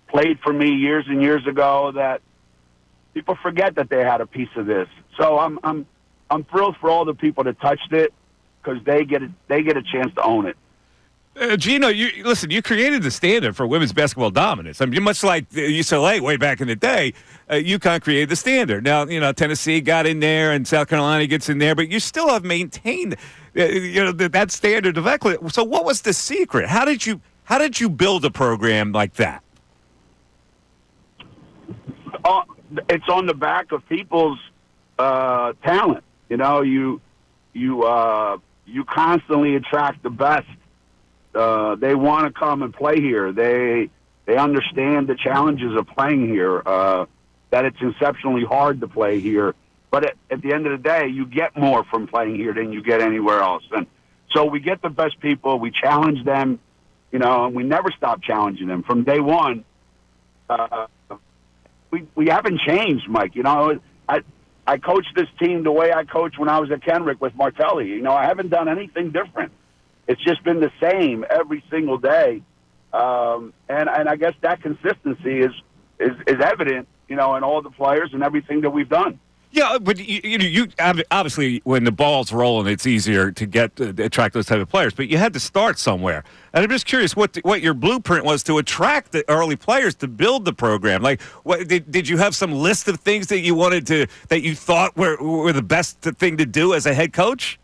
T: played for me years and years ago that people forget that they had a piece of this. So I'm thrilled for all the people that touched it because they get a chance to own it.
A: Geno, you created the standard for women's basketball dominance. I mean, much like UCLA way back in the day, UConn created the standard. Now, you know, Tennessee got in there and South Carolina gets in there, but you still have maintained, you know, that standard of excellence. So, what was the secret? How did you build a program like that?
T: It's on the back of people's talent. You know, you constantly attract the best. They want to come and play here. They understand the challenges of playing here, that it's exceptionally hard to play here. But at the end of the day, you get more from playing here than you get anywhere else. And so we get the best people. We challenge them, you know, and we never stop challenging them. From day one, we haven't changed, Mike. You know, I coached this team the way I coached when I was at Kenrick with Martelli. You know, I haven't done anything different. It's just been the same every single day, and I guess that consistency is evident, you know, in all the players and everything that we've done.
A: Yeah, but you obviously when the ball's rolling, it's easier to attract those type of players. But you had to start somewhere, and I'm just curious what your blueprint was to attract the early players to build the program. Like, what did you have some list of things that you wanted that you thought were the best thing to do as a head coach?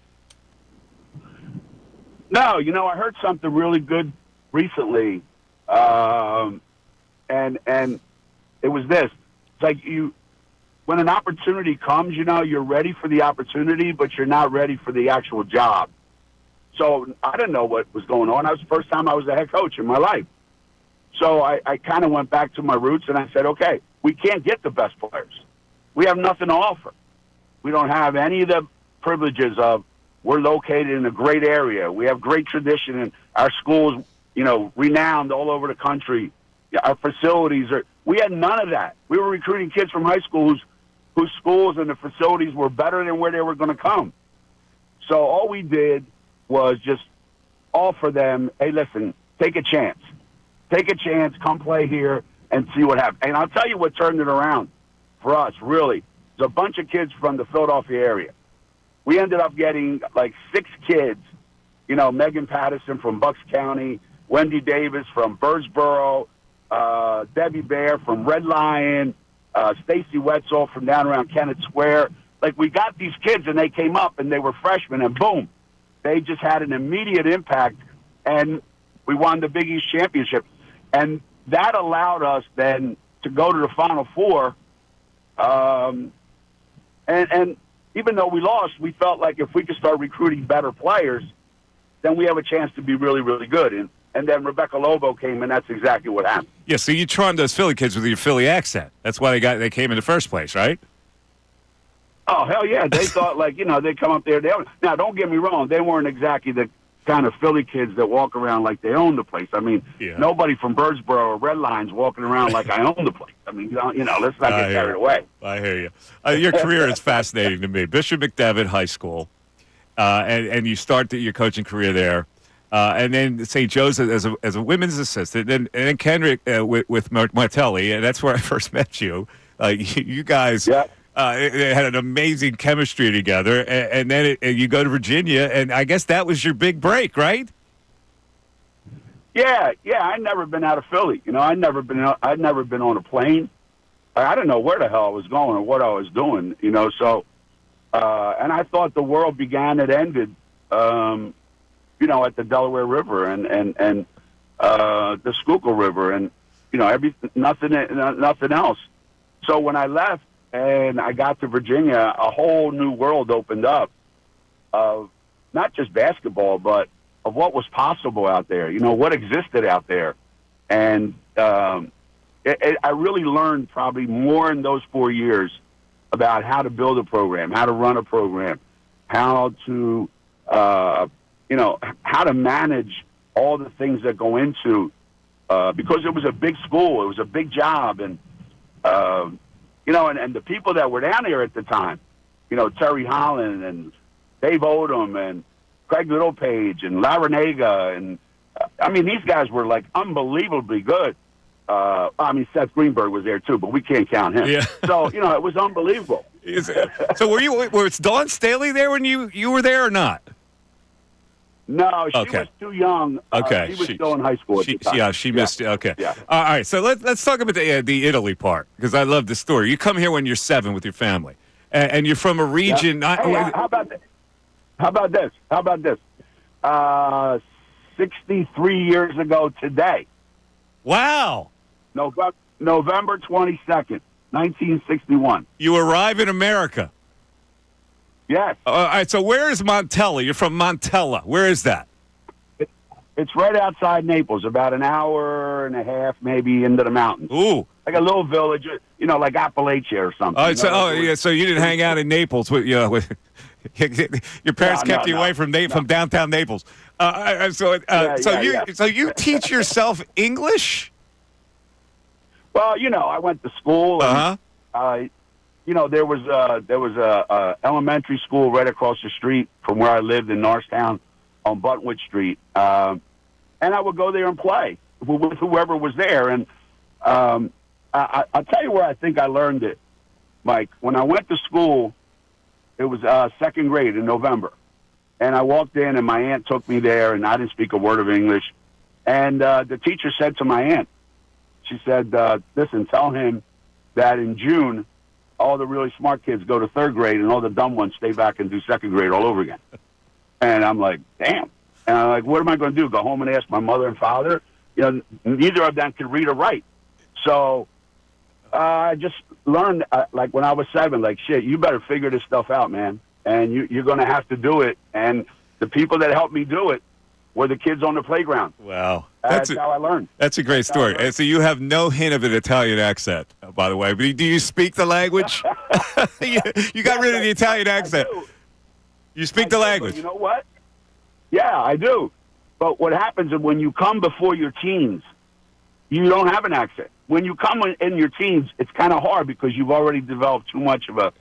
T: No, you know, I heard something really good recently, and it was this. It's like when an opportunity comes, you know, you're ready for the opportunity, but you're not ready for the actual job. So I didn't know what was going on. That was the first time I was a head coach in my life. So I kind of went back to my roots, and I said, okay, we can't get the best players. We have nothing to offer. We don't have any of the privileges of we're located in a great area. We have great tradition, and our schools, you know, renowned all over the country. Our facilities we had none of that. We were recruiting kids from high schools whose schools and the facilities were better than where they were going to come. So all we did was just offer them, hey, listen, take a chance. Take a chance, come play here, and see what happens. And I'll tell you what turned it around for us, really. There's a bunch of kids from the Philadelphia area. We ended up getting like 6 kids, you know, Megan Patterson from Bucks County, Wendy Davis from Birdsboro, Debbie Bear from Red Lion, Stacy Wetzel from down around Kennett Square. Like, we got these kids, and they came up, and they were freshmen, and boom, they just had an immediate impact, and we won the Big East Championship. And that allowed us then to go to the Final Four, and even though we lost, we felt like if we could start recruiting better players, then we have a chance to be really, really good. And and then Rebecca Lobo came, and that's exactly what happened.
A: Yeah, so you charmed those Philly kids with your Philly accent. That's why they came in the first place, right?
T: Oh, hell yeah. They thought, like, they come up there. Now, don't get me wrong. They weren't exactly the kind of Philly kids that walk around like they own the place. I mean, nobody from Birdsboro or Red Line's walking around like I own the place. I mean, let's not get carried away.
A: I hear you. Your career is fascinating to me. Bishop McDevitt High School, and you start your coaching career there. And then St. Joe's as a women's assistant, and then Kendrick with Martelli, and that's where I first met you. You guys had an amazing chemistry together, and then you go to Virginia, and I guess that was your big break, right?
T: Yeah. I'd never been out of Philly. I'd never been on a plane. I didn't know where the hell I was going or what I was doing. So, and I thought the world began and ended. At the Delaware River and the Schuylkill River and nothing else. So when I left and I got to Virginia, a whole new world opened up of not just basketball, but of what was possible out there. What existed out there, and I really learned probably more in those 4 years about how to build a program, how to run a program, how to how to manage all the things that go into, because it was a big school, it was a big job, and and the people that were down there at the time, Terry Holland and Dave Odom and Craig Littlepage and Larinaga, and these guys were like unbelievably good. Seth Greenberg was there too, but we can't count him.
A: Yeah.
T: So it was unbelievable.
A: So was Dawn Staley there when you were there or not?
T: No, she was too young.
A: Okay,
T: she was still in high school at the time.
A: Yeah, she missed it. Okay.
T: Yeah.
A: All right, so let's talk about the Italy part, because I love the story. You come here when you're 7 with your family, and you're from a region.
T: Yeah. How about this? 63 years ago today.
A: Wow.
T: November 22nd, 1961.
A: You arrive in America.
T: Yes.
A: All right, so where is Montella? You're from Montella. Where is that?
T: It's right outside Naples, about an hour and a half maybe into the mountains.
A: Ooh.
T: Like a little village, like Appalachia or something.
A: So you didn't hang out in Naples with your parents kept you away from downtown Naples. So you teach yourself English?
T: Well, I went to school. And, there was a elementary school right across the street from where I lived in Norristown on Buttonwood Street, and I would go there and play with whoever was there. And I'll tell you where I think I learned it, Mike. When I went to school, it was second grade in November, and I walked in, and my aunt took me there, and I didn't speak a word of English. And the teacher said to my aunt, she said, "Listen, tell him that in June, all the really smart kids go to third grade and all the dumb ones stay back and do second grade all over again." And I'm like, damn. And I'm like, what am I going to do? Go home and ask my mother and father? Neither of them could read or write. So I just learned, like when I was 7, like, shit, you better figure this stuff out, man. And you're going to have to do it. And the people that helped me do it were the kids on the playground.
A: Wow.
T: That's how I learned.
A: That's a great story. And so you have no hint of an Italian accent, by the way. But do you speak the language? you got rid of the Italian accent. You speak the language.
T: You know what? Yeah, I do. But what happens is when you come before your teens, you don't have an accent. When you come in your teens, it's kind of hard because you've already developed too much of a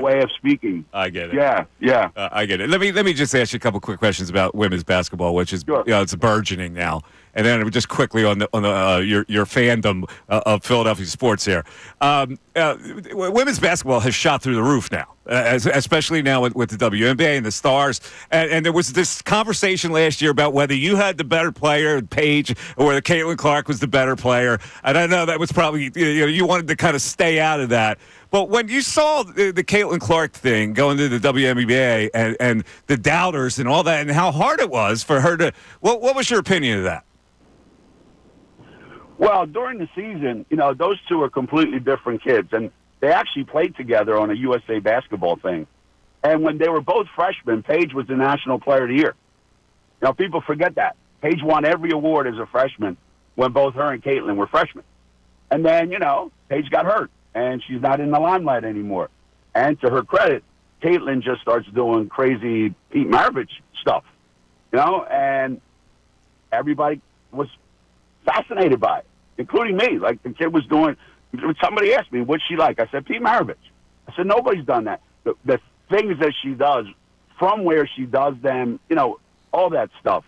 T: way of speaking.
A: I get it.
T: Yeah.
A: I get it. Let me just ask you a couple quick questions about women's basketball, which is it's burgeoning now. And then just quickly on your fandom of Philadelphia sports here. Women's basketball has shot through the roof now, especially now with the WNBA and the Stars. And there was this conversation last year about whether you had the better player, Paige, or whether Caitlin Clark was the better player. And I know that was probably you wanted to kind of stay out of that. But when you saw the Caitlin Clark thing going to the WNBA and the doubters and all that, and how hard it was for her to, what was your opinion of that?
T: Well, during the season, those two are completely different kids, and they actually played together on a USA basketball thing. And when they were both freshmen, Paige was the National Player of the Year. People forget that. Paige won every award as a freshman when both her and Caitlin were freshmen. And then, Paige got hurt, and she's not in the limelight anymore. And to her credit, Caitlin just starts doing crazy Pete Maravich stuff, and everybody was fascinated by it, including me. Like, the kid was doing, somebody asked me, what's she like? I said, Pete Maravich. I said, nobody's done that. The things that she does, from where she does them, all that stuff.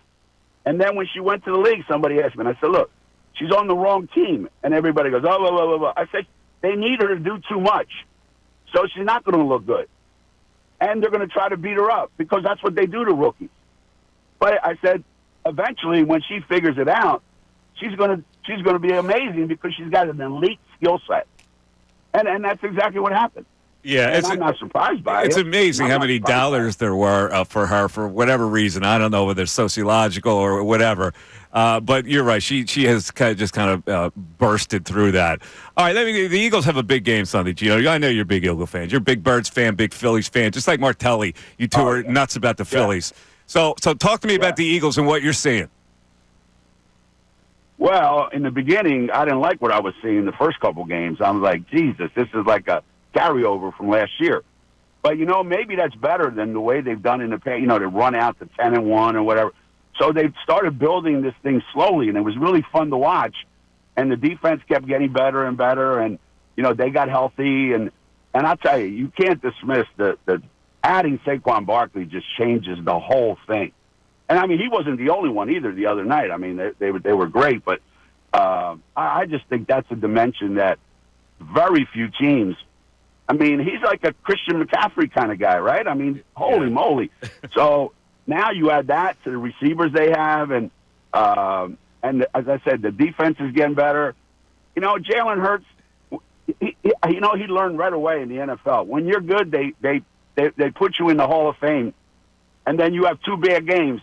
T: And then when she went to the league, somebody asked me, and I said, look, she's on the wrong team. And everybody goes, oh, blah, blah, blah, blah. I said, they need her to do too much. So she's not going to look good. And they're going to try to beat her up because that's what they do to rookies. But I said, eventually, when she figures it out, she's going to be amazing because she's got an elite skill set. And that's exactly what happened.
A: Yeah,
T: and I'm not surprised by it.
A: It's amazing how many dollars there were for her for whatever reason. I don't know whether it's sociological or whatever. But you're right. She has kind of bursted through that. All right, the Eagles have a big game Sunday, Geno. I know you're a big Eagle fan. You're a big Birds fan, big Phillies fan, just like Martelli. You two are nuts about the Phillies. So talk to me about the Eagles and what you're seeing.
T: Well, in the beginning, I didn't like what I was seeing the first couple games. I was like, Jesus, this is like a carryover from last year. But, maybe that's better than the way they've done in the past, to run out to 10-1 or whatever. So they started building this thing slowly, and it was really fun to watch. And the defense kept getting better and better, and, they got healthy. And I'll tell you, you can't dismiss the adding Saquon Barkley just changes the whole thing. And, I mean, he wasn't the only one either the other night. I mean, they were great. But I just think that's a dimension that very few teams – I mean, he's like a Christian McCaffrey kind of guy, right? I mean, holy moly. So now you add that to the receivers they have, and as I said, the defense is getting better. Jalen Hurts, he learned right away in the NFL. When you're good, they put you in the Hall of Fame, and then you have 2 bad games,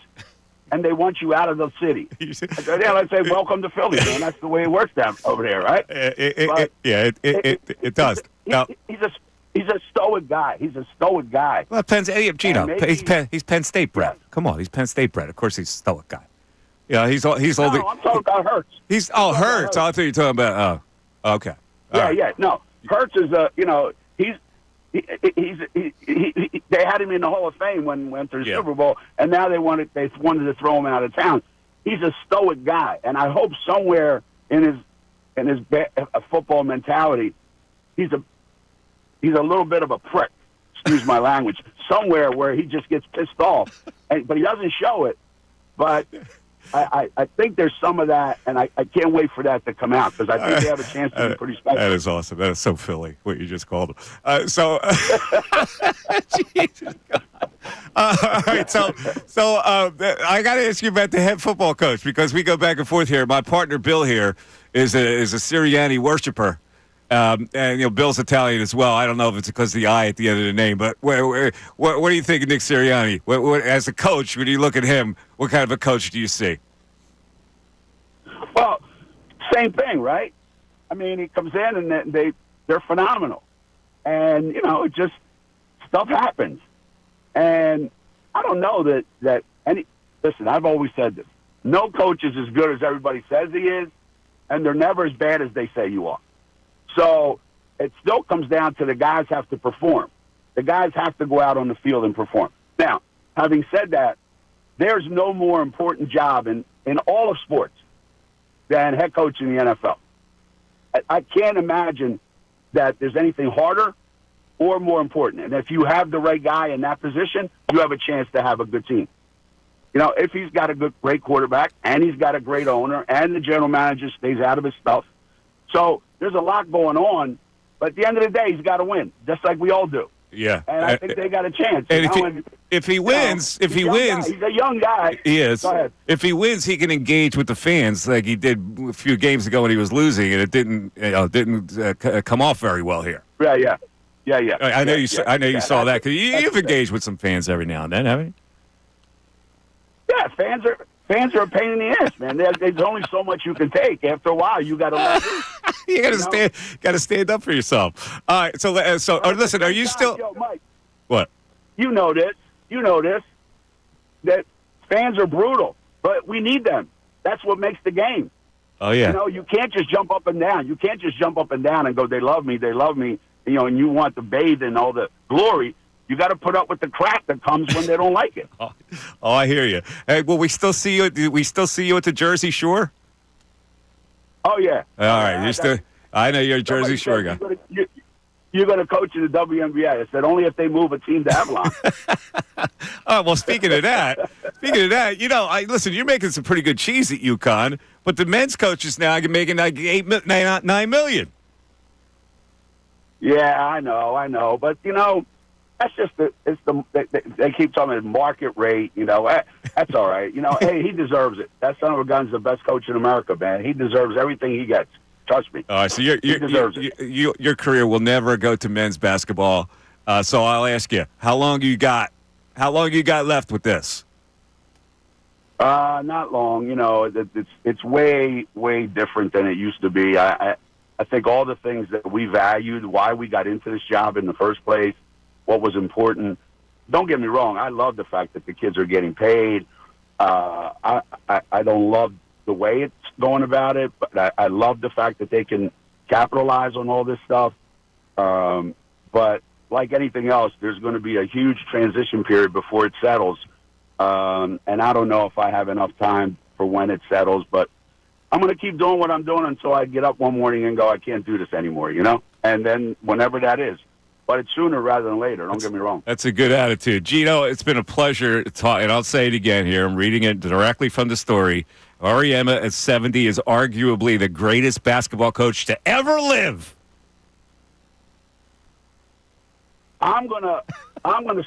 T: and they want you out of the city. Let's say, welcome to Philly, man. That's the way it works down over there, right?
A: It does.
T: He's a stoic guy. He's a stoic guy.
A: Well, Geno, he's Penn State bred. Come on, he's Penn State bred. Of course, he's a stoic guy. He's
T: no, I'm talking about Hurts.
A: Hurts. I thought you were talking about. Oh, okay.
T: No, Hurts is they had him in the Hall of Fame when he went to the Super Bowl, and now they wanted to throw him out of town. He's a stoic guy, and I hope somewhere in his football mentality, he's a little bit of a prick. Excuse my language. Somewhere where he just gets pissed off, but he doesn't show it. But I think there's some of that, and I can't wait for that to come out because I think they have a chance to be pretty special.
A: That is awesome. That is so Philly, what you just called him. Jesus God. All right, so I got to ask you about the head football coach because we go back and forth here. My partner Bill here is a Serriani worshiper. And Bill's Italian as well. I don't know if it's because of the I at the end of the name, but what do you think of Nick Sirianni? As a coach, when you look at him, what kind of a coach do you see?
T: Well, same thing, right? I mean, he comes in and they're phenomenal, and it just stuff happens, and I don't know that any. Listen, I've always said this: no coach is as good as everybody says he is, and they're never as bad as they say you are. So it still comes down to the guys have to perform. The guys have to go out on the field and perform. Now, having said that, there's no more important job in all of sports than head coach in the NFL. I can't imagine that there's anything harder or more important. And if you have the right guy in that position, you have a chance to have a good team. If he's got a great quarterback and he's got a great owner and the general manager stays out of his stuff. So there's a lot going on, but at the end of the day, he's got to win, just like we all do.
A: Yeah,
T: and I think they got a chance.
A: And if he wins,
T: he's a young guy.
A: He is.
T: Go ahead.
A: If he wins, he can engage with the fans like he did a few games ago when he was losing, and it didn't come off very well here.
T: Yeah.
A: I know you saw that because you've engaged with some fans every now and then, haven't you?
T: Yeah, fans are a pain in the ass, man. There's only so much you can take. After a while, you got to let loose.
A: You got to stand up for yourself. All right. So listen, are you still?
T: Yo, Mike.
A: What?
T: You know this. That fans are brutal. But we need them. That's what makes the game.
A: Oh, yeah.
T: You know, you can't just jump up and down. You can't just jump up and down and go, they love me, you know, and you want to bathe in all the glory. You got to put up with the crap that comes when they don't like it.
A: Oh, I hear you. Hey, will we still see you? Do we still see you at the Jersey Shore?
T: Oh, yeah.
A: All right. I know you're a Jersey Shore guy.
T: You're going to coach in the WNBA. I said only if they move a team to Avalon.
A: Oh, well, speaking of that, you know, listen, you're making some pretty good cheese at UConn, but the men's coaches now are making like $9 million.
T: Yeah, I know. But, you know, that's just they keep talking about market rate, you know. That's all right. You know, hey, he deserves it. That son of a gun's the best coach in America, man. He deserves everything he gets. Trust me.
A: All right, so your career will never go to men's basketball. So I'll ask you, how long you got left with this?
T: Not long. You know, it's way different than it used to be. I think all the things that we valued, why we got into this job in the first place, what was important. Don't get me wrong. I love the fact that the kids are getting paid. I don't love the way it's going about it, but I love the fact that they can capitalize on all this stuff. But like anything else, there's going to be a huge transition period before it settles. And I don't know if I have enough time for when it settles, but I'm going to keep doing what I'm doing until I get up one morning and go, I can't do this anymore, you know? And then whenever that is. But it's sooner rather than later. Don't get me wrong.
A: That's a good attitude. Geno, it's been a pleasure to talk, and I'll say it again here. I'm reading it directly from the story. Auriemma at 70 is arguably the greatest basketball coach to ever live.
T: I'm gonna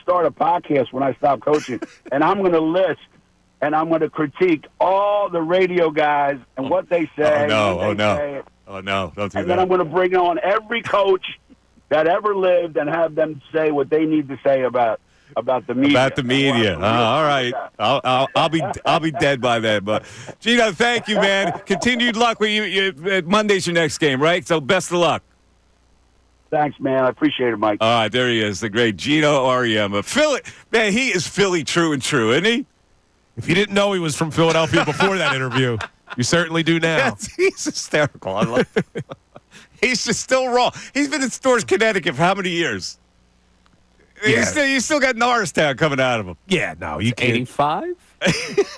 T: start a podcast when I stop coaching, and I'm gonna list and I'm gonna critique all the radio guys and what they say.
A: Oh no! Don't do that.
T: And then I'm gonna bring on every coach that ever lived and have them say what they need to say about the media.
A: About the media. All right. I'll be dead by then. But Geno, thank you, man. Continued luck with you. Monday's your next game, right? So best of luck.
T: Thanks, man. I appreciate it, Mike.
A: All right, there he is, the great Geno Auriemma. Philly, man, he is Philly true and true, isn't he?
B: If you didn't know he was from Philadelphia before that interview, you certainly do now.
A: Yes, he's hysterical. I love it. He's just still raw. He's been in Stores, Connecticut for how many years?
B: Yeah.
A: You still got Norristown coming out of him.
B: Yeah, no, you can't.
C: 85?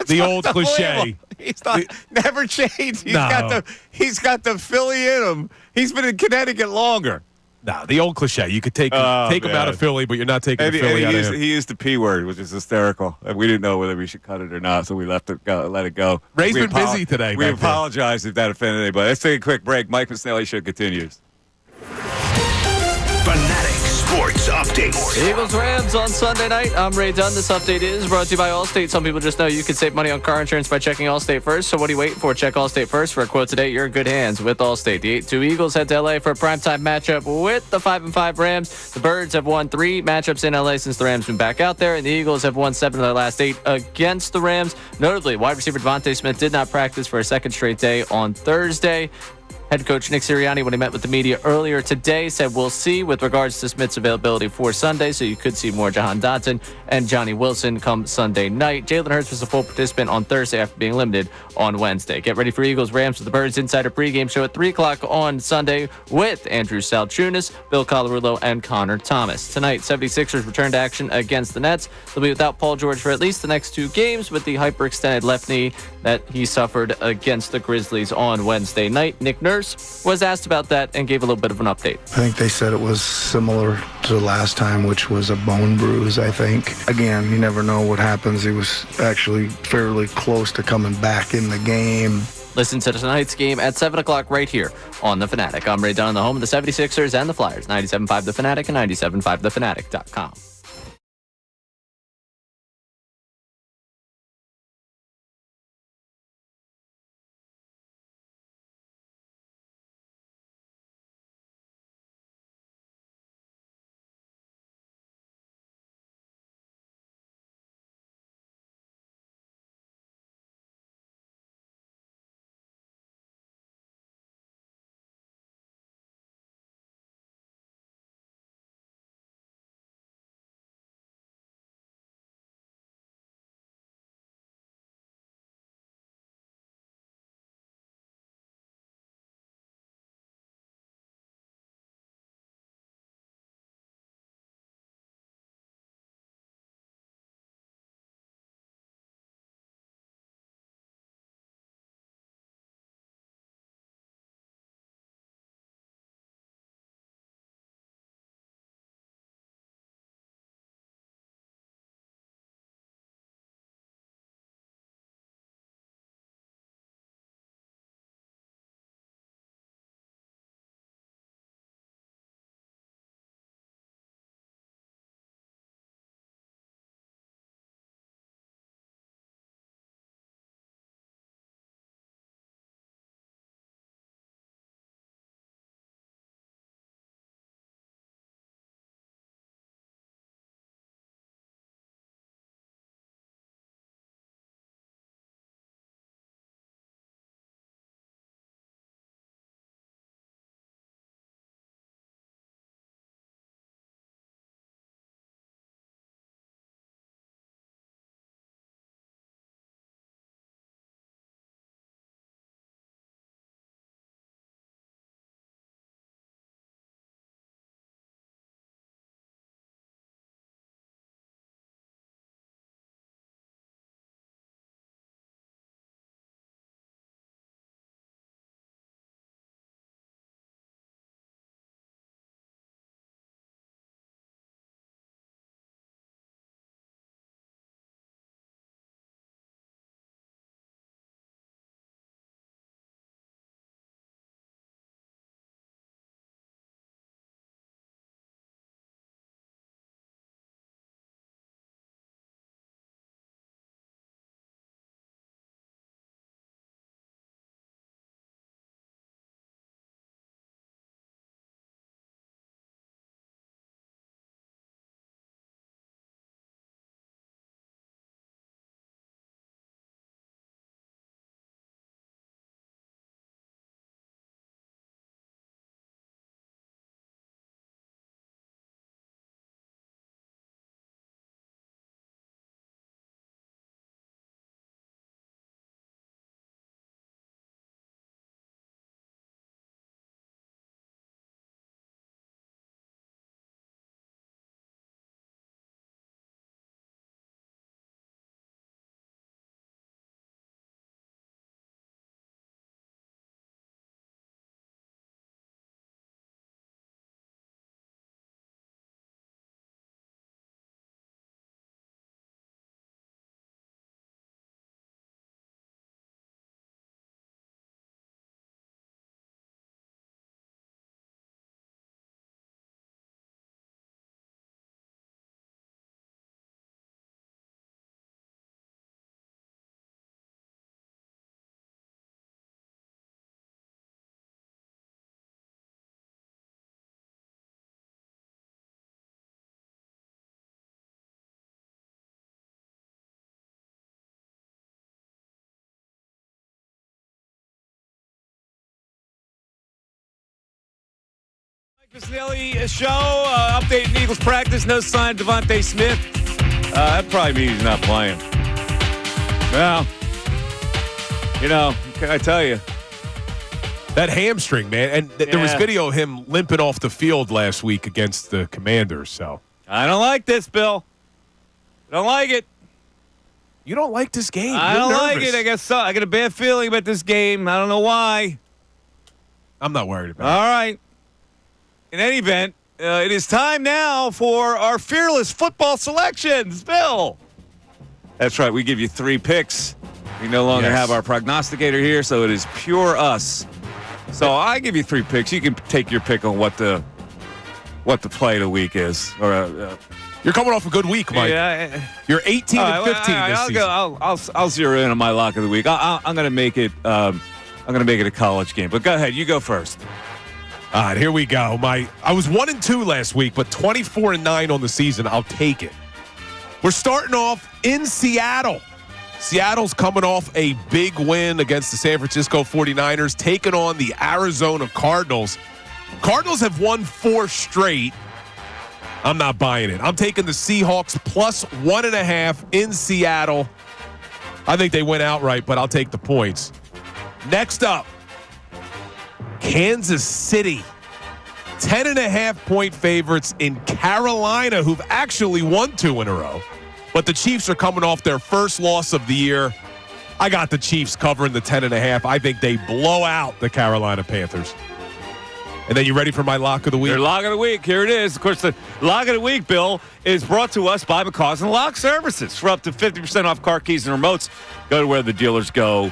B: The old cliche.
A: He's not never changed.
B: No.
A: He's got the Philly in him. He's been in Connecticut longer.
B: No, the old cliche. You could take him out of Philly, but you're not taking Philly out of him.
A: He used the P word, which is hysterical. And we didn't know whether we should cut it or not, so we let it go.
B: Ray's been busy today.
A: We apologize if that offended anybody. Let's take a quick break. Mike Missanelli Show continues.
G: Fanatic Sports Update.
C: Eagles-Rams on Sunday night. I'm Ray Dunn. This update is brought to you by Allstate. Some people just know you can save money on car insurance by checking Allstate first. So what are you waiting for? Check Allstate first. For a quote today, you're in good hands with Allstate. The 8-2 Eagles head to LA for a primetime matchup with the 5-5 Rams. The Birds have won 3 matchups in LA since the Rams been back out there, and the Eagles have won 7 of their last 8 against the Rams. Notably, wide receiver Devontae Smith did not practice for a second straight day on Thursday. Head coach Nick Serriani, when he met with the media earlier today, said we'll see with regards to Smith's availability for Sunday, so you could see more Jahan Dotson and Johnny Wilson come Sunday night. Jalen Hurts was a full participant on Thursday after being limited on Wednesday. Get ready for Eagles-Rams with the Birds Insider pregame show at 3 o'clock on Sunday with Andrew Salciunas, Bill Colarulo, and Connor Thomas. Tonight, 76ers return to action against the Nets. They'll be without Paul George for at least the next 2 games with the hyperextended left knee that he suffered against the Grizzlies on Wednesday night. Nick Nurse was asked about that and gave a little bit of an update.
K: I think they said it was similar to the last time, which was a bone bruise, I think. Again, you never know what happens. He was actually fairly close to coming back in the game.
C: Listen to tonight's game at 7 o'clock right here on The Fanatic. I'm Ray Dunn, the home of the 76ers and the Flyers. 97.5 The Fanatic and 97.5thefanatic.com.
A: Missanelli show, updating Eagles practice, no sign of Devontae Smith. That probably means he's not playing. Well, can I tell you?
B: That hamstring, man. And there was video of him limping off the field last week against the Commanders. So
A: I don't like this, Bill. I don't like it.
B: You don't like this game.
A: I don't like it. I guess so. I got a bad feeling about this game. I don't know why.
B: I'm not worried about it.
A: All right. In any event, it is time now for our fearless football selections, Bill. That's right. We give you 3 picks. We no longer have our prognosticator here, so it is pure us. So I give you 3 picks. You can take your pick on what the play of the week is. Or
B: you're coming off a good week, Mike.
A: Yeah.
B: You're 18 and 15 this season.
A: I'll zero in on my lock of the week. I'm going to make it. I'm going to make it a college game. But go ahead. You go first.
B: All right, here we go. I was 1-2 last week, but 24-9 on the season. I'll take it. We're starting off in Seattle. Seattle's coming off a big win against the San Francisco 49ers, taking on the Arizona Cardinals. Cardinals have won 4 straight. I'm not buying it. I'm taking the Seahawks plus 1.5 in Seattle. I think they win outright, but I'll take the points. Next up, Kansas City. 10.5-point favorites in Carolina, who've actually won 2 in a row. But the Chiefs are coming off their first loss of the year. I got the Chiefs covering the 10.5. I think they blow out the Carolina Panthers. And then you ready for my lock of the week?
A: Your lock of the week. Here it is. Of course, the lock of the week, Bill, is brought to us by McCausland Lock Services. For up to 50% off car keys and remotes, go to where the dealers go.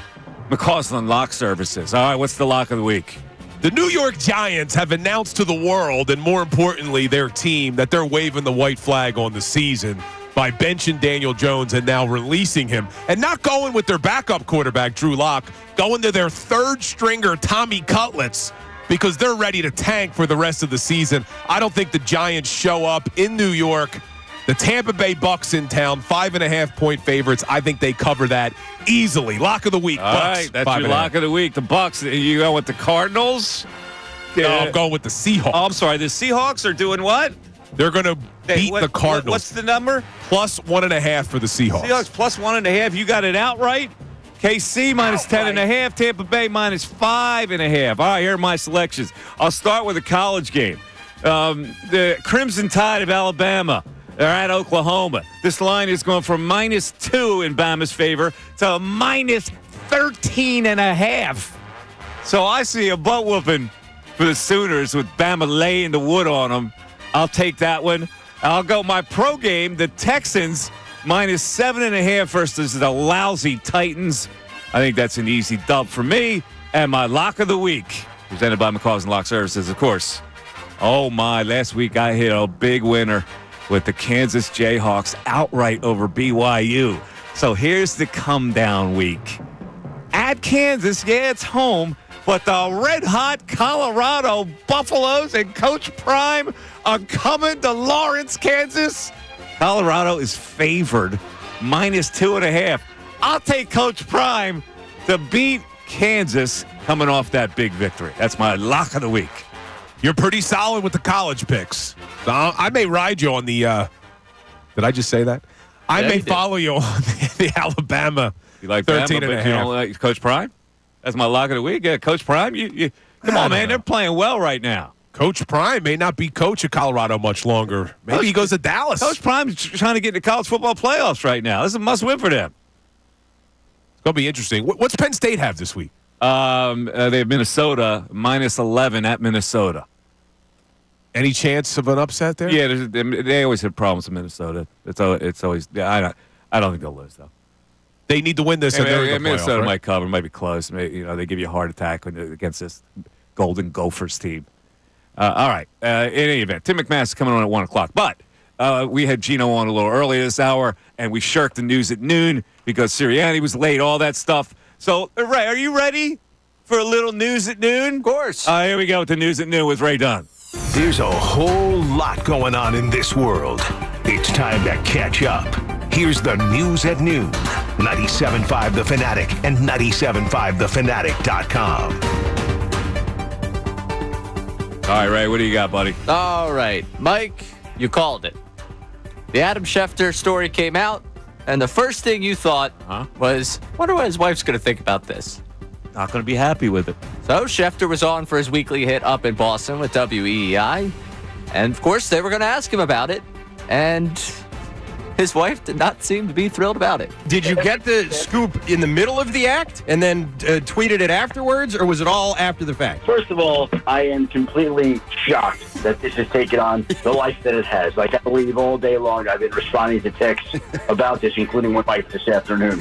A: McCausland Lock Services. All right, what's the lock of the week?
B: The New York Giants have announced to the world, and more importantly, their team, that they're waving the white flag on the season by benching Daniel Jones and now releasing him. And not going with their backup quarterback, Drew Lock, going to their third stringer, Tommy Cutlets, because they're ready to tank for the rest of the season. I don't think the Giants show up in New York. The Tampa Bay Bucks in town, 5.5-point favorites. I think they cover that easily. Lock of the week,
A: All
B: Bucks.
A: right, that's your lock of the week. The Bucks. You go with the Cardinals?
B: No, I'm going with the Seahawks.
A: Oh, I'm sorry. The Seahawks are doing what?
B: They're going to beat the Cardinals.
A: What's the number?
B: Plus 1.5 for the Seahawks.
A: Seahawks plus 1.5. You got it outright. KC minus 10.5. Tampa Bay minus 5.5. All right, here are my selections. I'll start with a college game. The Crimson Tide of Alabama. They're at Oklahoma. This line is going from -2 in Bama's favor to -13.5. So I see a butt whooping for the Sooners with Bama laying the wood on them. I'll take that one. I'll go my pro game, the Texans -7.5 versus the lousy Titans. I think that's an easy dub for me. And my lock of the week, presented by McCausland Lock Services, of course. Oh, my. Last week I hit a big winner with the Kansas Jayhawks outright over BYU. So here's the come-down week. At Kansas, yeah, it's home, but the red-hot Colorado Buffaloes and Coach Prime are coming to Lawrence, Kansas. Colorado is favored, -2.5. I'll take Coach Prime to beat Kansas coming off that big victory. That's my lock of the week.
B: You're pretty solid with the college picks. So I may ride you on the did I just say that? I may follow you on the Alabama.
A: You like
B: 13.5.
A: Bama, but you don't like Coach Prime? That's my lock of the week. Yeah, Coach Prime. You come on, man. They're playing well right now.
B: Coach Prime may not be coach of Colorado much longer. Maybe he goes to Dallas.
A: Coach Prime's trying to get into college football playoffs right now. This is a must-win for them.
B: It's going to be interesting. What's Penn State have this week?
A: They have Minnesota -11 at Minnesota.
B: Any chance of an upset there?
A: Yeah, they always have problems with Minnesota. It's always. Yeah, I don't think they'll lose though.
B: They need to win this.
A: Minnesota
B: right?
A: might cover, might be close. They give you a heart attack against this Golden Gophers team. All right. In any event, Tim McManus is coming on at 1:00. But we had Geno on a little earlier this hour, and we shirked the news at noon because Serriani was late. All that stuff. So, Ray, are you ready for a little news at noon?
C: Of course.
A: Here we go with the news at noon with Ray Dunn.
G: There's a whole lot going on in this world. It's time to catch up. Here's the news at noon. 97.5 The Fanatic and 97.5thefanatic.com.
A: All right, Ray, what do you got, buddy?
C: All right, Mike, you called it. The Adam Schefter story came out, and the first thing you thought was, wonder what his wife's going to think about this.
A: Not going to be happy with it.
C: So Schefter was on for his weekly hit up in Boston with WEEI, and of course they were going to ask him about it, and his wife did not seem to be thrilled about it.
U: Did you get the scoop in the middle of the act and then tweeted it afterwards, or was it all after the fact?
V: First of all, I am completely shocked that this has taken on the life that it has. Like, I believe all day long I've been responding to texts about this, including one wife this afternoon.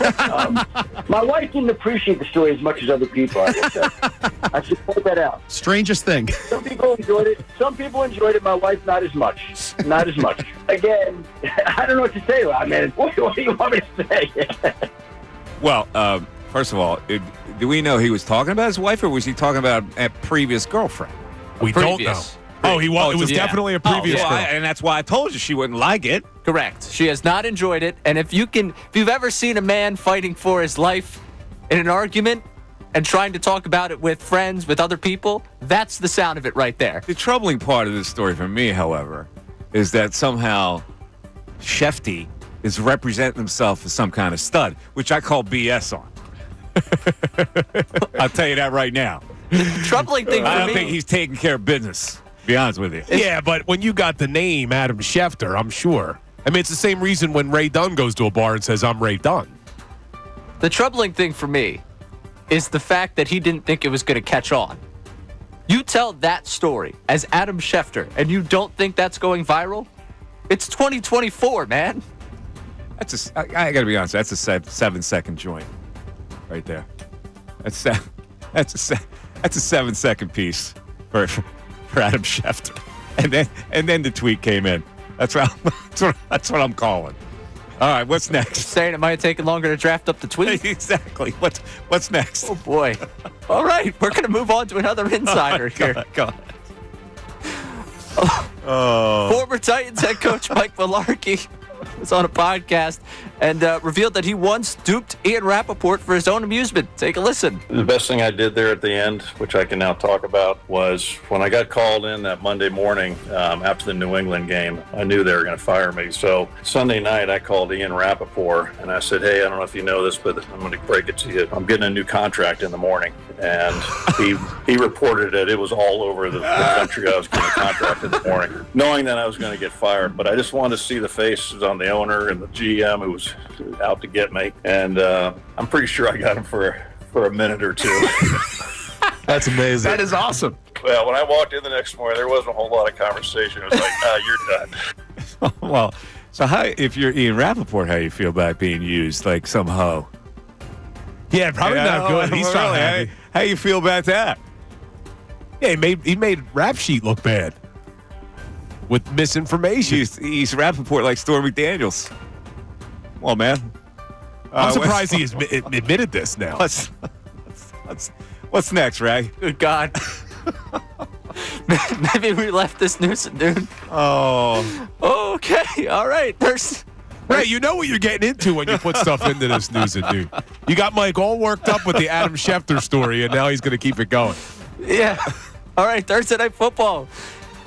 V: My wife didn't appreciate the story as much as other people, I will say. I should point that out.
U: Strangest thing.
V: Some people enjoyed it. Some people enjoyed it. My wife, not as much. Not as much. Again, I don't know what to say, man. What do you want me to say?
A: Well, first of all, do we know he was talking about his wife, or was he talking about a previous girlfriend?
B: We don't know. Oh, he was. It was definitely a previous girl.
A: And that's why I told you she wouldn't like it.
C: Correct. She has not enjoyed it. And if you've ever seen a man fighting for his life in an argument and trying to talk about it with friends, with other people, that's the sound of it right there.
A: The troubling part of this story for me, however, is that somehow Shefty is representing himself as some kind of stud, which I call BS on. I'll tell you that right now.
C: Troubling thing for me.
A: I don't think he's taking care of business, to be honest with you.
B: Yeah, but when you got the name Adam Schefter, I'm sure. I mean, it's the same reason when Ray Dunn goes to a bar and says, I'm Ray Dunn.
C: The troubling thing for me is the fact that he didn't think it was going to catch on. You tell that story as Adam Schefter, and you don't think that's going viral? It's 2024, man.
A: I got to be honest. That's a 7-second joint, right there. That's a 7-second piece for Adam Schefter, and then the tweet came in. That's what I'm calling. All right, what's next?
C: Saying it might have taken longer to draft up the tweet.
A: Exactly. What's next?
C: Oh boy. All right, we're gonna move on to another insider here.
A: Go ahead.
C: Former Titans head coach Mike Mularkey was on a podcast and revealed that he once duped Ian Rappaport for his own amusement. Take a listen.
W: The best thing I did there at the end, which I can now talk about, was when I got called in that Monday morning after the New England game, I knew they were going to fire me. So Sunday night, I called Ian Rappaport and I said, hey, I don't know if you know this, but I'm going to break it to you. I'm getting a new contract in the morning. And he reported that it was all over the country. I was getting a contract in the morning, knowing that I was going to get fired. But I just wanted to see the faces on the owner and the GM who was out to get me. And I'm pretty sure I got him for a minute or two.
B: That's amazing.
U: That is awesome.
W: Well, when I walked in the next morning, there wasn't a whole lot of conversation. It was like, you're done.
A: Well, so if you're Ian Rappaport, how you feel about being used like some hoe?
B: Yeah, probably not good. He's
A: really,
B: not happy.
A: How you feel about that?
B: Yeah, he made Rap Sheet look bad with misinformation.
A: He's Rappaport like Stormy Daniels. Well, man.
B: I'm surprised he has admitted this now.
A: What's next, Ray?
C: Good God. Maybe we left this news at noon.
A: Oh.
C: Okay. All right.
B: Ray, you know what you're getting into when you put stuff into this news at noon. You got Mike all worked up with the Adam Schefter story, and now he's going to keep it going.
C: Yeah. All right. Thursday Night Football.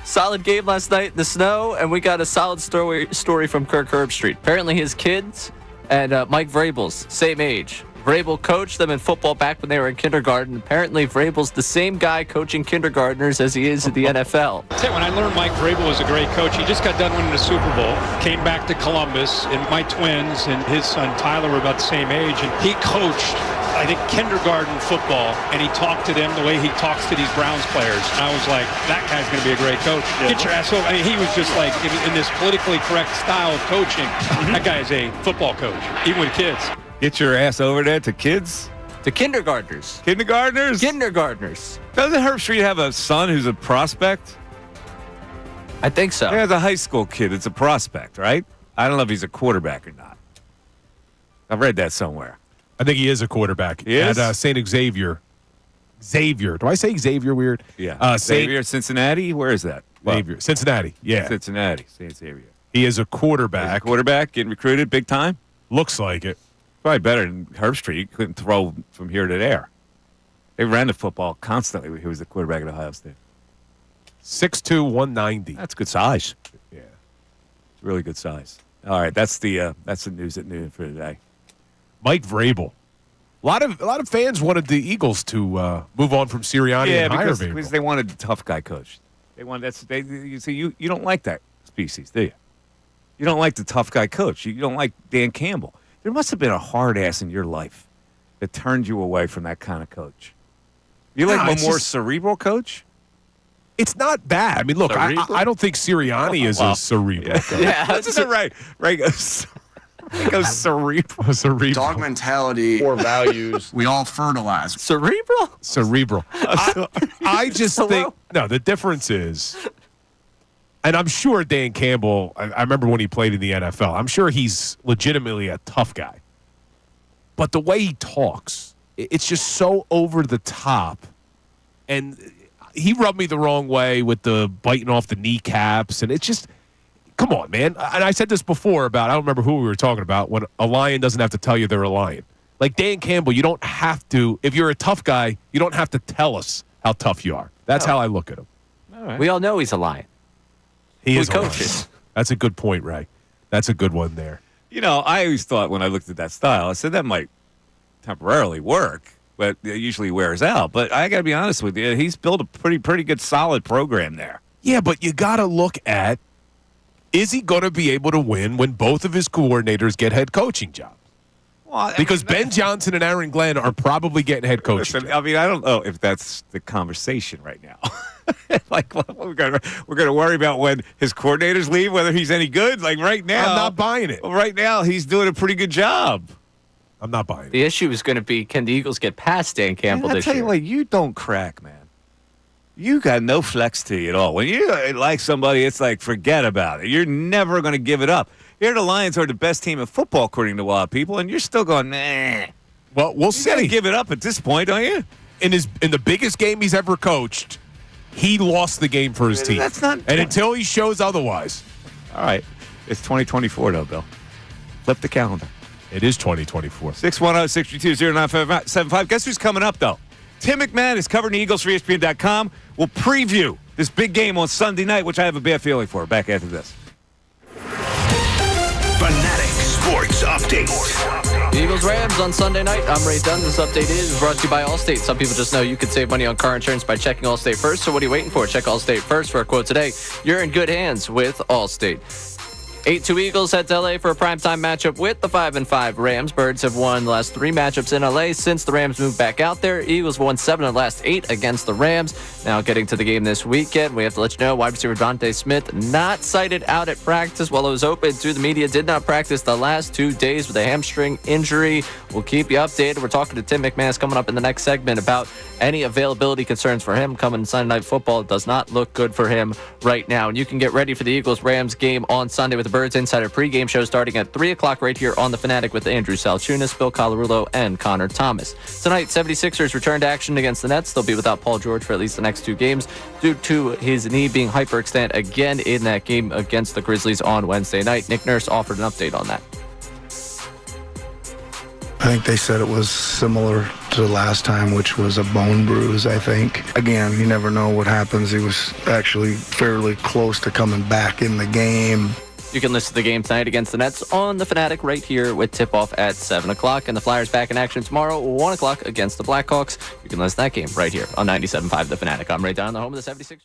C: Solid game last night in the snow, and we got a solid story from Kirk Herbstreit. Apparently his kids and Mike Vrabel's same age. Vrabel coached them in football back when they were in kindergarten. Apparently Vrabel's the same guy coaching kindergartners as he is in the NFL.
X: When I learned Mike Vrabel was a great coach, he just got done winning the Super Bowl, came back to Columbus, and my twins and his son Tyler were about the same age, and he coached, I think, kindergarten football, and he talked to them the way he talks to these Browns players. And I was like, that guy's going to be a great coach. Yeah. Get your ass over. I mean, he was just like, in this politically correct style of coaching, that guy is a football coach, even with kids.
A: Get your ass over there to kids?
C: To kindergartners.
A: Kindergartners?
C: Kindergartners.
A: Doesn't Herbstreit have a son who's a prospect?
C: I think so.
A: He has a high school kid. It's a prospect, right? I don't know if he's a quarterback or not. I've read that somewhere.
B: I think he is a quarterback.
A: He is?
B: At St. Xavier. Xavier. Do I say Xavier weird?
A: Yeah. Xavier, Cincinnati? Where is that?
B: Xavier. Cincinnati. Yeah.
A: Cincinnati. St. Xavier.
B: He is a quarterback.
A: Quarterback getting recruited big time?
B: Looks like it.
A: Probably better than Herbstreit. He couldn't throw from here to there. They ran the football constantly when he was the quarterback at Ohio State.
B: 6'2", 190.
A: That's good size.
B: Yeah.
A: It's really good size. All right, that's the news at noon for today.
B: Mike Vrabel. A lot of fans wanted the Eagles to move on from Sirianni and hire Vrabel.
A: Because they wanted a tough guy coach. They wanted you see you don't like that species, do you? You don't like the tough guy coach. You don't like Dan Campbell. There must have been a hard ass in your life that turned you away from that kind of coach. You like a more cerebral coach?
B: It's not bad. I mean, look, I don't think Sirianni is a cerebral coach.
A: Yeah, that's right. Right. Goes cerebral.
E: Dog mentality. Core values. We all fertilize.
B: Cerebral. I just think, no, the difference is, and I'm sure Dan Campbell, I remember when he played in the NFL, I'm sure he's legitimately a tough guy. But the way he talks, it's just so over the top. And he rubbed me the wrong way with the biting off the kneecaps. And it's just, come on, man. And I said this before about, I don't remember who we were talking about, when a lion doesn't have to tell you they're a lion. Like Dan Campbell, you don't have to, if you're a tough guy, you don't have to tell us how tough you are. That's how I look at him.
C: All right. We all know he's a lion.
B: He is
C: coaches.
B: That's a good point, Ray. That's a good one there.
A: You know, I always thought when I looked at that style, I said that might temporarily work, but it usually wears out. But I got to be honest with you, he's built a pretty good, solid program there.
B: Yeah, but you got to look at, is he going to be able to win when both of his coordinators get head coaching jobs?
A: Well,
B: because Ben Johnson and Aaron Glenn are probably getting head coaching jobs.
A: I mean, I don't know if that's the conversation right now. Like, we're gonna worry about when his coordinators leave, whether he's any good. Like right now,
B: I'm not buying it.
A: Well, right now, he's doing a pretty good job.
B: I'm not buying it.
C: The issue is going to be, can the Eagles get past Dan Campbell this year?
A: I tell you what, you don't crack, man. You got no flex to you at all. When you like somebody, it's like, forget about it. You're never going to give it up. Here, the Lions are the best team in football, according to a lot of people, and you're still going, nah.
B: Well, we'll see.
A: You got to give it up at this point, don't you?
B: In the biggest game he's ever coached, he lost the game for his team.
A: That's not.
B: And until he shows otherwise.
A: All right. It's 2024, though, Bill. Flip the calendar.
B: It is 2024.
A: 610-622-0975. Guess who's coming up, though? Tim McManus covering the Eagles for ESPN.com. We'll preview this big game on Sunday night, which I have a bad feeling for. Back after this.
G: Fanatic Sports Update.
C: Eagles-Rams on Sunday night. I'm Ray Dunn. This update is brought to you by Allstate. Some people just know you can save money on car insurance by checking Allstate first. So what are you waiting for? Check Allstate first. For a quote today, you're in good hands with Allstate. 8-2 Eagles head to LA for a primetime matchup with the 5-5 Rams. Birds have won the last 3 matchups in LA since the Rams moved back out there. Eagles won 7 of the last 8 against the Rams. Now getting to the game this weekend, we have to let you know wide receiver Devontae Smith not cited out at practice while it was open to the media. Did not practice the last 2 days with a hamstring injury. We'll keep you updated. We're talking to Tim McManus coming up in the next segment about any availability concerns for him coming Sunday Night Football. It does not look good for him right now. And you can get ready for the Eagles-Rams game on Sunday with the Birds Insider pregame show starting at 3 o'clock right here on The Fanatic with Andrew Salciunas, Bill Colarulo, and Connor Thomas. Tonight, 76ers return to action against the Nets. They'll be without Paul George for at least the next 2 games due to his knee being hyperextended again in that game against the Grizzlies on Wednesday night. Nick Nurse offered an update on that.
K: I think they said it was similar to the last time, which was a bone bruise, I think. Again, you never know what happens. He was actually fairly close to coming back in the game.
C: You can listen to the game tonight against the Nets on The Fanatic right here with tip-off at 7 o'clock. And the Flyers back in action tomorrow, 1 o'clock against the Blackhawks. You can listen to that game right here on 97.5 The Fanatic. I'm Ray Dunn, the home of the 76ers.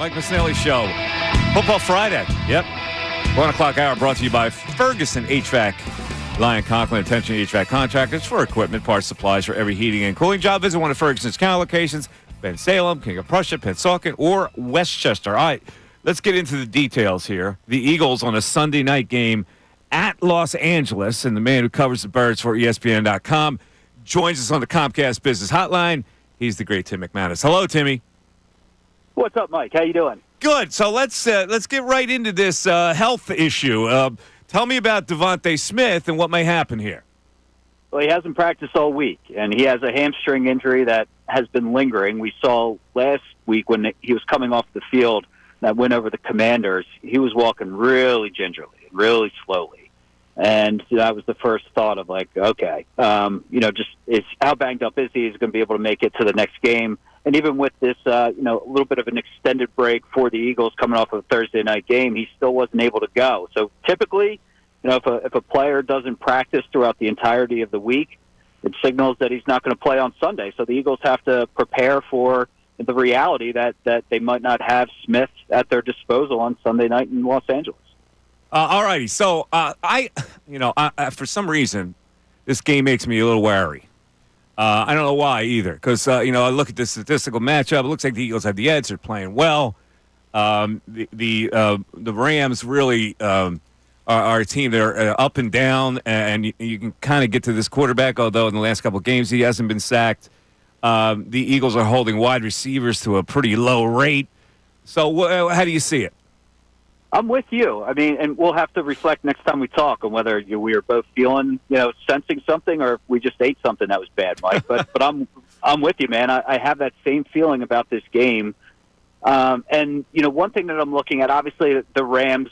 A: Mike Missanelli Show. Football Friday. Yep. 1 o'clock hour brought to you by Ferguson HVAC. Lion Conklin, attention HVAC contractors for equipment, parts, supplies for every heating and cooling job. Visit one of Ferguson's counter locations, Ben Salem, King of Prussia, Pennsauken, or Westchester. All right, let's get into the details here. The Eagles on a Sunday night game at Los Angeles, and the man who covers the Birds for ESPN.com joins us on the Comcast Business Hotline. He's the great Tim McManus. Hello, Timmy.
F: What's up, Mike? How you doing?
A: Good. So let's get right into this health issue. Tell me about Devontae Smith and what may happen here.
F: Well, he hasn't practiced all week, and he has a hamstring injury that has been lingering. We saw last week when he was coming off the field that win over the Commanders, he was walking really gingerly, really slowly. And that was the first thought of like, okay, just how banged up is he? He's going to be able to make it to the next game. And even with this, a little bit of an extended break for the Eagles coming off of a Thursday night game, he still wasn't able to go. So typically, if a player doesn't practice throughout the entirety of the week, it signals that he's not going to play on Sunday. So the Eagles have to prepare for the reality that they might not have Smith at their disposal on Sunday night in Los Angeles.
A: All righty. So I for some reason, this game makes me a little wary. I don't know why either, because I look at the statistical matchup. It looks like the Eagles have the edge. They're playing well. The Rams really are a team. They're up and down, and you can kind of get to this quarterback. Although in the last couple of games he hasn't been sacked. The Eagles are holding wide receivers to a pretty low rate. So how do you see it?
F: I'm with you. I mean, and we'll have to reflect next time we talk on whether we are both feeling, sensing something, or if we just ate something that was bad, Mike. But I'm with you, man. I have that same feeling about this game. And one thing that I'm looking at, obviously, the Rams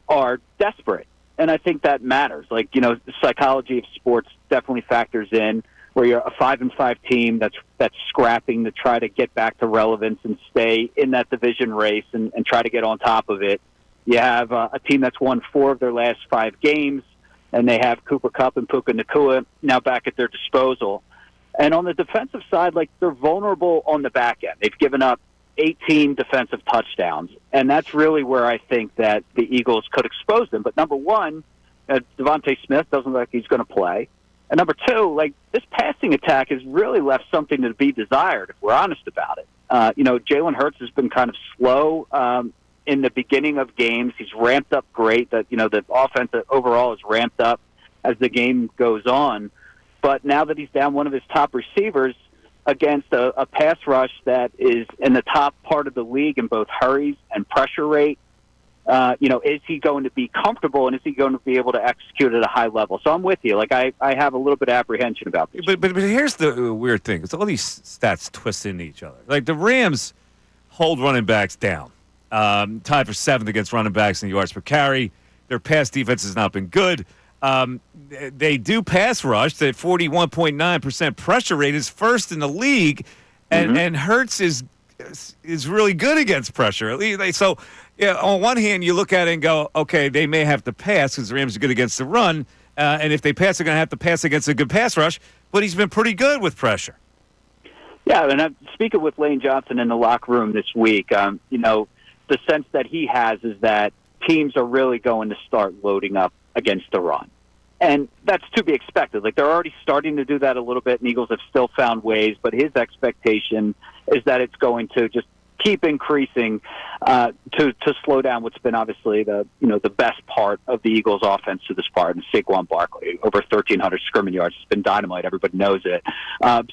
F: are desperate, and I think that matters. Like, the psychology of sports definitely factors in. Where you're a 5-5 team that's scrapping to try to get back to relevance and stay in that division race and try to get on top of it. You have a team that's won 4 of their last 5 games, and they have Cooper Kupp and Puka Nacua now back at their disposal. And on the defensive side, they're vulnerable on the back end. They've given up 18 defensive touchdowns, and that's really where I think that the Eagles could expose them. But number one, Devontae Smith doesn't look like he's going to play. And number two, this passing attack has really left something to be desired, if we're honest about it. Jalen Hurts has been kind of slow in the beginning of games. He's ramped up great. The offense overall is ramped up as the game goes on. But now that he's down one of his top receivers against a pass rush that is in the top part of the league in both hurries and pressure rate, is he going to be comfortable and is he going to be able to execute at a high level? So I'm with you. I have a little bit of apprehension about this.
A: But here's the weird thing. It's all these stats twist into each other. Like the Rams hold running backs down. Tied for 7th against running backs in yards per carry. Their pass defense has not been good. They do pass rush. The 41.9% pressure rate is first in the league, and Hurts is really good against pressure. So, on one hand, you look at it and go, okay, they may have to pass because the Rams are good against the run, and if they pass, they're going to have to pass against a good pass rush. But he's been pretty good with pressure.
F: Yeah, and I'm speaking with Lane Johnson in the locker room this week. The sense that he has is that teams are really going to start loading up against the run. And that's to be expected. They're already starting to do that a little bit, and Eagles have still found ways, but his expectation is that it's going to just keep increasing to slow down what's been obviously the best part of the Eagles' offense to this part, and Saquon Barkley, over 1,300 scrimmage yards. It's been dynamite. Everybody knows it.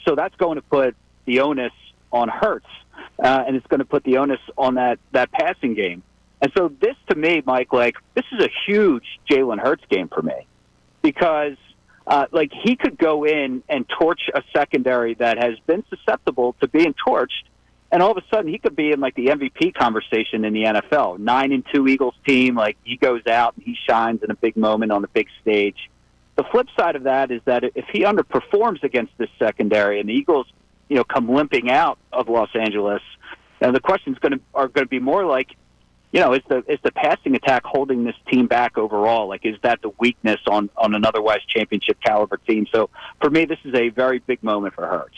F: So that's going to put the onus on Hurts. And it's going to put the onus on that passing game. And so this, to me, Mike, this is a huge Jalen Hurts game for me because, he could go in and torch a secondary that has been susceptible to being torched, and all of a sudden he could be in, the MVP conversation in the NFL. 9-2 Eagles team, he goes out and he shines in a big moment on the big stage. The flip side of that is that if he underperforms against this secondary and the Eagles come limping out of Los Angeles, the questions are going to be more is the passing attack holding this team back overall? Is that the weakness on an otherwise championship caliber team? So for me, this is a very big moment for Hurts.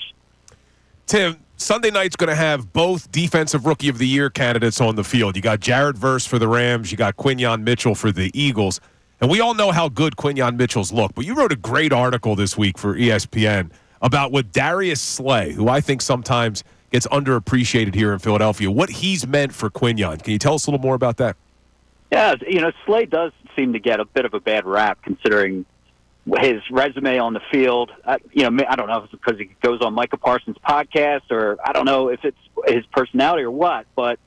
B: Tim, Sunday night's going to have both Defensive Rookie of the Year candidates on the field. You got Jared Verse for the Rams. You got Quinyon Mitchell for the Eagles. And we all know how good Quinyon Mitchell's look. But you wrote a great article this week for ESPN about what Darius Slay, who I think sometimes gets underappreciated here in Philadelphia, what he's meant for Quinyon. Can you tell us a little more about that?
F: Yeah, Slay does seem to get a bit of a bad rap considering his resume on the field. I don't know if it's because he goes on Micah Parsons' podcast, or I don't know if it's his personality or what, but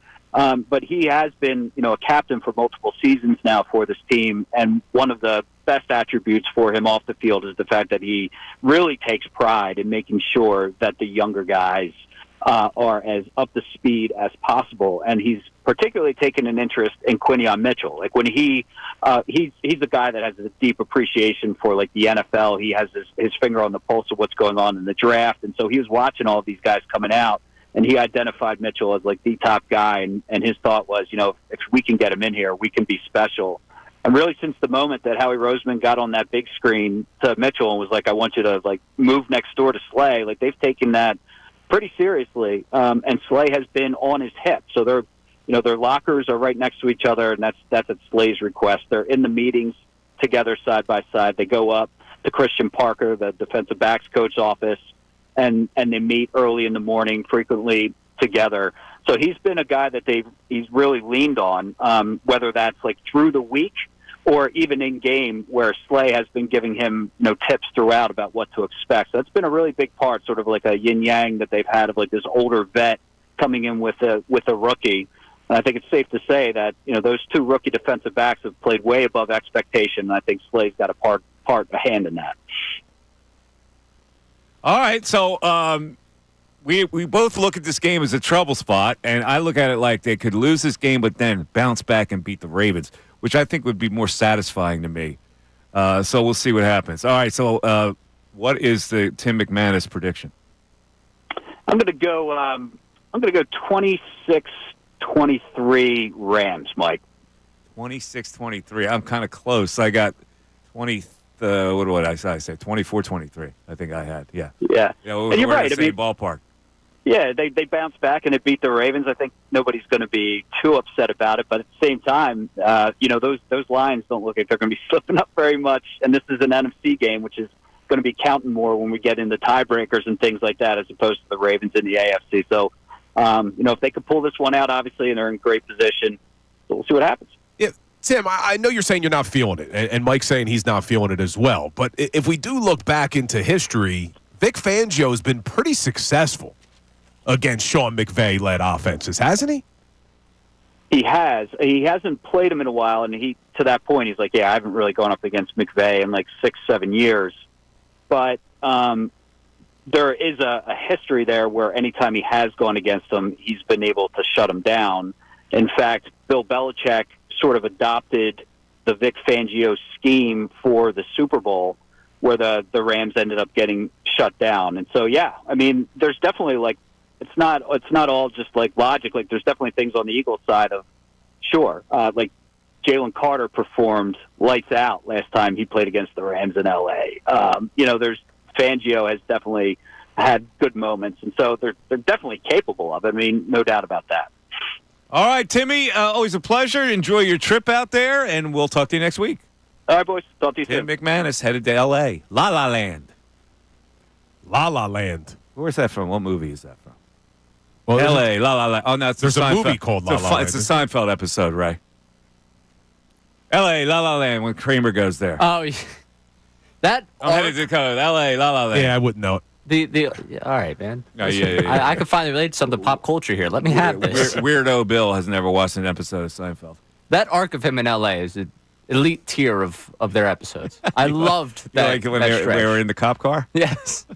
F: he has been, a captain for multiple seasons now for this team, and one of the best attributes for him off the field is the fact that he really takes pride in making sure that the younger guys are as up to speed as possible, and he's particularly taken an interest in Quinyon Mitchell. Like when he's a guy that has a deep appreciation for like the NFL. He has his finger on the pulse of what's going on in the draft, and so he was watching all of these guys coming out, and he identified Mitchell as like the top guy, and his thought was, if we can get him in here, we can be special. And really, since the moment that Howie Roseman got on that big screen to Mitchell and was like, "I want you to like move next door to Slay," like they've taken that pretty seriously, and Slay has been on his hip. So their lockers are right next to each other, and that's at Slay's request. They're in the meetings together side by side. They go up to Christian Parker, the defensive backs coach's office, and they meet early in the morning, frequently together. So he's been a guy that he's really leaned on, whether that's like through the week or even in game, where Slay has been giving him tips throughout about what to expect. So that's been a really big part, sort of like a yin yang that they've had of like this older vet coming in with a rookie. And I think it's safe to say that those two rookie defensive backs have played way above expectation. And I think Slay's got a hand in that.
A: All right, so we both look at this game as a trouble spot, and I look at it like they could lose this game, but then bounce back and beat the Ravens, which I think would be more satisfying to me. So we'll see what happens. All right, so what is the Tim McManus prediction?
F: I'm going to go 26-23 Rams, Mike.
A: 26-23. I'm kind of close. I got 20. What did I say? 24-23. I think I had. Yeah.
F: Yeah. And you're right.
A: In the same ballpark.
F: Yeah, they bounced back and it beat the Ravens. I think nobody's going to be too upset about it. But at the same time, those lines don't look like they're going to be slipping up very much. And this is an NFC game, which is going to be counting more when we get into tiebreakers and things like that, as opposed to the Ravens in the AFC. So, if they could pull this one out, obviously, and they're in great position, so we'll see what happens.
B: Yeah, Tim, I know you're saying you're not feeling it, and Mike's saying he's not feeling it as well. But if we do look back into history, Vic Fangio has been pretty successful against Sean McVay-led offenses, hasn't he?
F: He has. He hasn't played him in a while, and to that point, he's like, yeah, I haven't really gone up against McVay in like 6-7 years. But there is a history there where anytime he has gone against him, he's been able to shut him down. In fact, Bill Belichick sort of adopted the Vic Fangio scheme for the Super Bowl, where the Rams ended up getting shut down. And so, yeah, I mean, there's definitely like, it's not all just like logic. Like there's definitely things on the Eagles side of, sure, like Jalen Carter performed lights out last time he played against the Rams in L.A. There's Fangio has definitely had good moments, and so they're definitely capable of it. I mean, no doubt about that.
A: All right, Timmy, always a pleasure. Enjoy your trip out there, and we'll talk to you next week.
F: All right, boys. Talk to you
A: Tim
F: soon.
A: McManus headed to L.A. La La Land.
B: La La Land.
A: Where's that from? What movie is that from?
B: Well,
A: L.A. La La Land. Oh, no, it's
B: there's
A: a
B: movie called La La Land.
A: It's a Seinfeld episode, right? L.A. La La Land when Kramer goes there.
C: Oh, yeah. That.
A: I'm headed to code. L.A. La La Land.
B: Yeah, I wouldn't know it.
C: All right, man.
A: Oh, yeah.
C: I can finally relate to some of the pop culture here. Let me have this.
A: Weirdo Bill has never watched an episode of Seinfeld.
C: That arc of him in L.A. is an elite tier of their episodes. I loved that.
A: Like when
C: that
A: they were in the cop car?
C: Yes.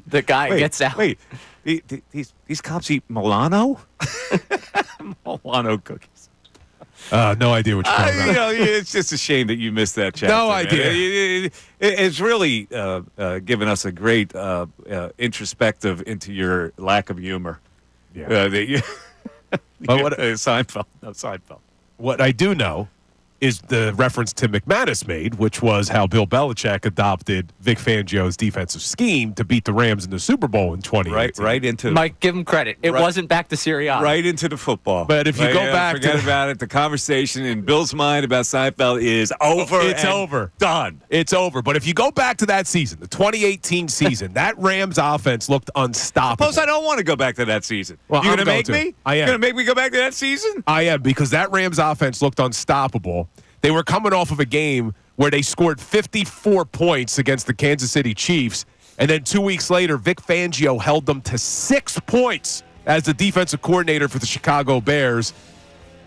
C: The guy gets out.
A: Wait, these cops eat Milano? Milano cookies.
B: No idea what you're talking about.
A: It's just a shame that you missed that chapter.
B: No idea.
A: It's really given us a great introspective into your lack of humor.
B: Yeah.
A: Seinfeld. No, Seinfeld.
B: What I do know is the reference Tim McManus made, which was how Bill Belichick adopted Vic Fangio's defensive scheme to beat the Rams in the Super Bowl in 2018.
A: Right into
C: Mike, give him credit. It wasn't back to Sirianni.
A: right into the football.
B: But if you go back
A: forget
B: to
A: about it. The conversation in Bill's mind about Seinfeld is over.
B: It's
A: and
B: over.
A: Done.
B: It's over. But if you go back to that season, the 2018 season, that Rams offense looked unstoppable.
A: Suppose I don't want to go back to that season.
B: Well,
A: You're
B: I'm
A: going to make
B: going to.
A: me?
B: I am.
A: You're going to make me go back to that season?
B: I am, because that Rams offense looked unstoppable. They were coming off of a game where they scored 54 points against the Kansas City Chiefs, and then 2 weeks later, Vic Fangio held them to 6 points as the defensive coordinator for the Chicago Bears,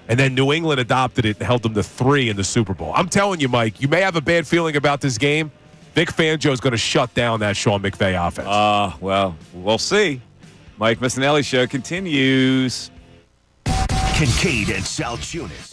B: and then New England adopted it and held them to 3 in the Super Bowl. I'm telling you, Mike, you may have a bad feeling about this game. Vic Fangio is going to shut down that Sean McVay offense.
A: Well, we'll see. Mike Missanelli Show continues.
G: Kincade and Salciunas.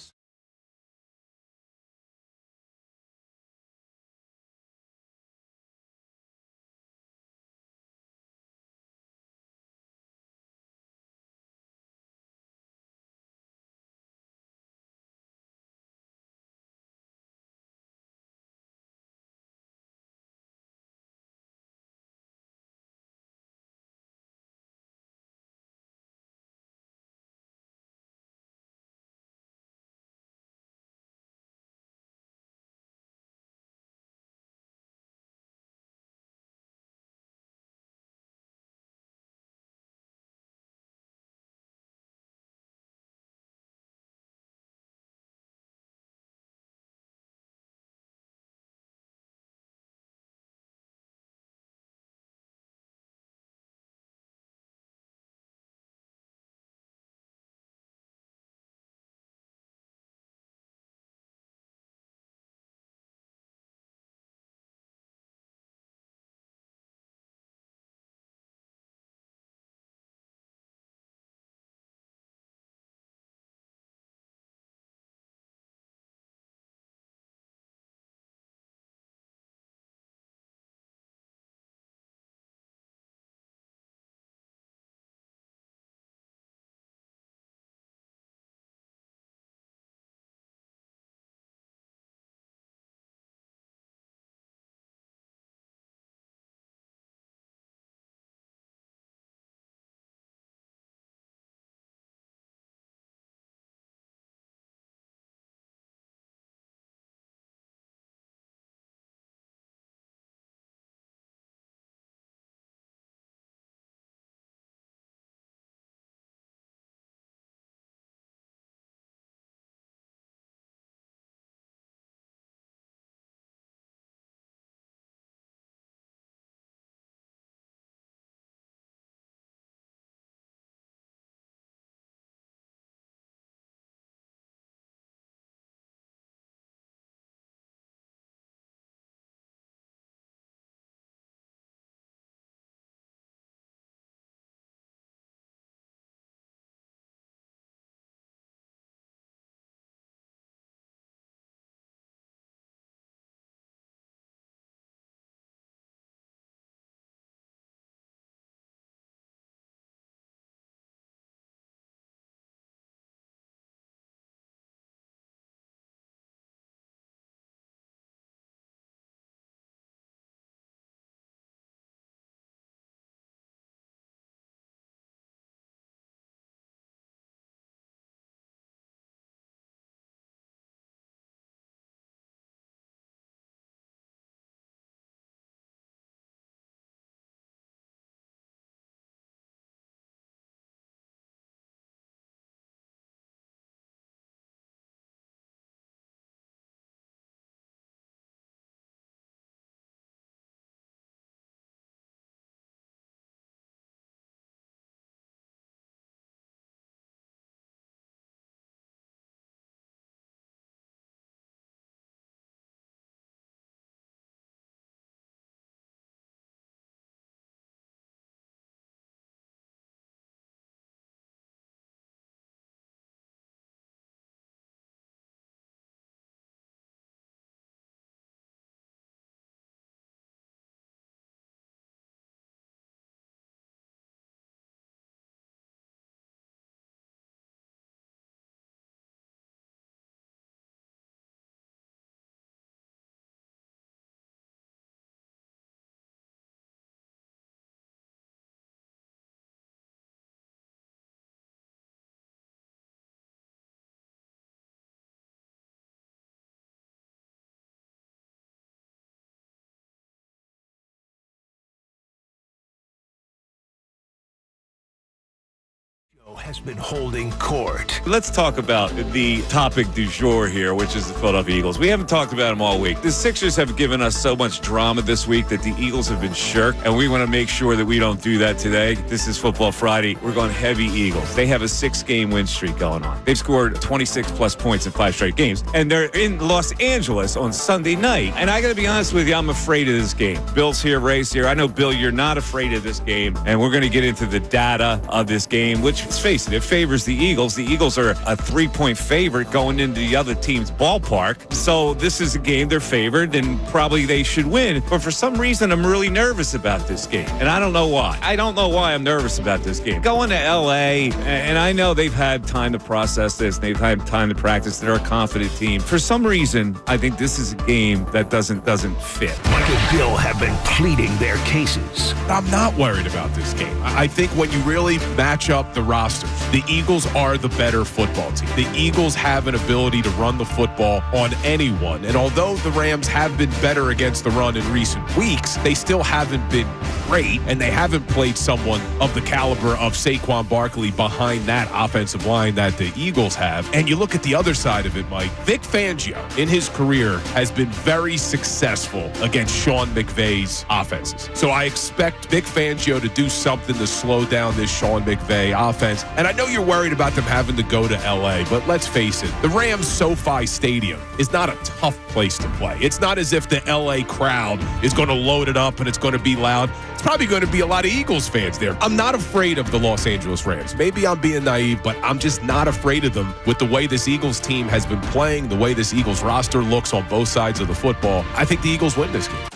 G: has been holding court.
A: Let's talk about the topic du jour here, which is the Philadelphia Eagles. We haven't talked about them all week. The Sixers have given us so much drama this week that the Eagles have been shirked, and we want to make sure that we don't do that today. This is Football Friday. We're going heavy Eagles. They have a 6-game win streak going on. They've scored 26-plus points in 5 straight games, and they're in Los Angeles on Sunday night. And I got to be honest with you, I'm afraid of this game. Bill's here, Ray's here. I know, Bill, you're not afraid of this game, and we're going to get into the data of this game, which, let's face it favors the Eagles. The Eagles are a 3-point favorite going into the other team's ballpark. So this is a game they're favored, and probably they should win. But for some reason, I'm really nervous about this game, and I don't know why. I don't know why I'm nervous about this game. Going to L.A., and I know they've had time to process this. They've had time to practice. They're a confident team. For some reason, I think this is a game that doesn't fit.
G: Mike and Bill have been pleading their cases.
B: I'm not worried about this game. I think when you really match up the rosters, the Eagles are the better football team. The Eagles have an ability to run the football on anyone. And although the Rams have been better against the run in recent weeks, they still haven't been great, and they haven't played someone of the caliber of Saquon Barkley behind that offensive line that the Eagles have. And you look at the other side of it, Mike. Vic Fangio, in his career, has been very successful against Sean McVay's offenses. So I expect Vic Fangio to do something to slow down this Sean McVay offense. And I know you're worried about them having to go to L.A., but let's face it, the Rams SoFi Stadium is not a tough place to play. It's not as if the L.A. crowd is going to load it up and it's going to be loud. It's probably going to be a lot of Eagles fans there. I'm not afraid of the Los Angeles Rams. Maybe I'm being naive, but I'm just not afraid of them with the way this Eagles team has been playing, the way this Eagles roster looks on both sides of the football. I think the Eagles win this game.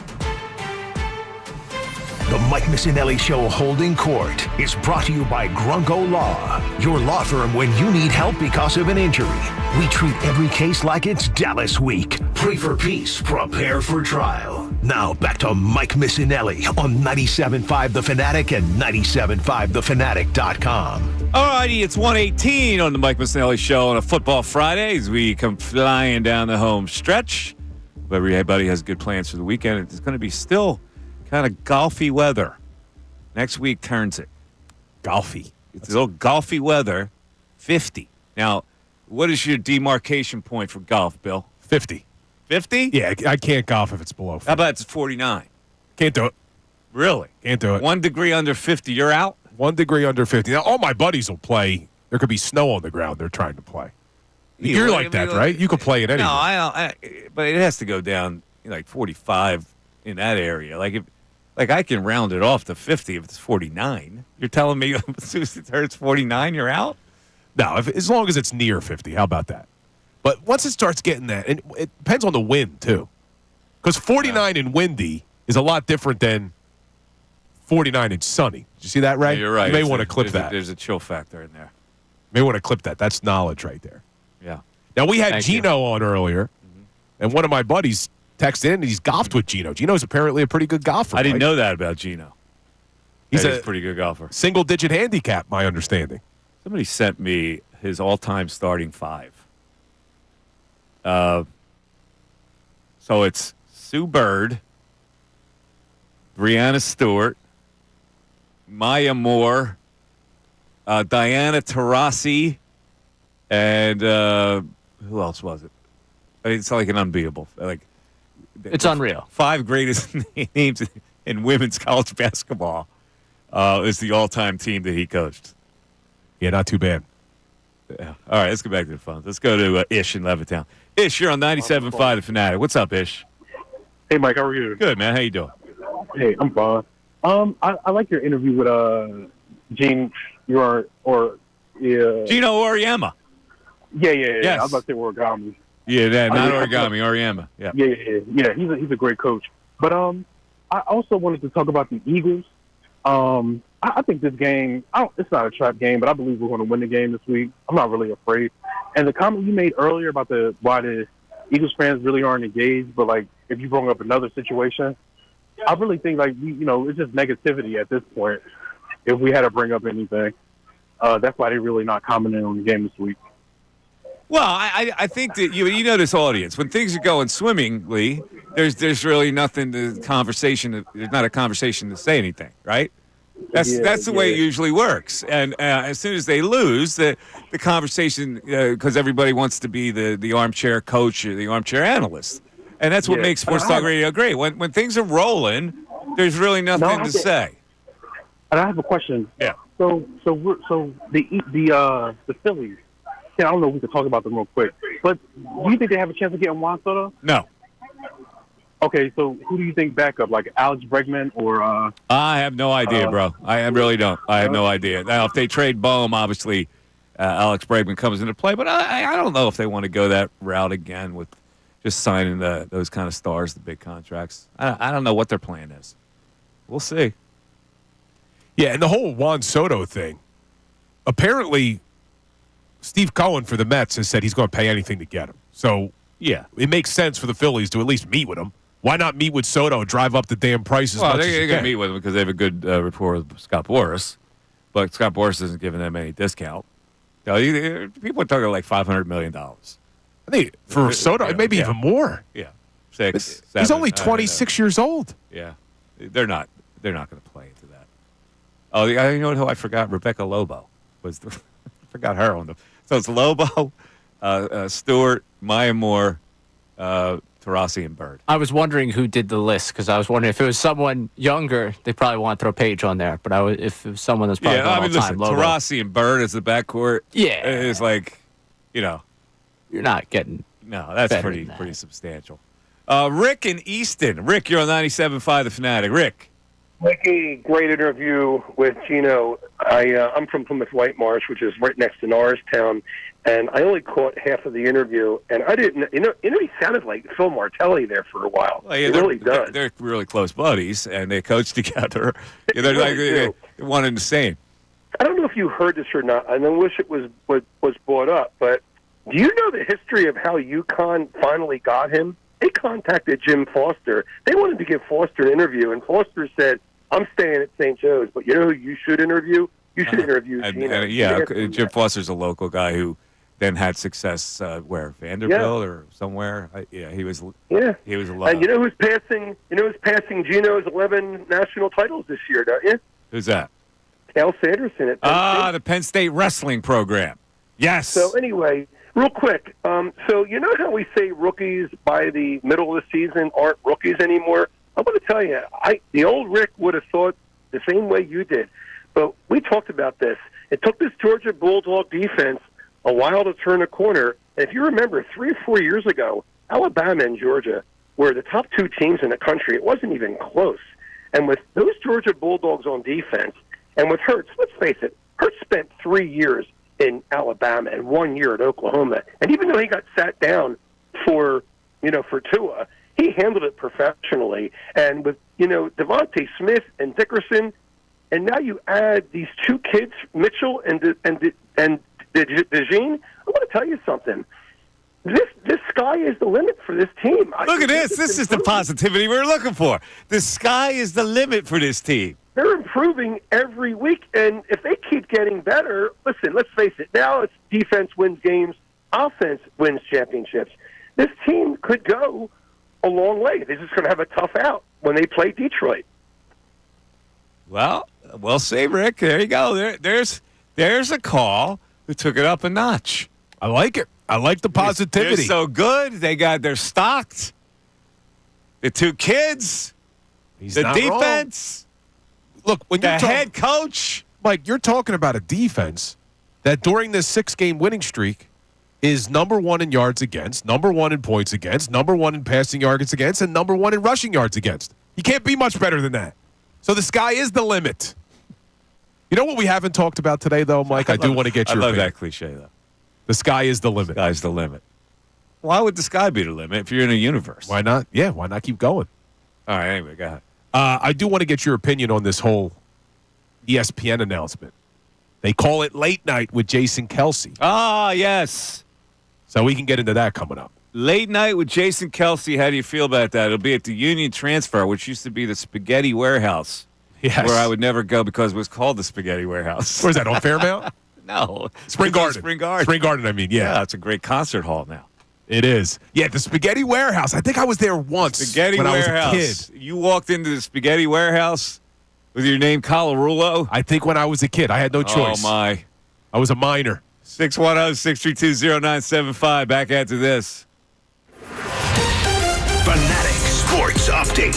G: The Mike Missanelli Show Holding Court is brought to you by Grunko Law, your law firm when you need help because of an injury. We treat every case like it's Dallas Week. Pray for peace, prepare for trial. Now back to Mike Missanelli on 97.5 The Fanatic and 97.5thefanatic.com.
A: All righty, it's 1:18 on the Mike Missanelli Show on a Football Friday as we come flying down the home stretch. Hope everybody has good plans for the weekend. It's going to be still kind of golfy weather. Next week turns it.
B: Golfy.
A: It's a little golfy weather. 50. Now, what is your demarcation point for golf, Bill?
B: 50.
A: 50?
B: Yeah, I can't golf if it's below 50.
A: How about it's 49?
B: Can't do it.
A: Really?
B: Can't do it.
A: 1 degree under 50, you're out?
B: 1 degree under 50. Now, all my buddies will play. There could be snow on the ground they're trying to play. You're like that, right? You could play it anyway.
A: No, but it has to go down like 45 in that area. Like I can round it off to 50 if it's 49. You're telling me as soon as it hurts 49, you're out?
B: No, as long as it's near 50. How about that? But once it starts getting that, and it depends on the wind, too. Because 49 and windy is a lot different than 49 and sunny. Did you see that, Ray?
A: Yeah, you're right.
B: You may want to clip that.
A: There's a chill factor in there.
B: You may want to clip that. That's knowledge right there.
A: Yeah.
B: Now, we had Geno on earlier, and one of my buddies texted in, and he's golfed with Geno. Geno's apparently a pretty good golfer.
A: I didn't know that about Geno.
B: He's
A: a pretty good golfer.
B: Single-digit handicap, my understanding.
A: Somebody sent me his all-time starting 5. So it's Sue Bird, Brianna Stewart, Maya Moore, Diana Taurasi, and who else was it? It's like an unbeatable.
C: It's unreal.
A: 5 greatest names in women's college basketball is the all-time team that he coached.
B: Yeah, not too bad.
A: Yeah. All right, let's go back to the phones. Let's go to Ish in Levittown. Ish, you're on 97.5 The Fanatic. What's up, Ish?
H: Hey, Mike, how are you?
A: Good, man. How you doing?
H: Hey, I'm fine. I like your interview with Geno
A: Auriemma.
H: Yeah.
A: Yes.
H: I was about to say origami.
A: Yeah, not origami, Auriemma. Yeah.
H: Yeah. He's a great coach. But I also wanted to talk about the Eagles. I think this game, it's not a trap game, but I believe we're going to win the game this week. I'm not really afraid. And the comment you made earlier about why the Eagles fans really aren't engaged, but like if you bring up another situation, I really think it's just negativity at this point. If we had to bring up anything, that's why they're really not commenting on the game this week.
A: Well, I think that you know this audience. When things are going swimmingly, there's really nothing to conversation. There's not a conversation to say anything, right? That's the way it usually works. And as soon as they lose, the conversation, because everybody wants to be the armchair coach or the armchair analyst. And that's what makes Sports Talk Radio great. When things are rolling, there's really nothing to say.
H: And I have a question.
A: Yeah.
H: So the Phillies. Yeah, I don't know if we could talk about them real quick. But do you think they have a chance of getting Juan Soto?
A: No.
H: Okay, so who do you think backup, like Alex Bregman or?
A: I have no idea, bro. I really don't. I have no idea. Now, if they trade Bohm, obviously Alex Bregman comes into play. But I don't know if they want to go that route again with just signing those kind of stars, the big contracts. I don't know what their plan is. We'll see.
B: Yeah, and the whole Juan Soto thing, apparently Steve Cohen for the Mets has said he's going to pay anything to get him. So, yeah, it makes sense for the Phillies to at least meet with him. Why not meet with Soto and drive up the damn price as much as
A: they're
B: you
A: going to
B: can?
A: meet with him because they have a good rapport with Scott Boras. But Scott Boras isn't giving them any discount. People are talking like $500 million.
B: I think for Soto, maybe even more.
A: Yeah. 6, 7.
B: He's only 26 years old.
A: Yeah. They're not going to play into that. Oh, you know who I forgot? Rebecca Lobo. I forgot her on the. So it's Lobo, Stewart, Maya Moore, Tarasi, and Bird.
C: I was wondering who did the list because I was wondering if it was someone younger, they probably want to throw Page on there. But if it was someone that's probably all
A: listen,
C: time, Lobo.
A: Tarasi and Bird as the backcourt.
C: Yeah,
A: is like,
C: you're not getting.
A: No, that's pretty substantial. Rick in Easton. Rick, you're on 97.5 The Fanatic. Rick.
D: Mickey, great interview with Geno. I'm from Plymouth White Marsh, which is right next to Norristown, and I only caught half of the interview, and I didn't. He sounded like Phil Martelli there for a while.
A: Well, yeah,
D: he really does.
A: They're really close buddies, and they coach together. They're like one and the same.
D: I don't know if you heard this or not. I wish it was brought up, but do you know the history of how UConn finally got him? They contacted Jim Foster. They wanted to give Foster an interview, and Foster said, I'm staying at St. Joe's, but you know who you should interview? You should interview Geno.
A: Jim Foster's a local guy who then had success where? Vanderbilt or somewhere? He was He was a lot.
D: And you know who's passing Geno's 11 national titles this year, don't you?
A: Who's that?
D: Cal Sanderson at Penn State.
A: The Penn State wrestling program. Yes.
D: So anyway, real quick, so you know how we say rookies by the middle of the season aren't rookies anymore? I'm going to tell you, the old Rick would have thought the same way you did. But we talked about this. It took this Georgia Bulldog defense a while to turn a corner. And if you remember, 3 or 4 years ago, Alabama and Georgia were the top 2 teams in the country. It wasn't even close. And with those Georgia Bulldogs on defense, and with Hurts, let's face it, Hurts spent 3 years in Alabama and 1 year at Oklahoma. And even though he got sat down for Tua, he handled it professionally. And with, Devontae Smith and Dickerson, and now you add these 2 kids, Mitchell and DeJean, I want to tell you something. This sky is the limit for this team.
A: Look at this. This is the positivity we're looking for. The sky is the limit for this team.
D: They're improving every week, and if they keep getting better, listen, let's face it, now it's defense wins games, offense wins championships. This team could go a long way. They're just going to have a tough out when they play Detroit.
A: Well, we'll see, Rick. There you go. There's a call who took it up a notch.
B: I like it. I like the positivity.
A: They're so good. They're stocked. The 2 kids.
B: He's
A: the
B: not
A: defense.
B: Wrong. Look, when you're
A: the head coach.
B: Mike, you're talking about a defense that during this 6-game winning streak is number 1 in yards against, number 1 in points against, number 1 in passing yards against, and number 1 in rushing yards against. You can't be much better than that. So the sky is the limit. You know what we haven't talked about today, though, Mike? I do want to get your
A: I love
B: opinion.
A: that cliche, though.
B: The sky is the limit.
A: The sky's the limit. Why would the sky be the limit if you're in a universe?
B: Why not? Yeah, why not keep going?
A: All right, anyway, go ahead.
B: I do want to get your opinion on this whole ESPN announcement. They call it Late Night with Jason Kelce.
A: Ah, yes.
B: So we can get into that coming up.
A: Late Night with Jason Kelce. How do you feel about that? It'll be at the Union Transfer, which used to be the Spaghetti Warehouse.
B: Yes.
A: Where I would never go because it was called the Spaghetti Warehouse.
B: Where's that, on Fairmount?
A: No.
B: Spring Garden.
A: Spring Garden.
B: Spring Garden, I mean, yeah.
A: It's a great concert hall now.
B: It is. Yeah, the Spaghetti Warehouse. I think I was there once
A: Spaghetti
B: when
A: Warehouse.
B: I was a kid.
A: You walked into the Spaghetti Warehouse, Was your name Colarulo?
B: I think when I was a kid, I had no choice.
A: Oh, my.
B: I was a minor.
A: 610-632-0975. Back after this.
G: Fanatic Sports Update.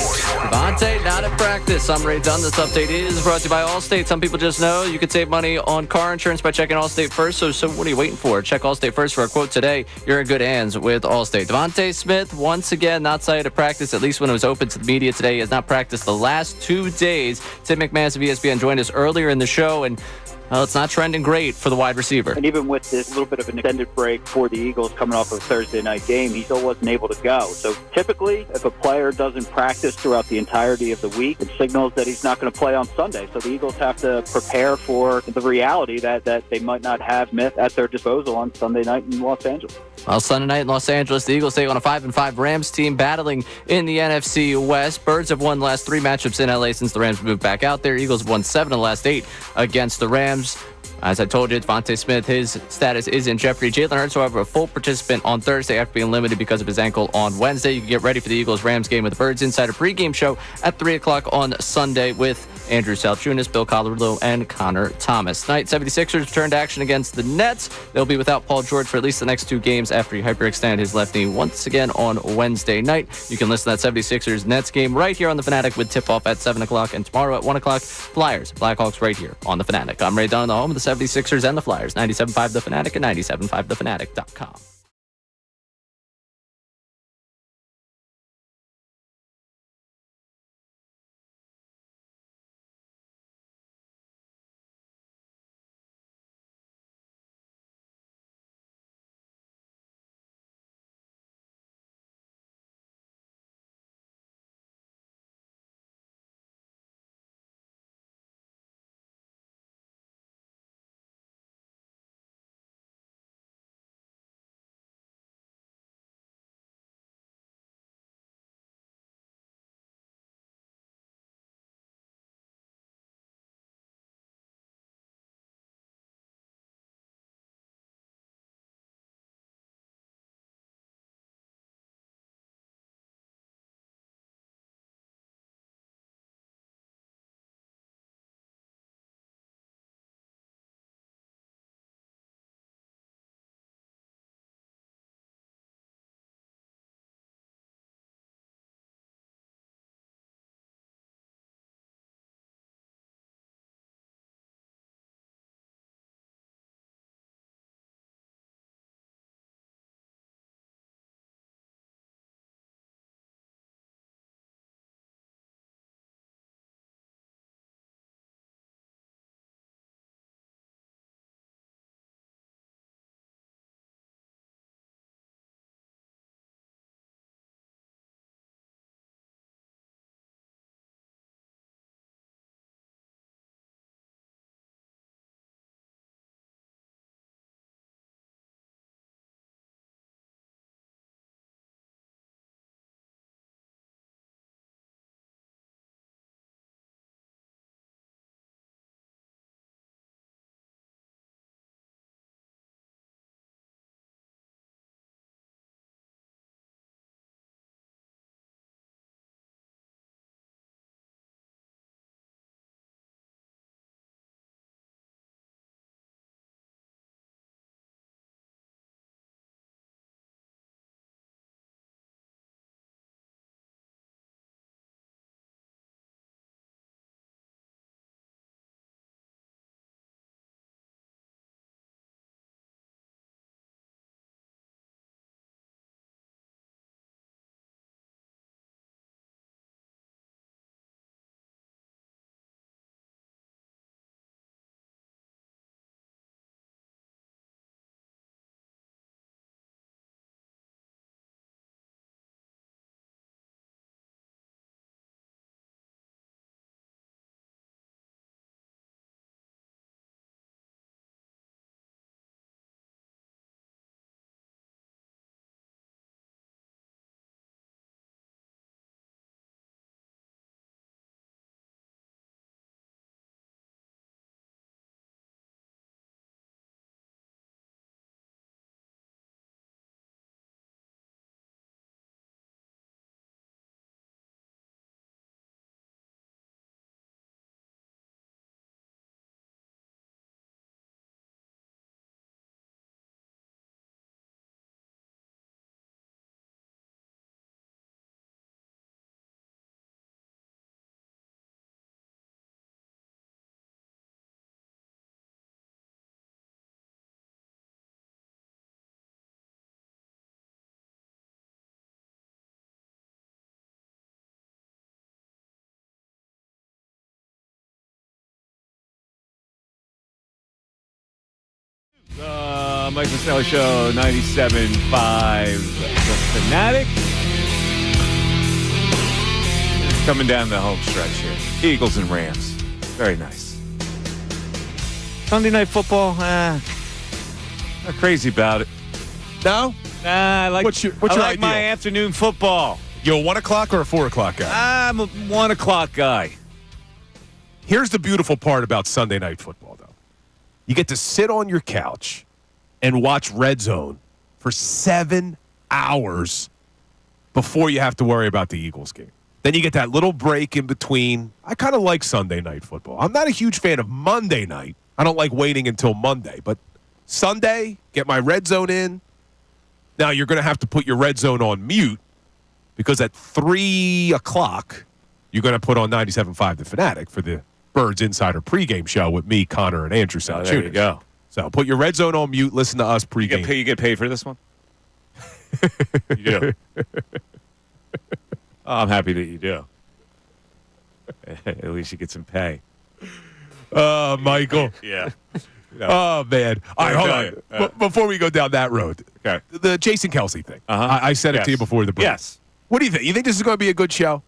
C: Devontae, not at practice. I'm Ray Dunn. This update is brought to you by Allstate. Some people just know you could save money on car insurance by checking Allstate first. So what are you waiting for? Check Allstate first for a quote today. You're in good hands with Allstate. Devontae Smith, once again, not cited at practice, at least when it was open to the media today. He has not practiced the last 2 days. Tim McManus of ESPN joined us earlier in the show, and well, it's not trending great for the wide receiver.
F: And even with this little bit of an extended break for the Eagles coming off of a Thursday night game, he still wasn't able to go. So typically, if a player doesn't practice throughout the entirety of the week, it signals that he's not going to play on Sunday. So the Eagles have to prepare for the reality that they might not have Smith at their disposal on Sunday night in Los Angeles.
C: Well, Sunday night in Los Angeles, the Eagles take on a 5-5 Rams team battling in the NFC West. Birds have won the last 3 matchups in LA since the Rams moved back out there. Eagles have won 7 of the last 8 against the Rams. As I told you, Devontae Smith, his status is in jeopardy. Jalen Hurts, however, a full participant on Thursday after being limited because of his ankle on Wednesday. You can get ready for the Eagles-Rams game with the Birds Insider pregame show at 3 o'clock on Sunday with Andrew Salciunas, Bill Colarulo, and Connor Thomas. Tonight, 76ers return to action against the Nets. They'll be without Paul George for at least the next 2 games after he hyperextended his left knee once again on Wednesday night. You can listen to that 76ers Nets game right here on The Fanatic with tip-off at 7 o'clock, and tomorrow at 1 o'clock, Flyers, Blackhawks right here on The Fanatic. I'm Ray Dunn, the home of the 76ers and the Flyers, 97.5 The Fanatic and 97.5thefanatic.com.
A: Mike Missanelli Show, 97.5 The Fanatic. It's coming down the home stretch here. Eagles and Rams. Very nice. Sunday Night Football, not crazy about it.
B: No?
A: Nah, I like,
B: what's your
A: my
B: ideal?
A: afternoon football.
B: You a 1 o'clock or a 4 o'clock guy?
A: I'm a 1 o'clock guy.
B: Here's the beautiful part about Sunday Night Football, though. You get to sit on your couch and watch Red Zone for 7 hours before you have to worry about the Eagles game. Then you get that little break in between. I kind of like Sunday Night Football. I'm not a huge fan of Monday night. I don't like waiting until Monday. But Sunday, get my Red Zone in. Now, you're going to have to put your Red Zone on mute because at 3 o'clock, you're going to put on 97.5 The Fanatic for the Birds Insider pregame show with me, Connor, and Andrew Salciunas.
A: There you go.
B: So put your Red Zone on mute. Listen to us pregame.
A: You get paid for this one? You do. I'm happy that you do. At least you get some pay.
B: Michael.
A: Yeah.
B: Oh, man. All right, hold on. Before we go down that road,
A: okay.
B: The Jason Kelce thing. I said it to you before the break.
A: Yes.
B: What do you think? You think this is going to be a good show?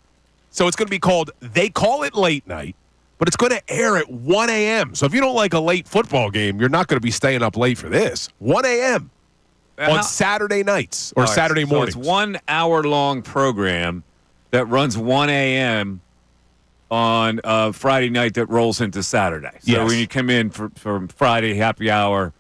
B: So it's going to be called, they call it late night, but it's going to air at 1 a.m. So if you don't like a late football game, you're not going to be staying up late for this. 1 a.m. on Saturday nights or Saturday mornings.
A: So it's 1 hour long program that runs 1 a.m. on Friday night that rolls into Saturday. So when you come in from Friday happy hour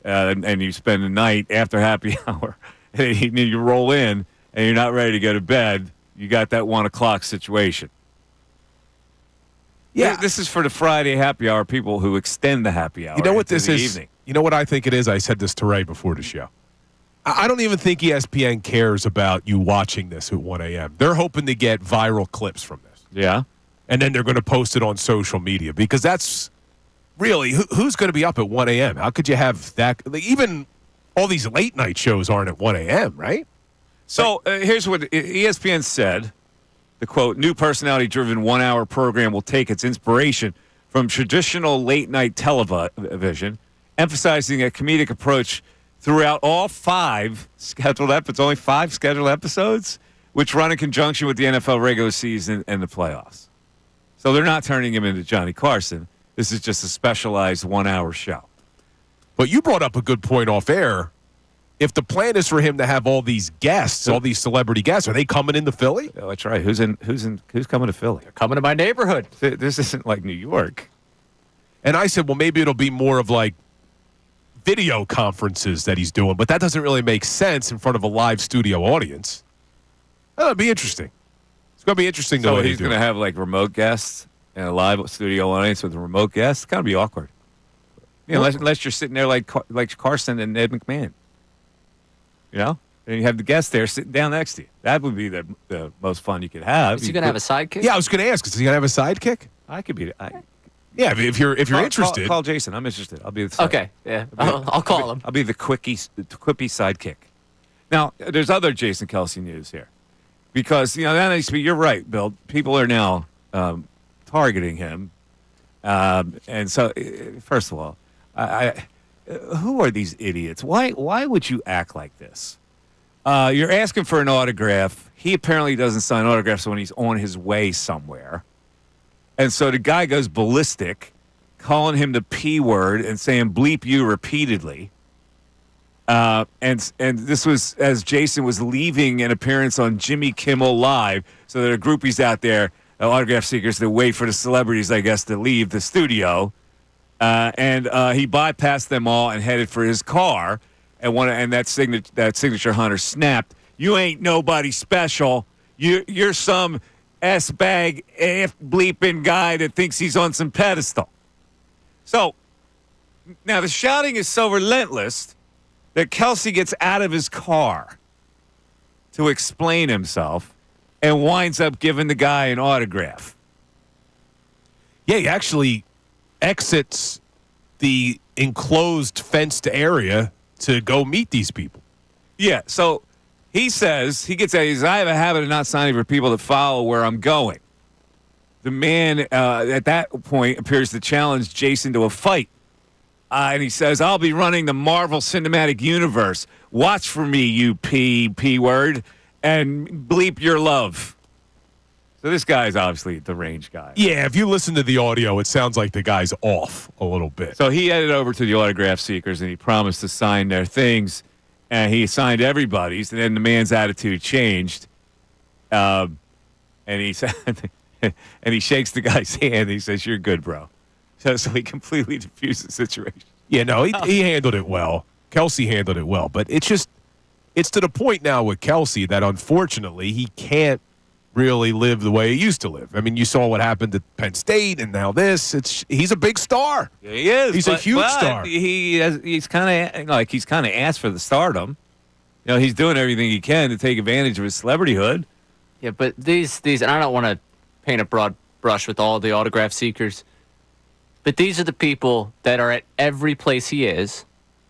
A: and you spend the night after happy hour and you roll in and you're not ready to go to bed, you got that 1 o'clock situation.
B: Yeah.
A: This is for the Friday happy hour people who extend the happy hour.
B: You know what this is?
A: Evening.
B: You know what I think it is? I said this to Ray before the show. I don't even think ESPN cares about you watching this at 1 a.m. They're hoping to get viral clips from this.
A: Yeah.
B: And then they're going to post it on social media because that's really who's going to be up at 1 a.m. How could you have that? Even all these late night shows aren't at 1 a.m., right?
A: So here's what ESPN said. The quote, new personality-driven 1 hour program will take its inspiration from traditional late-night television, emphasizing a comedic approach throughout all 5 scheduled episodes, only 5 scheduled episodes, which run in conjunction with the NFL regular season and the playoffs. So they're not turning him into Johnny Carson. This is just a specialized 1 hour show.
B: But you brought up a good point off air. If the plan is for him to have all these guests, all these celebrity guests, are they coming into Philly?
A: Oh, that's right. Who's coming to Philly?
C: They're coming to my neighborhood.
A: This isn't like New York.
B: And I said, well, maybe it'll be more of like video conferences that he's doing, but that doesn't really make sense in front of a live studio audience. That'll be interesting. It's going to be interesting.
A: So he's going to have like remote guests and a live studio audience with a remote guest. It's going to be awkward. You know, unless you're sitting there like Carson and Ed McMahon. You know? And you have the guest there sitting down next to you. That would be the most fun you could have.
C: Is he going to have a sidekick?
B: Yeah, I was going to ask. Is he going to have a sidekick?
A: I could be.
B: Yeah, if you're interested.
A: Call Jason. I'm interested. I'll be the sidekick.
C: Okay, yeah. I'll call him.
A: I'll be the quippy sidekick. Now, there's other Jason Kelce news here. Because, you're right, Bill. People are now targeting him. And so, first of all, who are these idiots? Why would you act like this? You're asking for an autograph. He apparently doesn't sign autographs when he's on his way somewhere. And so the guy goes ballistic, calling him the P word and saying bleep you repeatedly. And this was as Jason was leaving an appearance on Jimmy Kimmel Live. So there are groupies out there, autograph seekers that wait for the celebrities, I guess, to leave the studio. And he bypassed them all and headed for his car. And that signature hunter snapped. You ain't nobody special. You're some S-bag F-bleeping guy that thinks he's on some pedestal. So now the shouting is so relentless that Kelce gets out of his car to explain himself and winds up giving the guy an autograph.
B: Yeah, he actually exits the enclosed fenced area to go meet these people.
A: Yeah, so he says, he says, I have a habit of not signing for people that follow where I'm going. The man at that point appears to challenge Jason to a fight. And he says, I'll be running the Marvel Cinematic Universe. Watch for me, you P word, and bleep your love. So this guy's obviously the range guy.
B: Yeah, if you listen to the audio, it sounds like the guy's off a little bit.
A: So he headed over to the autograph seekers, and he promised to sign their things. And he signed everybody's, and then the man's attitude changed. And he said, and he shakes the guy's hand, and he says, you're good, bro. So he completely diffused the situation.
B: Yeah, no, he handled it well. Kelce handled it well. But it's to the point now with Kelce that, unfortunately, he can't really live the way he used to live. I mean, you saw what happened at Penn State, and now this. He's a big star.
A: Yeah, he is.
B: He's a huge star.
A: He's kind of asked for the stardom. You know, he's doing everything he can to take advantage of his celebrityhood.
C: Yeah, but these, and I don't want to paint a broad brush with all the autograph seekers, but these are the people that are at every place he is.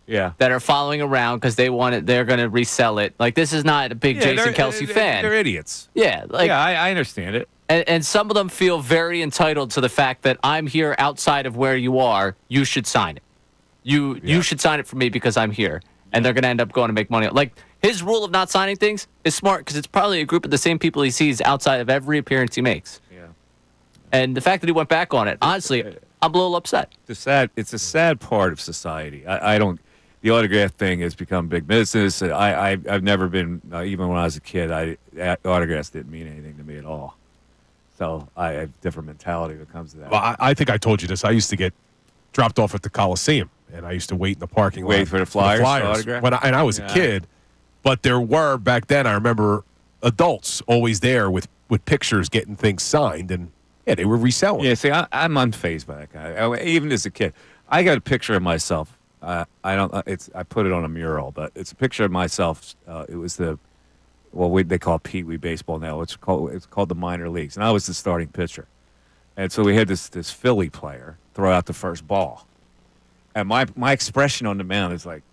A: Yeah.
C: That are following around because they want it. They're going to resell it. Like, this is not a big Jason Kelce fan.
A: They're idiots.
C: Yeah.
A: I understand it.
C: And some of them feel very entitled to the fact that I'm here outside of where you are. You should sign it. You should sign it for me because I'm here. And they're going to end up going to make money. Like, his rule of not signing things is smart because it's probably a group of the same people he sees outside of every appearance he makes.
A: Yeah.
C: And the fact that he went back on it, honestly, I'm a little upset.
A: It's a sad part of society. The autograph thing has become big business. I've never been, even when I was a kid, autographs didn't mean anything to me at all. So I have a different mentality when it comes to that.
B: Well, I think I told you this. I used to get dropped off at the Coliseum, and I used to wait in the parking lot.
A: Wait for the Flyers autograph?
B: And I was a kid, but there were, back then, I remember adults always there with pictures getting things signed, and yeah, they were reselling.
A: Yeah, see, I'm unfazed by that guy. Even as a kid, I got a picture of myself. I put it on a mural, but it's a picture of myself. It was they call Pee Wee baseball now. It's called the minor leagues, and I was the starting pitcher. And so we had this Philly player throw out the first ball, and my expression on the mound is like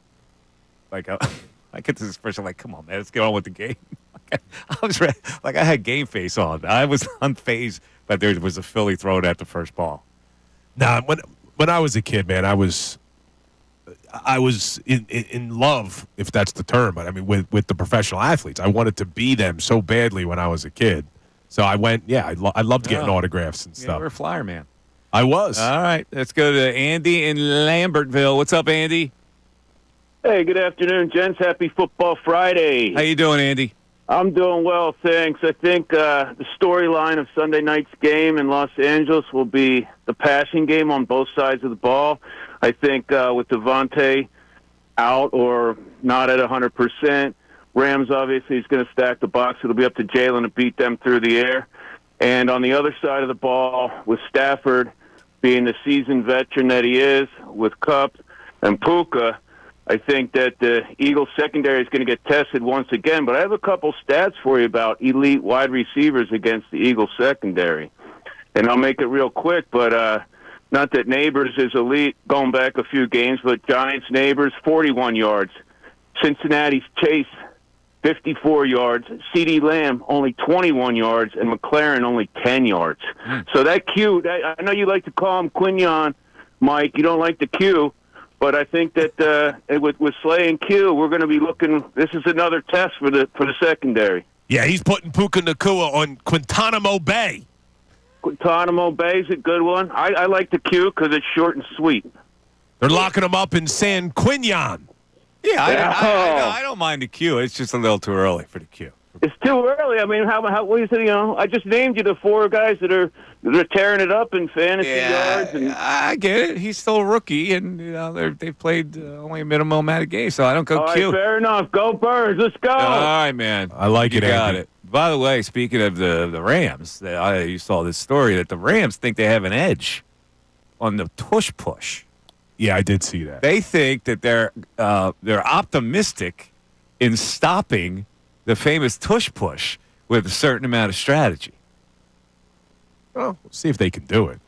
A: I get this expression like, come on, man, let's get on with the game. I was ready, like I had game face on. I was unfazed, but there was a Philly throwing at the first ball.
B: Nah, when I was a kid, man, I was in love, if that's the term. But I mean, with the professional athletes, I wanted to be them so badly when I was a kid. So I went. Yeah, I loved getting autographs and stuff.
A: You were a flyer man.
B: I was.
A: All right, let's go to Andy in Lambertville. What's up, Andy?
I: Hey, good afternoon, gents. Happy Football Friday.
A: How you doing, Andy?
I: I'm doing well, thanks. I think the storyline of Sunday night's game in Los Angeles will be the passing game on both sides of the ball. I think with Devontae out or not at 100%, Rams obviously is going to stack the box. It'll be up to Jalen to beat them through the air. And on the other side of the ball, with Stafford being the seasoned veteran that he is, with Kupp and Puka, I think that the Eagles secondary is going to get tested once again. But I have a couple stats for you about elite wide receivers against the Eagles secondary. And I'll make it real quick, but not that Neighbors is elite going back a few games, but Giants Neighbors, 41 yards. Cincinnati's Chase, 54 yards. CeeDee Lamb, only 21 yards. And McLaren, only 10 yards. So that Q, I know you like to call him Quignon, Mike. You don't like the Q. But I think that with Slay and Q, we're going to be looking. This is another test for the secondary.
B: Yeah, he's putting Puka Nacua on Guantanamo Bay.
I: Guantanamo Bay is a good one. I like the Q because it's short and sweet.
B: They're locking him up in San Quignon.
A: Yeah, I don't mind the Q. It's just a little too early for the Q.
I: It's too early. I mean, what you say? You know, I just named you the four guys that are tearing it up in fantasy yards. And
A: I get it. He's still a rookie, and they've played only a minimum amount of games, so I don't go
I: all
A: Q.
I: Right, fair enough. Go Birds. Let's go.
A: All right, man.
B: I like
A: you
B: it.
A: Got
B: Andy.
A: it. By the way, speaking of the Rams, you saw this story that the Rams think they have an edge on the tush push.
B: Yeah, I did see that.
A: They think that they're optimistic in stopping the famous tush push with a certain amount of strategy.
B: Well, we'll see if they can do it.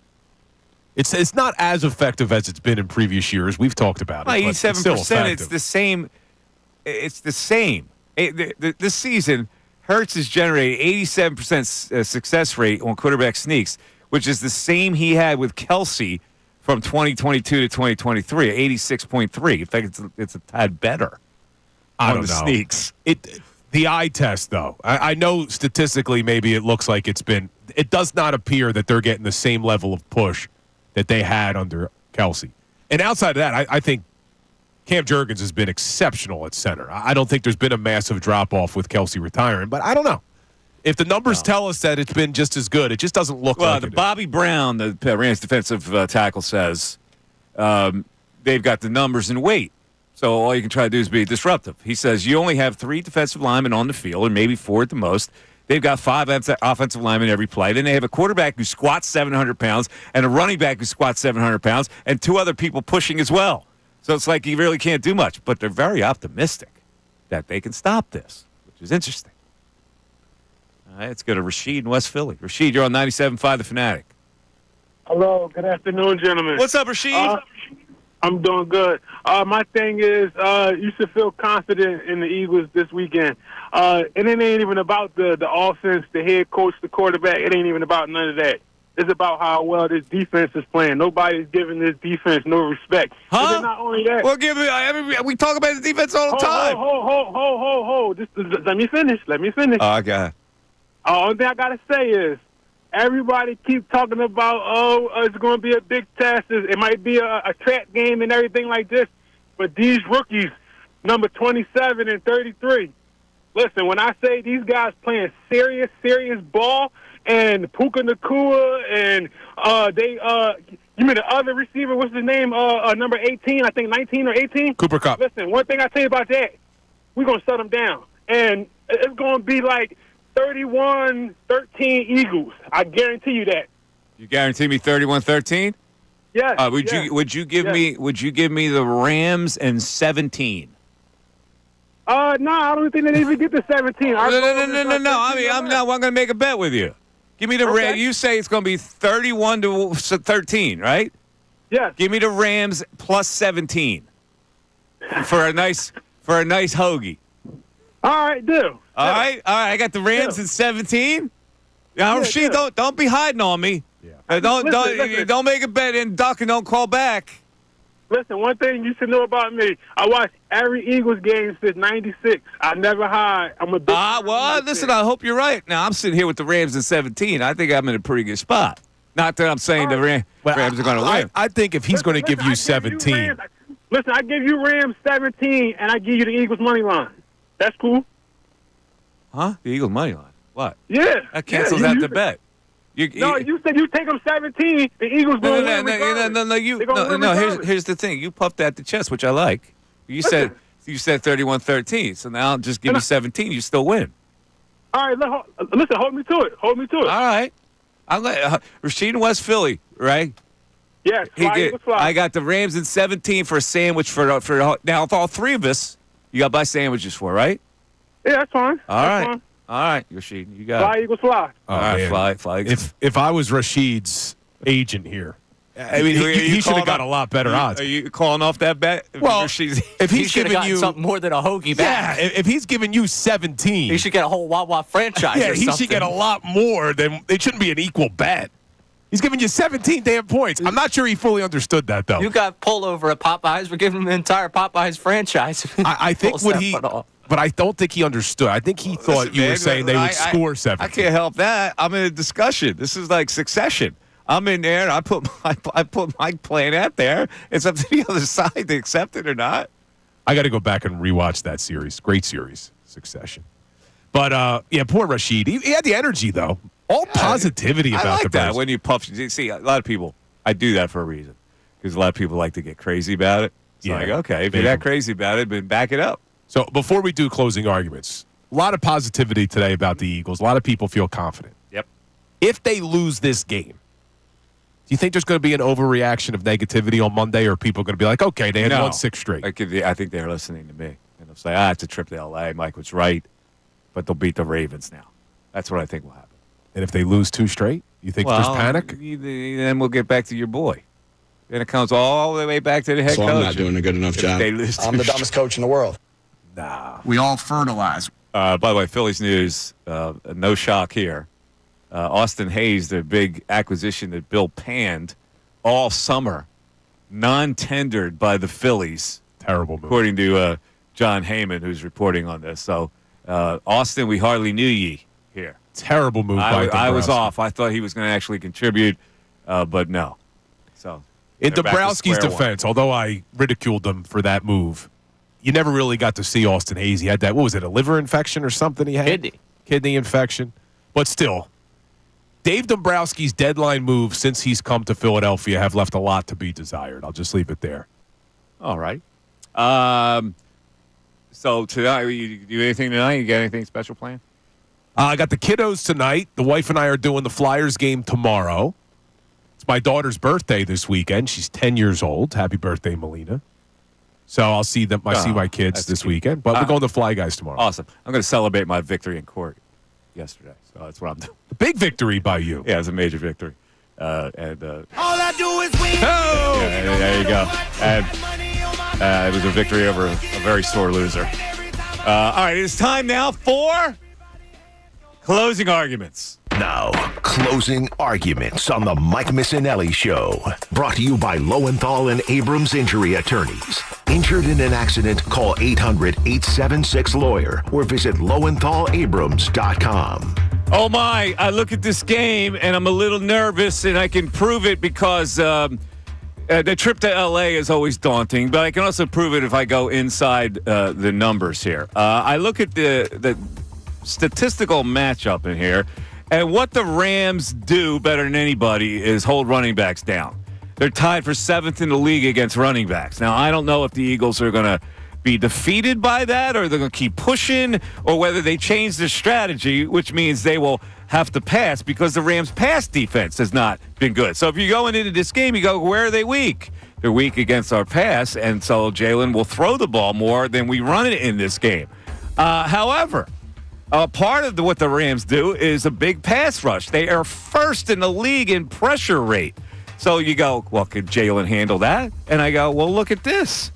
B: It's not as effective as it's been in previous years. We've talked about it.
A: 87%. It's the same. It's the same. This season, Hurts has generated 87% success rate on quarterback sneaks, which is the same he had with Kelce from 2022 to 2023, 86.3. I think it's a tad better.
B: I
A: on
B: don't
A: the
B: know.
A: sneaks.
B: The eye test, though. I know statistically maybe it looks like it does not appear that they're getting the same level of push that they had under Kelce. And outside of that, I think Cam Jurgens has been exceptional at center. I don't think there's been a massive drop-off with Kelce retiring, but I don't know. If the numbers tell us that it's been just as good, it just doesn't look like it.
A: Bobby Brown, the Rams defensive tackle, says they've got the numbers and weight. So all you can try to do is be disruptive. He says you only have 3 defensive linemen on the field, or maybe 4 at the most. They've got 5 offensive linemen every play. Then they have a quarterback who squats 700 pounds and a running back who squats 700 pounds and 2 other people pushing as well. So it's like you really can't do much. But they're very optimistic that they can stop this, which is interesting. All right, let's go to Rashid in West Philly. Rashid, you're on 97.5 The Fanatic.
J: Hello, good afternoon, gentlemen.
A: What's up, Rashid?
J: I'm doing good. My thing is, you should feel confident in the Eagles this weekend. And it ain't even about the offense, the head coach, the quarterback. It ain't even about none of that. It's about how well this defense is playing. Nobody's giving this defense no respect.
A: Huh?
J: Not only that.
A: Well, we talk about the defense all the time.
J: Hold. Just let me finish.
A: Oh, God.
J: Only thing I got to say is, everybody keep talking about, it's going to be a big test. It might be a trap game and everything like this. But these rookies, number 27 and 33, listen, when I say these guys playing serious ball, and Puka Nacua and you mean the other receiver, what's his name, number 18, I think 19 or 18?
B: Cooper Kupp.
J: Listen, one thing I tell you about that, we're going to shut them down. And it's going to be like 31-13 Eagles. I guarantee you that.
A: You guarantee me 31-13?
J: Yes.
A: Would you give me the Rams and 17?
J: No, I don't think they even get to 17.
A: No. I mean, I'm going to make a bet with you. Give me the Rams. You say it's going to be 31-13, right?
J: Yes.
A: Give me the Rams plus 17 for a nice hoagie.
J: All right, do.
A: All right. I got the Rams at 17. Now, Rashid, don't be hiding on me. Yeah. Don't make a bet and duck and don't call back.
J: Listen, one thing you should know about me, I watch every Eagles game since '96. I never hide. I'm a big
A: listen, I hope you're right. Now, I'm sitting here with the Rams at 17. I think I'm in a pretty good spot. Not that I'm saying the Rams are going to win.
B: I think if he's going to give you 17.
J: Listen, I give you Rams 17, and I give you the Eagles money line. That's cool.
A: Huh? The Eagles money line? What?
J: Yeah.
A: That cancels out the bet.
J: You said you take them 17. The Eagles going to win.
A: No. Here's the thing. You puffed at the chest, which I like. You said 31-13. So now just give me 17. You still win.
J: All right. Listen. Hold me to it. All
A: right. I'll let Rashid in West Philly, right?
J: Yes.
A: I got the Rams in 17 for a sandwich for now. If all 3 of us, you got to buy sandwiches for, right?
J: Yeah, that's fine.
A: All right, Rashid, you got
J: fly, Eagles, fly.
B: All right,
A: fly.
B: If I was Rashid's agent here, I mean, he should have got a lot better odds.
A: Are you calling off that bet?
B: Well, if he's giving you
C: something more than a hoagie back.
B: Yeah, if he's giving you 17,
C: he should get a whole Wawa franchise.
B: Yeah,
C: or
B: he
C: something.
B: should get a lot more than it shouldn't be an equal bet. He's giving you 17 damn points. I'm not sure he fully understood that though.
C: You got pulled over at Popeyes. We're giving him the entire Popeyes franchise.
B: I think but I don't think he understood. I think he thought you were saying they would score 17.
A: I can't help that. I'm in a discussion. This is like Succession. I'm in there, and I put my plan out there. It's up to the other side to accept it or not.
B: I got to go back and rewatch that series. Great series, Succession. But, poor Rashid. He had the energy, though. All positivity about
A: I like
B: the
A: that
B: Bears.
A: when you puff. See, a lot of people, I do that for a reason. Because a lot of people like to get crazy about it. It's like, okay, if you're that crazy about it, then back it up.
B: So before we do closing arguments, a lot of positivity today about the Eagles. A lot of people feel confident.
A: Yep.
B: If they lose this game, do you think there's going to be an overreaction of negativity on Monday, or are people going to be like, okay, they had won 6 straight?
A: I think they're listening to me. And they'll say, it's a trip to L.A. Mike was right. But they'll beat the Ravens now. That's what I think will happen.
B: And if they lose 2 straight, you think there's panic?
A: Then we'll get back to your boy. Then it comes all the way back to the head coach.
E: I'm not doing a good enough job.
A: I'm
E: the dumbest coach in the world.
A: Nah.
E: We all fertilize.
A: By the way, Phillies news, no shock here. Austin Hayes, the big acquisition that Bill panned all summer, non-tendered by the Phillies.
B: Terrible move.
A: According to John Heyman, who's reporting on this. So, Austin, we hardly knew ye here.
B: Terrible move by
A: I was
B: Dombrowski.
A: off. I thought he was going to actually contribute, but no. So
B: in
A: they're back to
B: Dombrowski's
A: square one.
B: defense, although I ridiculed him for that move, you never really got to see Austin Hayes. He had that, what was it, a liver infection or something he had? Kidney infection. But still, Dave Dombrowski's deadline moves since he's come to Philadelphia have left a lot to be desired. I'll just leave it there.
A: All right. So tonight, you do anything tonight? You got anything special planned?
B: I got the kiddos tonight. The wife and I are doing the Flyers game tomorrow. It's my daughter's birthday this weekend. She's 10 years old. Happy birthday, Melina. So I'll see them. I see my kids this weekend. But we're going to Fly Guys tomorrow.
A: Awesome. I'm going to celebrate my victory in court yesterday. So that's what I'm doing.
B: A big victory by you.
A: Yeah, it was a major victory.
L: All I do is win.
A: Yeah, there you go. And it was a victory over a very sore loser. All right, it's time now for closing arguments.
G: Now, closing arguments on the Mike Missanelli Show. Brought to you by Lowenthal and Abrams Injury Attorneys. Injured in an accident, call 800-876-LAWYER or visit LowenthalAbrams.com.
A: Oh, my. I look at this game, and I'm a little nervous, and I can prove it because the trip to L.A. is always daunting, but I can also prove it if I go inside the numbers here. I look at the statistical matchup in here, and what the Rams do better than anybody is hold running backs down. They're tied for 7th in the league against running backs. Now, I don't know if the Eagles are going to be defeated by that or they're going to keep pushing or whether they change their strategy, which means they will have to pass because the Rams' pass defense has not been good. So if you're going into this game, you go, where are they weak? They're weak against our pass, and so Jalen will throw the ball more than we run it in this game. However, part of what the Rams do is a big pass rush. They are first in the league in pressure rate. So you go, well, could Jalen handle that? And I go, well, look at this.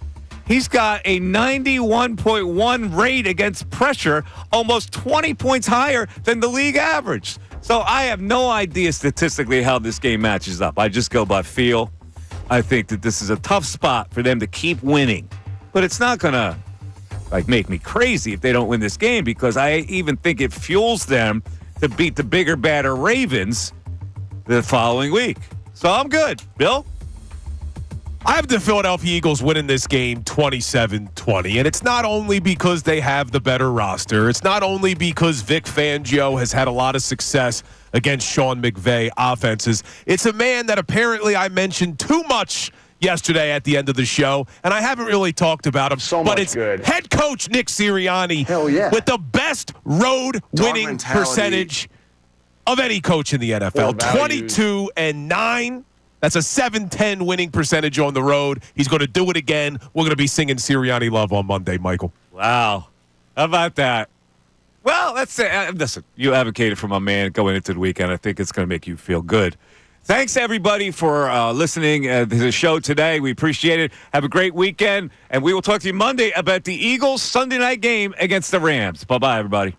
A: He's got a 91.1 rate against pressure, almost 20 points higher than the league average. So I have no idea statistically how this game matches up. I just go by feel. I think that this is a tough spot for them to keep winning. But it's not going to make me crazy if they don't win this game because I even think it fuels them to beat the bigger, badder Ravens the following week. So I'm good. Bill?
B: I have the Philadelphia Eagles winning this game 27-20, and it's not only because they have the better roster. It's not only because Vic Fangio has had a lot of success against Sean McVay offenses. It's a man that apparently I mentioned too much yesterday at the end of the show, and I haven't really talked about him. But it's head coach Nick Sirianni with the best road winning percentage of any coach in the NFL. 22-9. That's a 7-10 winning percentage on the road. He's going to do it again. We're going to be singing Sirianni Love on Monday, Michael.
A: Wow. How about that? Well, that's it. Listen, you advocated for my man going into the weekend. I think it's going to make you feel good. Thanks, everybody, for listening to the show today. We appreciate it. Have a great weekend, and we will talk to you Monday about the Eagles' Sunday night game against the Rams. Bye-bye, everybody.